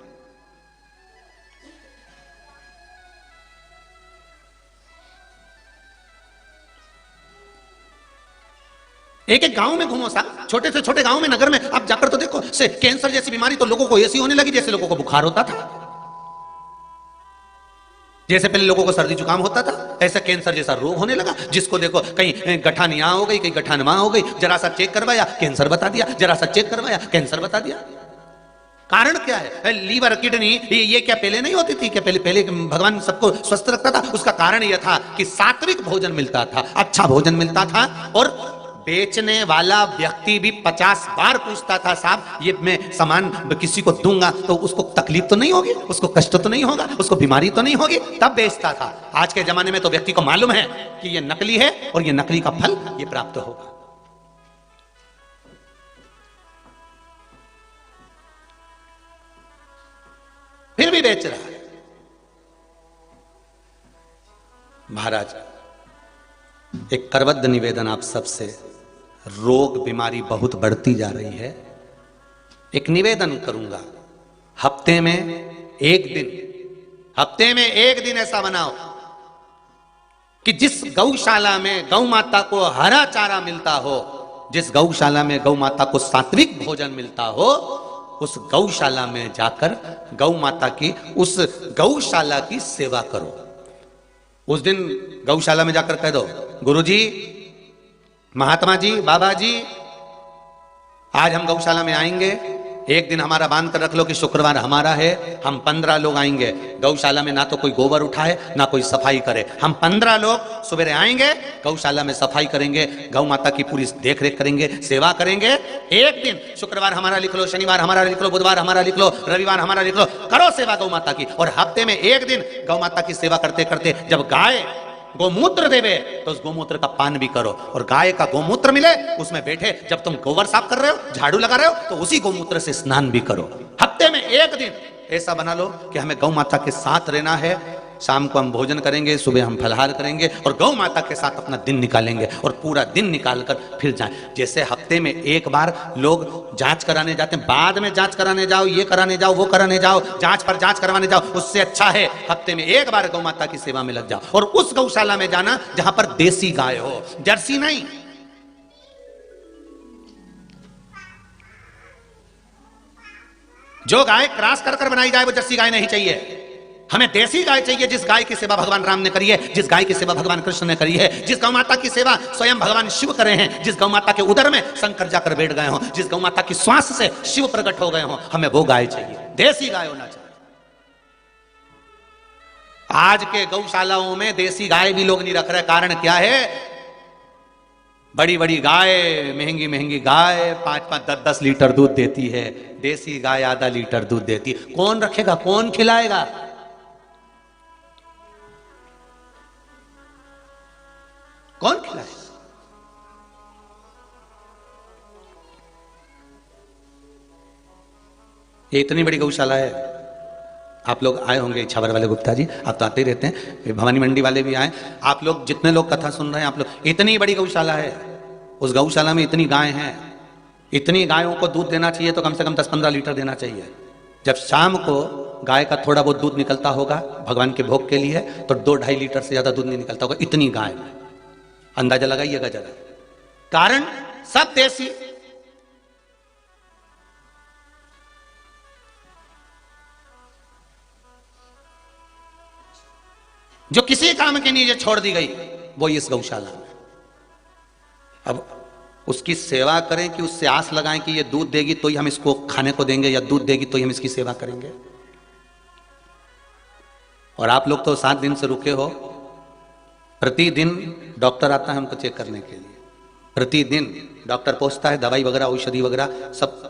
एक एक गांव में घूमो साहब, छोटे से छोटे गांव में, नगर में आप जाकर तो देखो, से कैंसर जैसी बीमारी तो लोगों को ऐसी होने लगी जैसे लोगों को बुखार होता था। जैसे पहले लोगों को सर्दी जुकाम होता था, ऐसा कैंसर जैसा रोग होने लगा। जिसको देखो कहीं गठान यहां हो गई, कहीं गठान वहां हो गई, जरा सा चेक करवाया कैंसर बता दिया, जरा सा चेक करवाया कैंसर बता दिया। कारण क्या है? लीवर, किडनी, ये क्या पहले नहीं होती थी? क्या पहले भगवान सबको स्वस्थ रखता था? उसका कारण यह था कि सात्विक भोजन मिलता था, अच्छा भोजन मिलता था। और बेचने वाला व्यक्ति भी 50 बार पूछता था, साहब ये मैं सामान किसी को दूंगा तो उसको तकलीफ तो नहीं होगी, उसको कष्ट तो नहीं होगा, उसको बीमारी तो नहीं होगी, तब बेचता था। आज के जमाने में तो व्यक्ति को मालूम है कि ये नकली है और ये नकली का फल ये प्राप्त होगा। फिर भी बेच रहा है। महाराज, एक करबद्ध निवेदन आप सबसे, रोग बीमारी बहुत बढ़ती जा रही है। एक निवेदन करूंगा, हफ्ते में एक दिन ऐसा बनाओ कि जिस गौशाला में गौ माता को हरा चारा मिलता हो, जिस गौशाला में गौ माता को सात्विक भोजन मिलता हो, उस गौशाला में जाकर गौ माता की, उस गौशाला की सेवा करो। उस दिन गौशाला में जाकर कह दो, गुरुजी, महात्मा जी, बाबा जी, आज हम गौशाला में आएंगे, एक दिन हमारा बांध कर रख लो कि शुक्रवार हमारा है, हम 15 लोग आएंगे। गौशाला में ना तो कोई गोबर उठाए ना कोई सफाई करे, हम 15 लोग सवेरे आएंगे, गौशाला में सफाई करेंगे, गौ माता की पूरी देख रेख करेंगे, सेवा करेंगे। एक दिन शुक्रवार हमारा लिख लो, शनिवार हमारा लिख लो, बुधवार हमारा लिख लो, रविवार हमारा लिख लो, करो सेवा गौ माता की। और हफ्ते में एक दिन गौ माता की सेवा करते करते जब गाय गोमूत्र देवे तो उस गोमूत्र का पान भी करो, और गाय का गोमूत्र मिले उसमें बैठे, जब तुम गोबर साफ कर रहे हो, झाड़ू लगा रहे हो, तो उसी गोमूत्र से स्नान भी करो। हफ्ते में एक दिन ऐसा बना लो कि हमें गौ माता के साथ रहना है। शाम को हम भोजन करेंगे, सुबह हम फलाहार करेंगे और गौ माता के साथ अपना दिन निकालेंगे, और पूरा दिन निकालकर फिर जाएं। जैसे हफ्ते में एक बार लोग जांच कराने जाते हैं, बाद में जांच कराने जाओ, ये कराने जाओ, वो कराने जाओ, जांच पर जांच करवाने जाओ, उससे अच्छा है हफ्ते में एक बार गौ माता की सेवा में लग जाओ। और उस गौशाला में जाना जहां पर देसी गाय हो, जर्सी नहीं। जो गाय क्रॉस कर कर बनाई जाए वो जर्सी गाय नहीं चाहिए, हमें देसी गाय चाहिए, जिस गाय की सेवा भगवान राम ने करी है, जिस गाय की सेवा भगवान कृष्ण ने करी है, जिस गौ माता की सेवा स्वयं भगवान शिव करे हैं, जिस गौ माता के उदर में शंकर जाकर बैठ गए हो, जिस गौ माता की श्वास से शिव प्रकट हो गए हो, हमें वो गाय चाहिए, देसी गाय होना चाहिए। आज के गौशालाओं में देसी गाय भी लोग नहीं रख रहे। कारण क्या है? बड़ी बड़ी गाय, महंगी महंगी गाय 5-5, 10-10 लीटर दूध देती है, देसी गाय आधा लीटर दूध देती है। कौन रखेगा, कौन खिलाएगा? कौन खिलाए? ये इतनी बड़ी गौशाला है। आप लोग आए होंगे, इछावर वाले गुप्ता जी, आप तो आते ही रहते हैं, भवानी मंडी वाले भी आए, आप लोग जितने लोग कथा सुन रहे हैं, आप लोग, इतनी बड़ी गौशाला है, उस गौशाला में इतनी गाय हैं, इतनी गायों को दूध देना चाहिए तो कम से कम 10-15 लीटर देना चाहिए। जब शाम को गाय का थोड़ा बहुत दूध निकलता होगा भगवान के भोग के लिए, तो 2-2.5 लीटर से ज्यादा दूध नहीं निकलता होगा, इतनी गाय। अंदाजा लगाइएगा जरा। कारण सब देसी। जो किसी काम के नीचे छोड़ दी गई वो इस गौशाला में। अब उसकी सेवा करें कि उससे आस लगाएं कि ये दूध देगी तो ही हम इसको खाने को देंगे, या दूध देगी तो ही हम इसकी सेवा करेंगे। और आप लोग तो 7 दिन से रुके हो, प्रतिदिन डॉक्टर आता है हमको चेक करने के लिए, प्रतिदिन डॉक्टर पहुंचता है, दवाई वगैरह औषधि वगैरह सब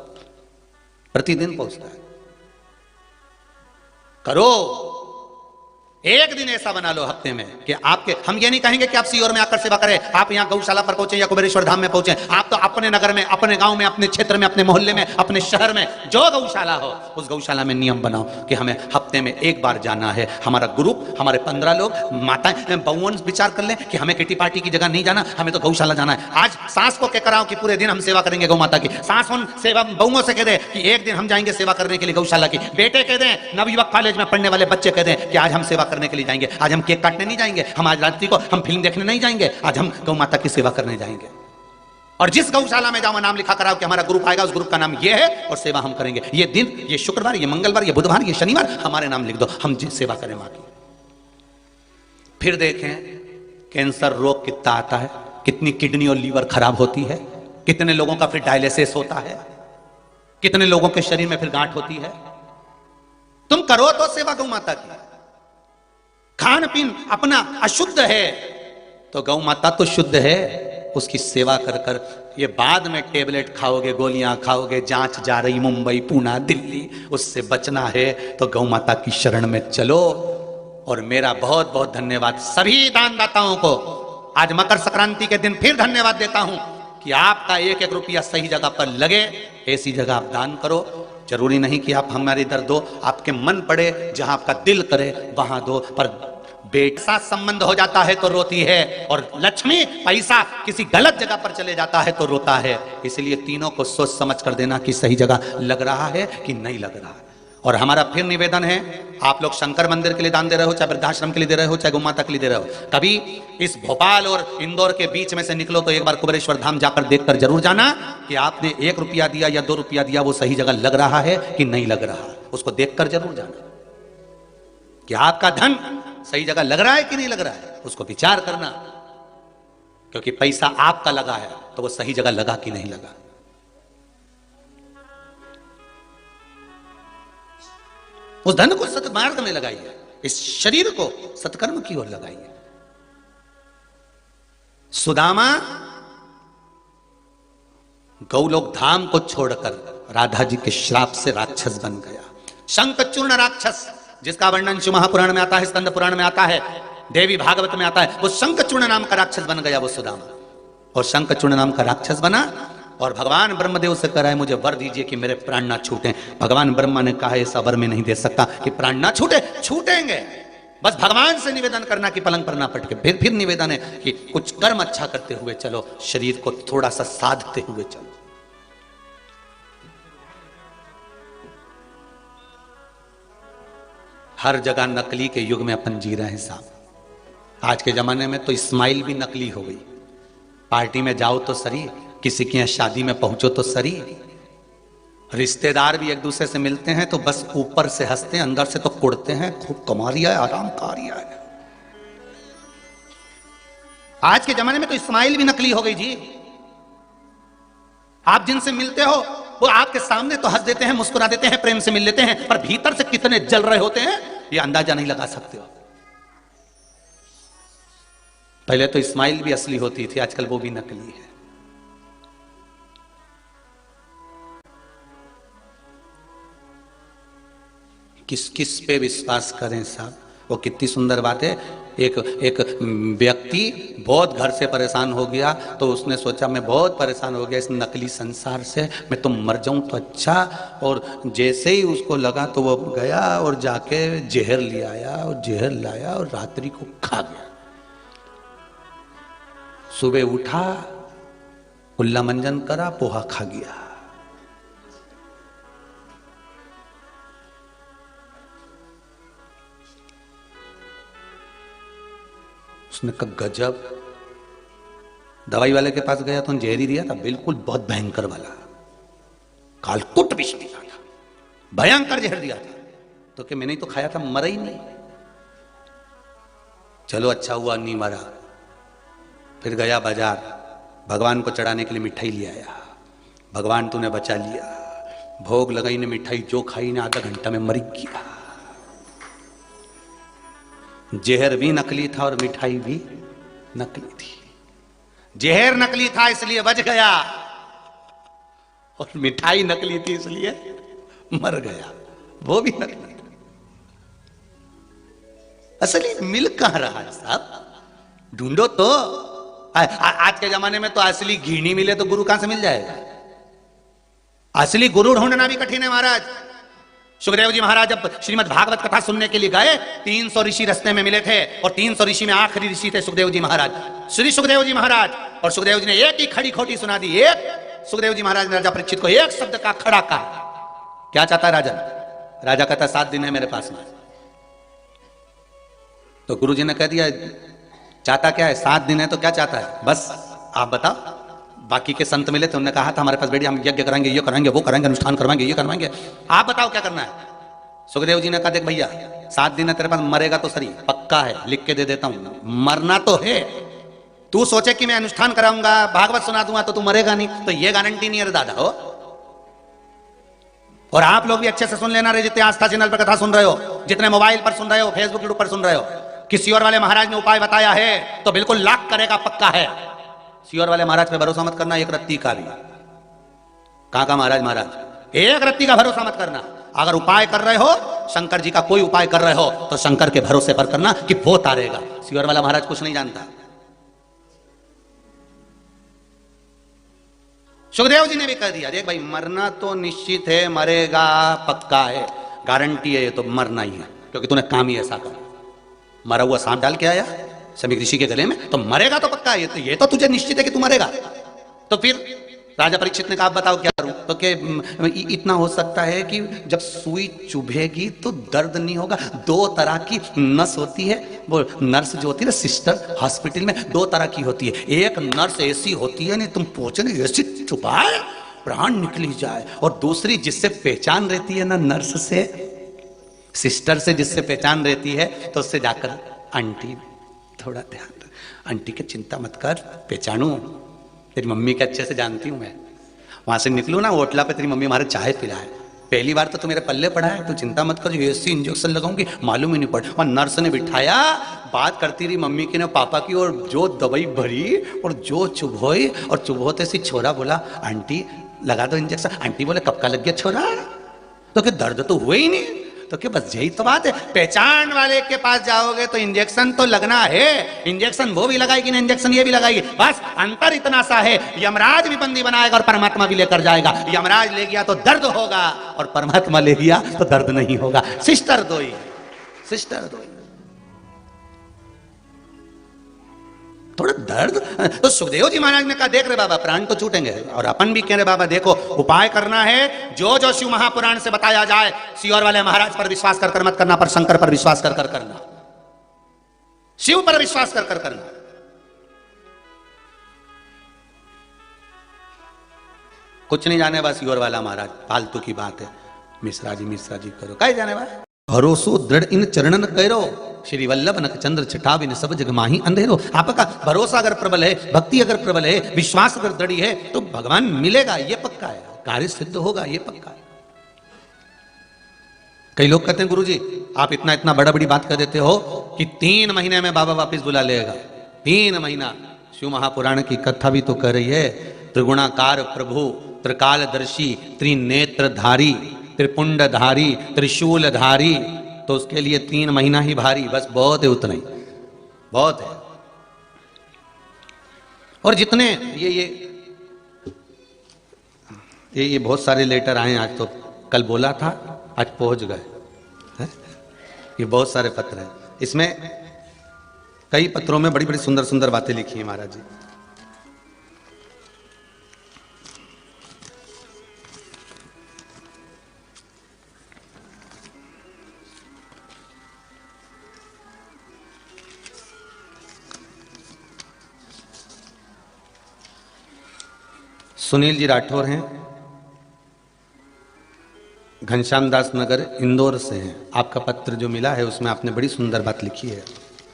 प्रतिदिन पहुंचता है। करो, एक दिन ऐसा बना लो हफ्ते में कि आपके, हम ये नहीं कहेंगे कि आप सीओर में आकर सेवा करें, आप यहां गौशाला पर पहुंचे या कुबेरेश्वर धाम में पहुंचे, आप तो अपने नगर में, अपने गांव में, अपने क्षेत्र में, अपने मोहल्ले में, अपने शहर में जो गौशाला हो, उस गौशाला में नियम बनाओ कि हमें हफ्ते में एक बार जाना है। हमारा ग्रुप, हमारे 15 लोग, माताएं बहुओं विचार कर लें कि हमें किटी पार्टी की जगह नहीं जाना, हमें तो गौशाला जाना है। आज सास को कह कराओ कि पूरे दिन हम सेवा करेंगे गौ माता की, सास उन सेवा बहुओं से कह दे कि एक दिन हम जाएंगे सेवा करने के लिए गौशाला की, बेटे कह दें, नवयुवक कॉलेज में पढ़ने वाले बच्चे कह दें कि आज हम सेवा करने के लिए जाएंगे, आज हम केक काटने नहीं जाएंगे, हम आज रात्रि को हम फिल्म देखने नहीं जाएंगे, आज हम गौ माता की सेवा करने जाएंगे। और जिस गौशाला में जाओ नाम लिखा कराओ कि हमारा ग्रुप आएगा, उस ग्रुप का नाम ये है और सेवा हम करेंगे, ये दिन, ये शुक्रवार, ये मंगलवार, ये बुधवार, ये शनिवार हमारे नाम लिख दो, हम सेवा करें मां की। फिर देखें कैंसर रोग कितना आता है, कितनी किडनी और लीवर खराब होती है, कितने लोगों का फिर डायलिसिस होता है, कितने लोगों के शरीर में फिर गांठ होती है। तुम करो तो सेवा गौ माता की। खान पीन अपना अशुद्ध है तो गौ माता तो शुद्ध है, उसकी सेवा कर कर ये बाद में टेबलेट खाओगे, गोलियां खाओगे, जांच जा रही मुंबई, पूना, दिल्ली, उससे बचना है तो गौ माता की शरण में चलो। और मेरा बहुत बहुत धन्यवाद सभी दानदाताओं को। आज मकर संक्रांति के दिन फिर धन्यवाद देता हूं कि आपका एक एक रुपया सही जगह पर लगे, ऐसी जगह आप दान करो। जरूरी नहीं कि आप हमारे इधर दो, आपके मन पड़े जहां आपका दिल करे वहां दो। पर बेटा संबंध हो जाता है तो रोती है, और लक्ष्मी पैसा किसी गलत जगह पर चले जाता है तो रोता है। इसलिए तीनों को सोच समझ कर देना कि सही जगह लग रहा है कि नहीं लग रहा है। और हमारा फिर निवेदन है, आप लोग शंकर मंदिर के लिए दान दे रहे हो, चाहे वृद्धाश्रम के लिए दे रहे हो, चाहे गौ माता के लिए दे रहे हो, कभी इस भोपाल और इंदौर के बीच में से निकलो तो एक बार कुबेरेश्वर धाम जाकर देखकर जरूर जाना कि आपने 1 रुपया दिया या 2 रुपया दिया वो सही जगह लग रहा है कि नहीं लग रहा। उसको देखकर जरूर जाना कि आपका धन सही जगह लग रहा है कि नहीं लग रहा है, उसको विचार करना। क्योंकि पैसा आपका लगा है तो वो सही जगह लगा कि नहीं लगा। उस धन को सत्मार्ग में लगाइए, इस शरीर को सत्कर्म की ओर लगाइए। सुदामा गौलोक धाम को छोड़कर राधा जी के श्राप से राक्षस बन गया। शंखचूर्ण राक्षस, जिसका वर्णन शिव महापुराण में आता है, स्कंद पुराण में आता है, देवी भागवत में आता है। वो शंखचूर्ण नाम का राक्षस बन गया वो सुदामा। और शंखचूर्ण नाम का राक्षस बना और भगवान ब्रह्मदेव से कह रहा है मुझे वर दीजिए कि मेरे प्राण ना छूटे। भगवान ब्रह्मा ने कहा ऐसा वर मैं नहीं दे सकता कि प्राण ना छूटे, छूटेंगे। बस भगवान से निवेदन करना कि पलंग पर ना पटके। फिर निवेदन है कि कुछ कर्म अच्छा करते हुए चलो, शरीर को थोड़ा सा साधते हुए चलो। हर जगह नकली के युग में अपन जी रहे हैं साहब। आज के जमाने में तो स्माइल भी नकली हो गई। पार्टी में जाओ तो सरी, किसी की शादी में पहुंचो तो सरी, रिश्तेदार भी एक दूसरे से मिलते हैं तो बस ऊपर से हंसते हैं, अंदर से तो कुड़ते हैं, खूब कमा रिया है, आराम खा रिया है। आज के जमाने में तो स्माइल भी नकली हो गई जी। आप जिनसे मिलते हो वो आपके सामने तो हंस देते हैं, मुस्कुरा देते हैं, प्रेम से मिल लेते हैं, पर भीतर से कितने जल रहे होते हैं ये अंदाजा नहीं लगा सकते हो। पहले तो स्माइल भी असली होती थी, आजकल वो भी नकली है। किस किस पे विश्वास करें साहब? वो कितनी सुंदर बात है। एक व्यक्ति बहुत घर से परेशान हो गया तो उसने सोचा मैं बहुत परेशान हो गया इस नकली संसार से, मैं तो मर जाऊं तो अच्छा। और जैसे ही उसको लगा तो वो गया और जाके जहर ले आया और जहर लाया और रात्रि को खा गया। सुबह उठा, कुल्ला मंजन करा, पोहा खा गया। उसने कहा गजब। दवाई वाले के पास गया तो जहर ही दिया था, बिल्कुल बहुत भयंकर वाला, कालकुट विष दिया था, भयंकर जहर दिया था। तो कि मैंने तो खाया था, मरा ही नहीं। चलो अच्छा हुआ नहीं मरा। फिर गया बाजार, भगवान को चढ़ाने के लिए मिठाई ले आया। भगवान तूने बचा लिया। भोग लगाई ने, मिठाई जो खाई ने, आधा घंटा में मर गया। जहर भी नकली था और मिठाई भी नकली थी। जहर नकली था इसलिए बच गया और मिठाई नकली थी इसलिए मर गया। वो भी नकली था। असली मिल कहां रहा है साहब? ढूंढो तो। आज के जमाने में तो असली घी नहीं मिले तो गुरु कहां से मिल जाएगा? असली गुरु ढूंढना भी कठिन है महाराज। सुखदेव जी महाराज जब श्रीमद् भागवत कथा सुनने के लिए गए, 300 ऋषि रास्ते में मिले थे और 300 ऋषि में आखिरी ऋषि थे सुखदेव जी महाराज, श्री सुखदेव जी महाराज। और सुखदेव जी ने एक ही खड़ी खोटी सुना दी। एक सुखदेव जी महाराज ने राजा परीक्षित को एक शब्द का खड़ा कहा। क्या चाहता है राजन? राजा कहता 7 दिन है मेरे पास में। तो गुरु जी ने कह दिया चाहता क्या है? 7 दिन है तो क्या चाहता है? बस आप बताओ। बाकी के संत मिले थे, उन्होंने कहा था हमारे पास बेटी हम यज्ञ करेंगे, ये करेंगे, वो करेंगे, अनुष्ठान करवाएंगे, ये करवाएंगे, आप बताओ क्या करना है। सुखदेव जी ने कहा देख भैया 7 दिन है तेरे पास, मरेगा तो सही, पक्का है, लिख के दे देता हूं, मरना तो है। तू सोचे कि मैं अनुष्ठान कराऊंगा, भागवत सुना दूंगा तो तू मरेगा नहीं, तो ये गारंटी नहीं है रे दादा हो। और आप लोग भी अच्छे से सुन लेना रे, जितने आस्था चैनल पर कथा सुन रहे हो, जितने मोबाइल पर सुन रहे हो, फेसबुक यूट्यूब पर सुन रहे हो, कि सियोर वाले महाराज ने उपाय बताया है तो बिल्कुल लाख करेगा, पक्का है। सियोर वाले महाराज पे भरोसा मत करना, एक रत्ती का भी। कहां का महाराज, महाराज एक रत्ती का भरोसा मत करना। अगर उपाय कर रहे हो, शंकर जी का कोई उपाय कर रहे हो, तो शंकर के भरोसे पर करना कि वो तारेगा। सियोर वाला महाराज कुछ नहीं जानता। सुखदेव जी ने भी कह दिया देख भाई मरना तो निश्चित है, मरेगा पक्का है, गारंटी है, ये तो मरना ही है, क्योंकि तूने काम ही ऐसा कर, मरा हुआ सांप डाल के आया समीक ऋषि के गले में, तो मरेगा तो पक्का है, ये तो तुझे निश्चित है कि तू मरेगा। तो फिर राजा परीक्षित ने कहा आप बताओ क्या करूं, तो कि इतना हो सकता है कि जब सुई चुभेगी तो दर्द नहीं होगा। 2 तरह की नर्स होती है, वो नर्स जो होती है ना सिस्टर, हॉस्पिटल में 2 तरह की होती है। एक नर्स ऐसी होती है, नहीं तुम पहुंचे नहीं ऐसी चुपाए प्राण निकली जाए, और दूसरी जिससे पहचान रहती है ना नर्स से, सिस्टर से जिससे पहचान रहती है, तो उससे जाकर आंटी थोड़ा ध्यान, आंटी की चिंता मत कर, पहचानू तेरी मम्मी के अच्छे से जानती हूं मैं, वहां से निकलू ना होटला पे तेरी मम्मी हमारे चाय पिलाए, पहली बार तो मेरे पल्ले पड़ा है, तू चिंता मत कर, ऐसी इंजेक्शन लगाऊंगी मालूम ही नहीं पड़ा। और नर्स ने बिठाया, बात करती रही मम्मी की ने पापा की, और जो दवाई भरी और जो चुभोई, और चुभोते से छोरा बोला आंटी लगा दो इंजेक्शन। आंटी बोले कब का लग गया छोरा, तो क्या दर्द तो हुआ ही नहीं, तो क्या बस यही तो बात है, पहचान वाले के पास जाओगे तो इंजेक्शन तो लगना है, इंजेक्शन वो भी लगाएगी ना, इंजेक्शन ये भी लगाएगी, बस अंतर इतना सा है, यमराज भी बंदी बनाएगा और परमात्मा भी लेकर जाएगा। यमराज ले गया तो दर्द होगा और परमात्मा ले गया तो दर्द नहीं होगा। सिस्टर दो ही, सिस्टर दो ही, थोड़ा दर्द। तो सुखदेव जी महाराज ने कहा देख रहे बाबा प्राण तो छूटेंगे, और अपन भी कह रहे बाबा देखो उपाय करना है, जो शिव महापुराण से बताया जाए, सियोर वाले महाराज पर विश्वास कर मत करना, पर शंकर पर विश्वास कर करना, शिव पर विश्वास कर करना। कुछ नहीं जाने बस सियोर वाला महाराज, फालतू की बात है, मिश्रा जी करो, कहे जाने बा भरोसो दृढ़ इन चरणन करो, श्री वल्लभ नख चंद्र छटाविन सब जग माही अंधेरो। आपका भरोसा अगर प्रबल है, भक्ति अगर प्रबल है, विश्वास अगर दृढ़ है, तो भगवान मिलेगा, ये पक्का है, कार्य सिद्ध होगा, ये पक्का है। कई लोग कहते हैं गुरुजी आप इतना बड़ी बात कर देते हो कि 3 महीने में बाबा वापिस बुला लेगा। 3 महीना, शिव महापुराण की कथा भी तो कर रही है, त्रिगुणाकार प्रभु, त्रिकालदर्शी, त्रिनेत्रधारी, त्रिपुंडधारी, त्रिशूलधारी, तो उसके लिए 3 महीना ही भारी, बस बहुत है, उतना ही बहुत है। और जितने ये बहुत सारे लेटर आए आज, तो कल बोला था आज पहुंच गए, ये बहुत सारे पत्र हैं, इसमें कई पत्रों में बड़ी बड़ी सुंदर सुंदर बातें लिखी हैं महाराज जी। सुनील जी राठौर हैं, घनश्याम दास नगर इंदौर से हैं। आपका पत्र जो मिला है उसमें आपने बड़ी सुंदर बात लिखी है,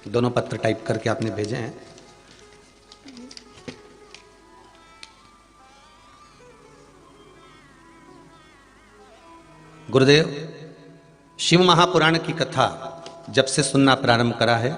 दोनों पत्र टाइप करके आपने भेजे हैं। गुरुदेव, शिव महापुराण की कथा जब से सुनना प्रारंभ करा है,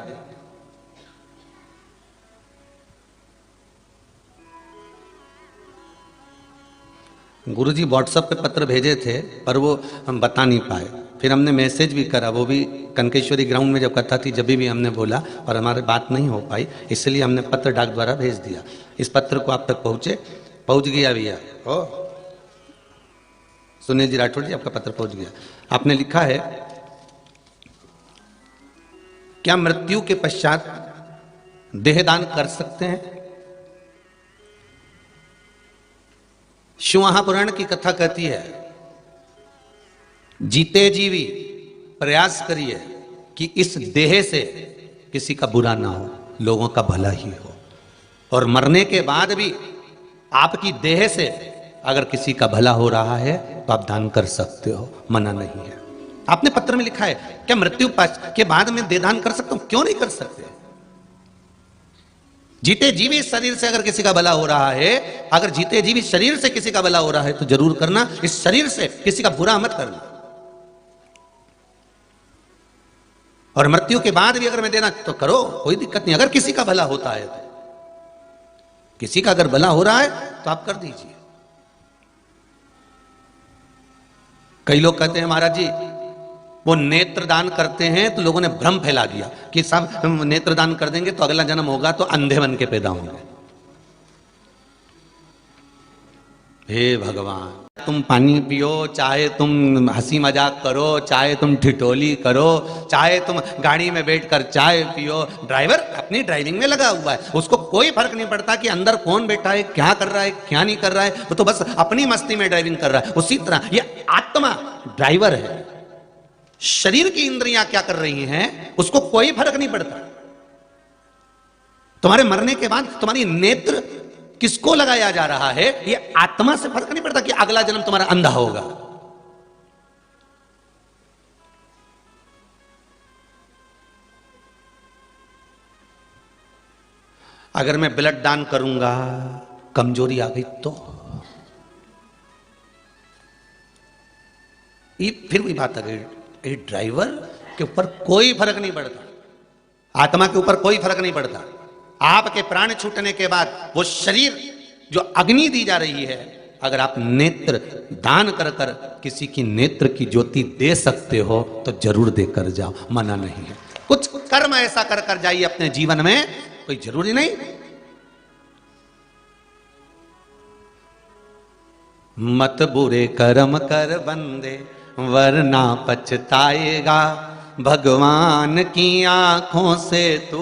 गुरुजी व्हाट्सएप पे पत्र भेजे थे पर वो हम बता नहीं पाए, फिर हमने मैसेज भी करा, वो भी कनकेश्वरी ग्राउंड में जब कथा थी जब भी हमने बोला और हमारी बात नहीं हो पाई, इसलिए हमने पत्र डाक द्वारा भेज दिया। इस पत्र को आप तक पहुंच गया भैया। ओ सुनील जी राठौर जी, आपका पत्र पहुंच गया। आपने लिखा है, क्या मृत्यु के पश्चात देहदान कर सकते हैं? शिव महापुराण की कथा कहती है, जीते जीवी प्रयास करिए कि इस देह से किसी का बुरा ना हो, लोगों का भला ही हो, और मरने के बाद भी आपकी देह से अगर किसी का भला हो रहा है तो आप दान कर सकते हो, मना नहीं है। आपने पत्र में लिखा है क्या मृत्यु के बाद में देदान कर सकता हूं? क्यों नहीं कर सकते? जीते जीवी शरीर से अगर किसी का भला हो रहा है, अगर जीते जीवी शरीर से किसी का भला हो रहा है तो जरूर करना। इस शरीर से किसी का बुरा मत करना। और मृत्यु के बाद भी अगर मैं देना तो करो, कोई दिक्कत नहीं। अगर किसी का भला होता है तो, किसी का अगर भला हो रहा है तो आप कर दीजिए। कई लोग कहते हैं महाराज जी वो नेत्र दान करते हैं, तो लोगों ने भ्रम फैला दिया कि सब हम नेत्र दान कर देंगे तो अगला जन्म होगा तो अंधे बन के पैदा होंगे। हे भगवान, तुम पानी पियो, चाहे तुम हंसी मजाक करो, चाहे तुम ठिठोली करो, चाहे तुम गाड़ी में बैठकर चाय पियो, ड्राइवर अपनी ड्राइविंग में लगा हुआ है, उसको कोई फर्क नहीं पड़ता कि अंदर कौन बैठा है, क्या कर रहा है, क्या नहीं कर रहा है, वो तो बस अपनी मस्ती में ड्राइविंग कर रहा है। उसी तरह ये आत्मा ड्राइवर है। शरीर की इंद्रियां क्या कर रही हैं उसको कोई फर्क नहीं पड़ता। तुम्हारे मरने के बाद तुम्हारी नेत्र किसको लगाया जा रहा है, ये आत्मा से फर्क नहीं पड़ता कि अगला जन्म तुम्हारा अंधा होगा। अगर मैं ब्लड दान करूंगा, कमजोरी आ गई तो ये फिर वही बात आ गई। ड्राइवर के ऊपर कोई फर्क नहीं पड़ता, आत्मा के ऊपर कोई फर्क नहीं पड़ता। आपके प्राण छूटने के बाद वो शरीर जो अग्नि दी जा रही है, अगर आप नेत्र दान कर कर किसी की नेत्र की ज्योति दे सकते हो तो जरूर देकर जाओ, मना नहीं है। कुछ कर्म ऐसा कर कर जाइए अपने जीवन में, कोई जरूरी नहीं। मत बुरे कर्म कर बंदे वरना पछताएगा, भगवान की आंखों से तू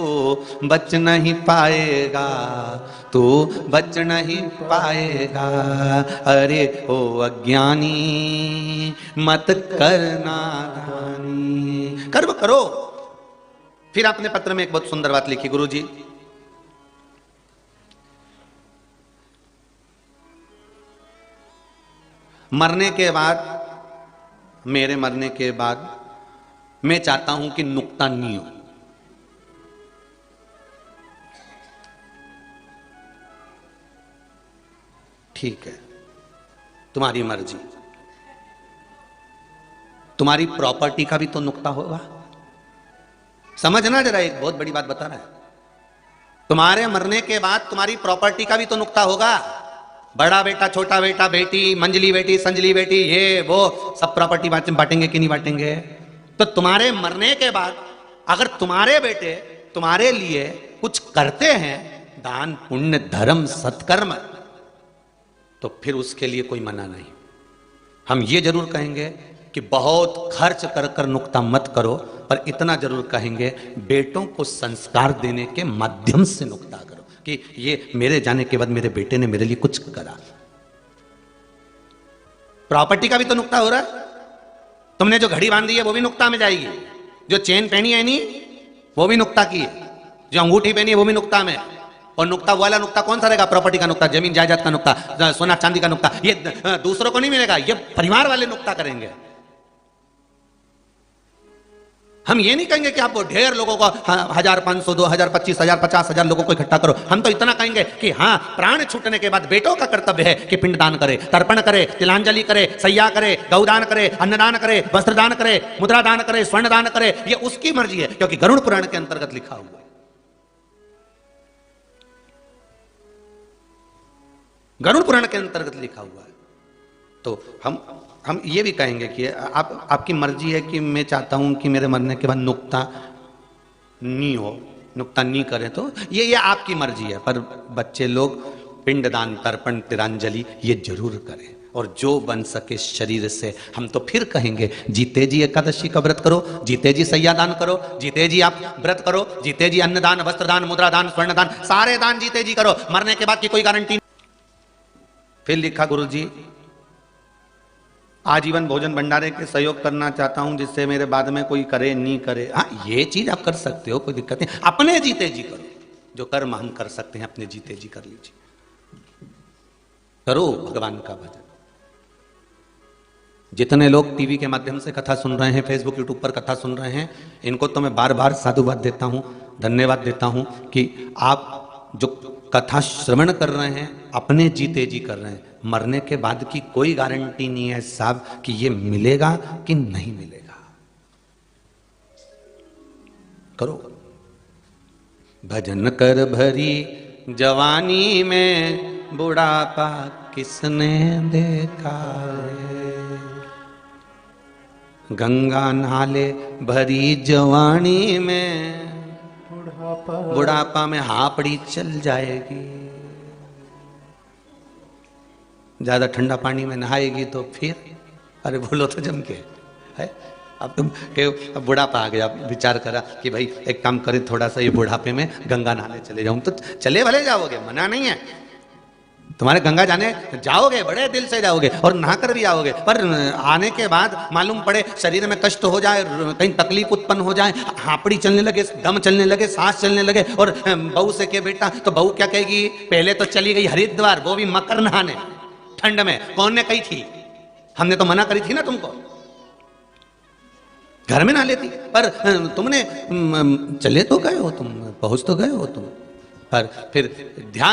बच नहीं पाएगा, तू बच नहीं पाएगा। अरे ओ अज्ञानी मत करना नादानी। कर्म करो। फिर आपने पत्र में एक बहुत सुंदर बात लिखी, गुरु जी मरने के बाद, मेरे मरने के बाद मैं चाहता हूं कि नुक्ता नहीं हो। ठीक है, तुम्हारी मर्जी। तुम्हारी प्रॉपर्टी का भी तो नुक्ता होगा। समझना जरा, एक बहुत बड़ी बात बता रहा है। तुम्हारे मरने के बाद तुम्हारी प्रॉपर्टी का भी तो नुक्ता होगा। बड़ा बेटा, छोटा बेटा, बेटी, मंजली बेटी, संजली बेटी, ये वो सब प्रॉपर्टी बांटेंगे कि नहीं बांटेंगे? तो तुम्हारे मरने के बाद अगर तुम्हारे बेटे तुम्हारे लिए कुछ करते हैं, दान पुण्य धर्म सत्कर्म, तो फिर उसके लिए कोई मना नहीं। हम ये जरूर कहेंगे कि बहुत खर्च कर कर नुक्ता मत करो, पर इतना जरूर कहेंगे बेटों को संस्कार देने के माध्यम से नुक्ता करो कि ये मेरे जाने के बाद मेरे बेटे ने मेरे लिए कुछ करा। प्रॉपर्टी का भी तो नुक्ता हो रहा है। तुमने जो घड़ी बांधी है वो भी नुक्ता में जाएगी, जो चेन पहनी है नहीं वो भी नुक्ता की है, जो अंगूठी पहनी है वो भी नुक्ता में। और नुक्ता वाला नुक्ता कौन सा रहेगा? प्रॉपर्टी का नुक्ता, जमीन जायदाद का नुक्ता, सोना चांदी का नुक्ता। ये दूसरों को नहीं मिलेगा, ये परिवार वाले नुक्ता करेंगे। हम ये नहीं कहेंगे कि आप ढेर लोगों को 1000, 500, 2000, 25,000, 50,000 लोगों को इकट्ठा करो। हम तो इतना कहेंगे कि हाँ, प्राण छूटने के बाद बेटों का कर्तव्य है कि पिंडदान करे, तर्पण करे, तिलांजलि करे, सैया करे, गौदान करे, अन्नदान करे, वस्त्रदान करे, मुद्रा दान करे, स्वर्ण दान करे। ये उसकी मर्जी है, क्योंकि गरुड़ पुराण के अंतर्गत लिखा हुआ है। गरुड़ पुराण के अंतर्गत लिखा हुआ है। तो हम ये भी कहेंगे कि आपकी मर्जी है कि मैं चाहता हूं कि मेरे मरने के बाद नुक्ता नहीं हो, नुक्ता नहीं करें, तो ये आपकी मर्जी है। पर बच्चे लोग पिंडदान, तर्पण, तिलांजलि ये जरूर करें। और जो बन सके शरीर से, हम तो फिर कहेंगे जीते जी एकादशी का व्रत करो, जीते जी सैया दान करो, जीते जी आप व्रत करो, जीते जी अन्नदान, वस्त्रदान, मुद्रा दान, स्वर्ण दान, सारे दान जीते जी करो। मरने के बाद की कोई गारंटी। फिर लिखा, गुरु जी आजीवन भोजन भंडारे के सहयोग करना चाहता हूं, जिससे मेरे बाद में कोई करे नहीं करे। हाँ, ये चीज आप कर सकते हो, कोई दिक्कत नहीं। अपने जीते जी करो, जो कर्म हम कर सकते हैं अपने जीते जी कर लीजिए। करो भगवान का भजन। जितने लोग टीवी के माध्यम से कथा सुन रहे हैं, फेसबुक यूट्यूब पर कथा सुन रहे हैं, इनको तो मैं बार बार साधुवाद देता हूं, धन्यवाद देता हूं कि आप जो कथा श्रवण कर रहे हैं अपने जीते जी कर रहे हैं। मरने के बाद की कोई गारंटी नहीं है साहब कि ये मिलेगा कि नहीं मिलेगा। करो भजन कर भरी जवानी में बुढ़ापा किसने देखा है। गंगा नाले भरी जवानी में बुढ़ापा में हापड़ी चल जाएगी। ज्यादा ठंडा पानी में नहाएगी तो फिर, अरे बोलो तो जम के है। अब तुम के बुढ़ापा आ गया, विचार करा कि भाई एक काम करे, थोड़ा सा ये बुढ़ापे में गंगा नहाने चले जाऊं, तो चले भले जाओगे, मना नहीं है, तुम्हारे गंगा जाने जाओगे, बड़े दिल से जाओगे और नहाकर भी आओगे। पर आने के बाद मालूम पड़े शरीर में कष्ट हो जाए, कहीं तकलीफ उत्पन्न हो जाए, हापड़ी चलने लगे, दम चलने लगे, सांस चलने लगे, और बहू से के बेटा, तो बहू क्या कहेगी, पहले तो चली गई हरिद्वार, वो भी मकर नहाने ठंड में। कौन ने कही थी? हमने तो मना करी थी ना तुमको, घर में नहा लेती। पर तुमने चले तो गए हो, तुम पहुंच तो गए हो तुम, पर फिर ध्यान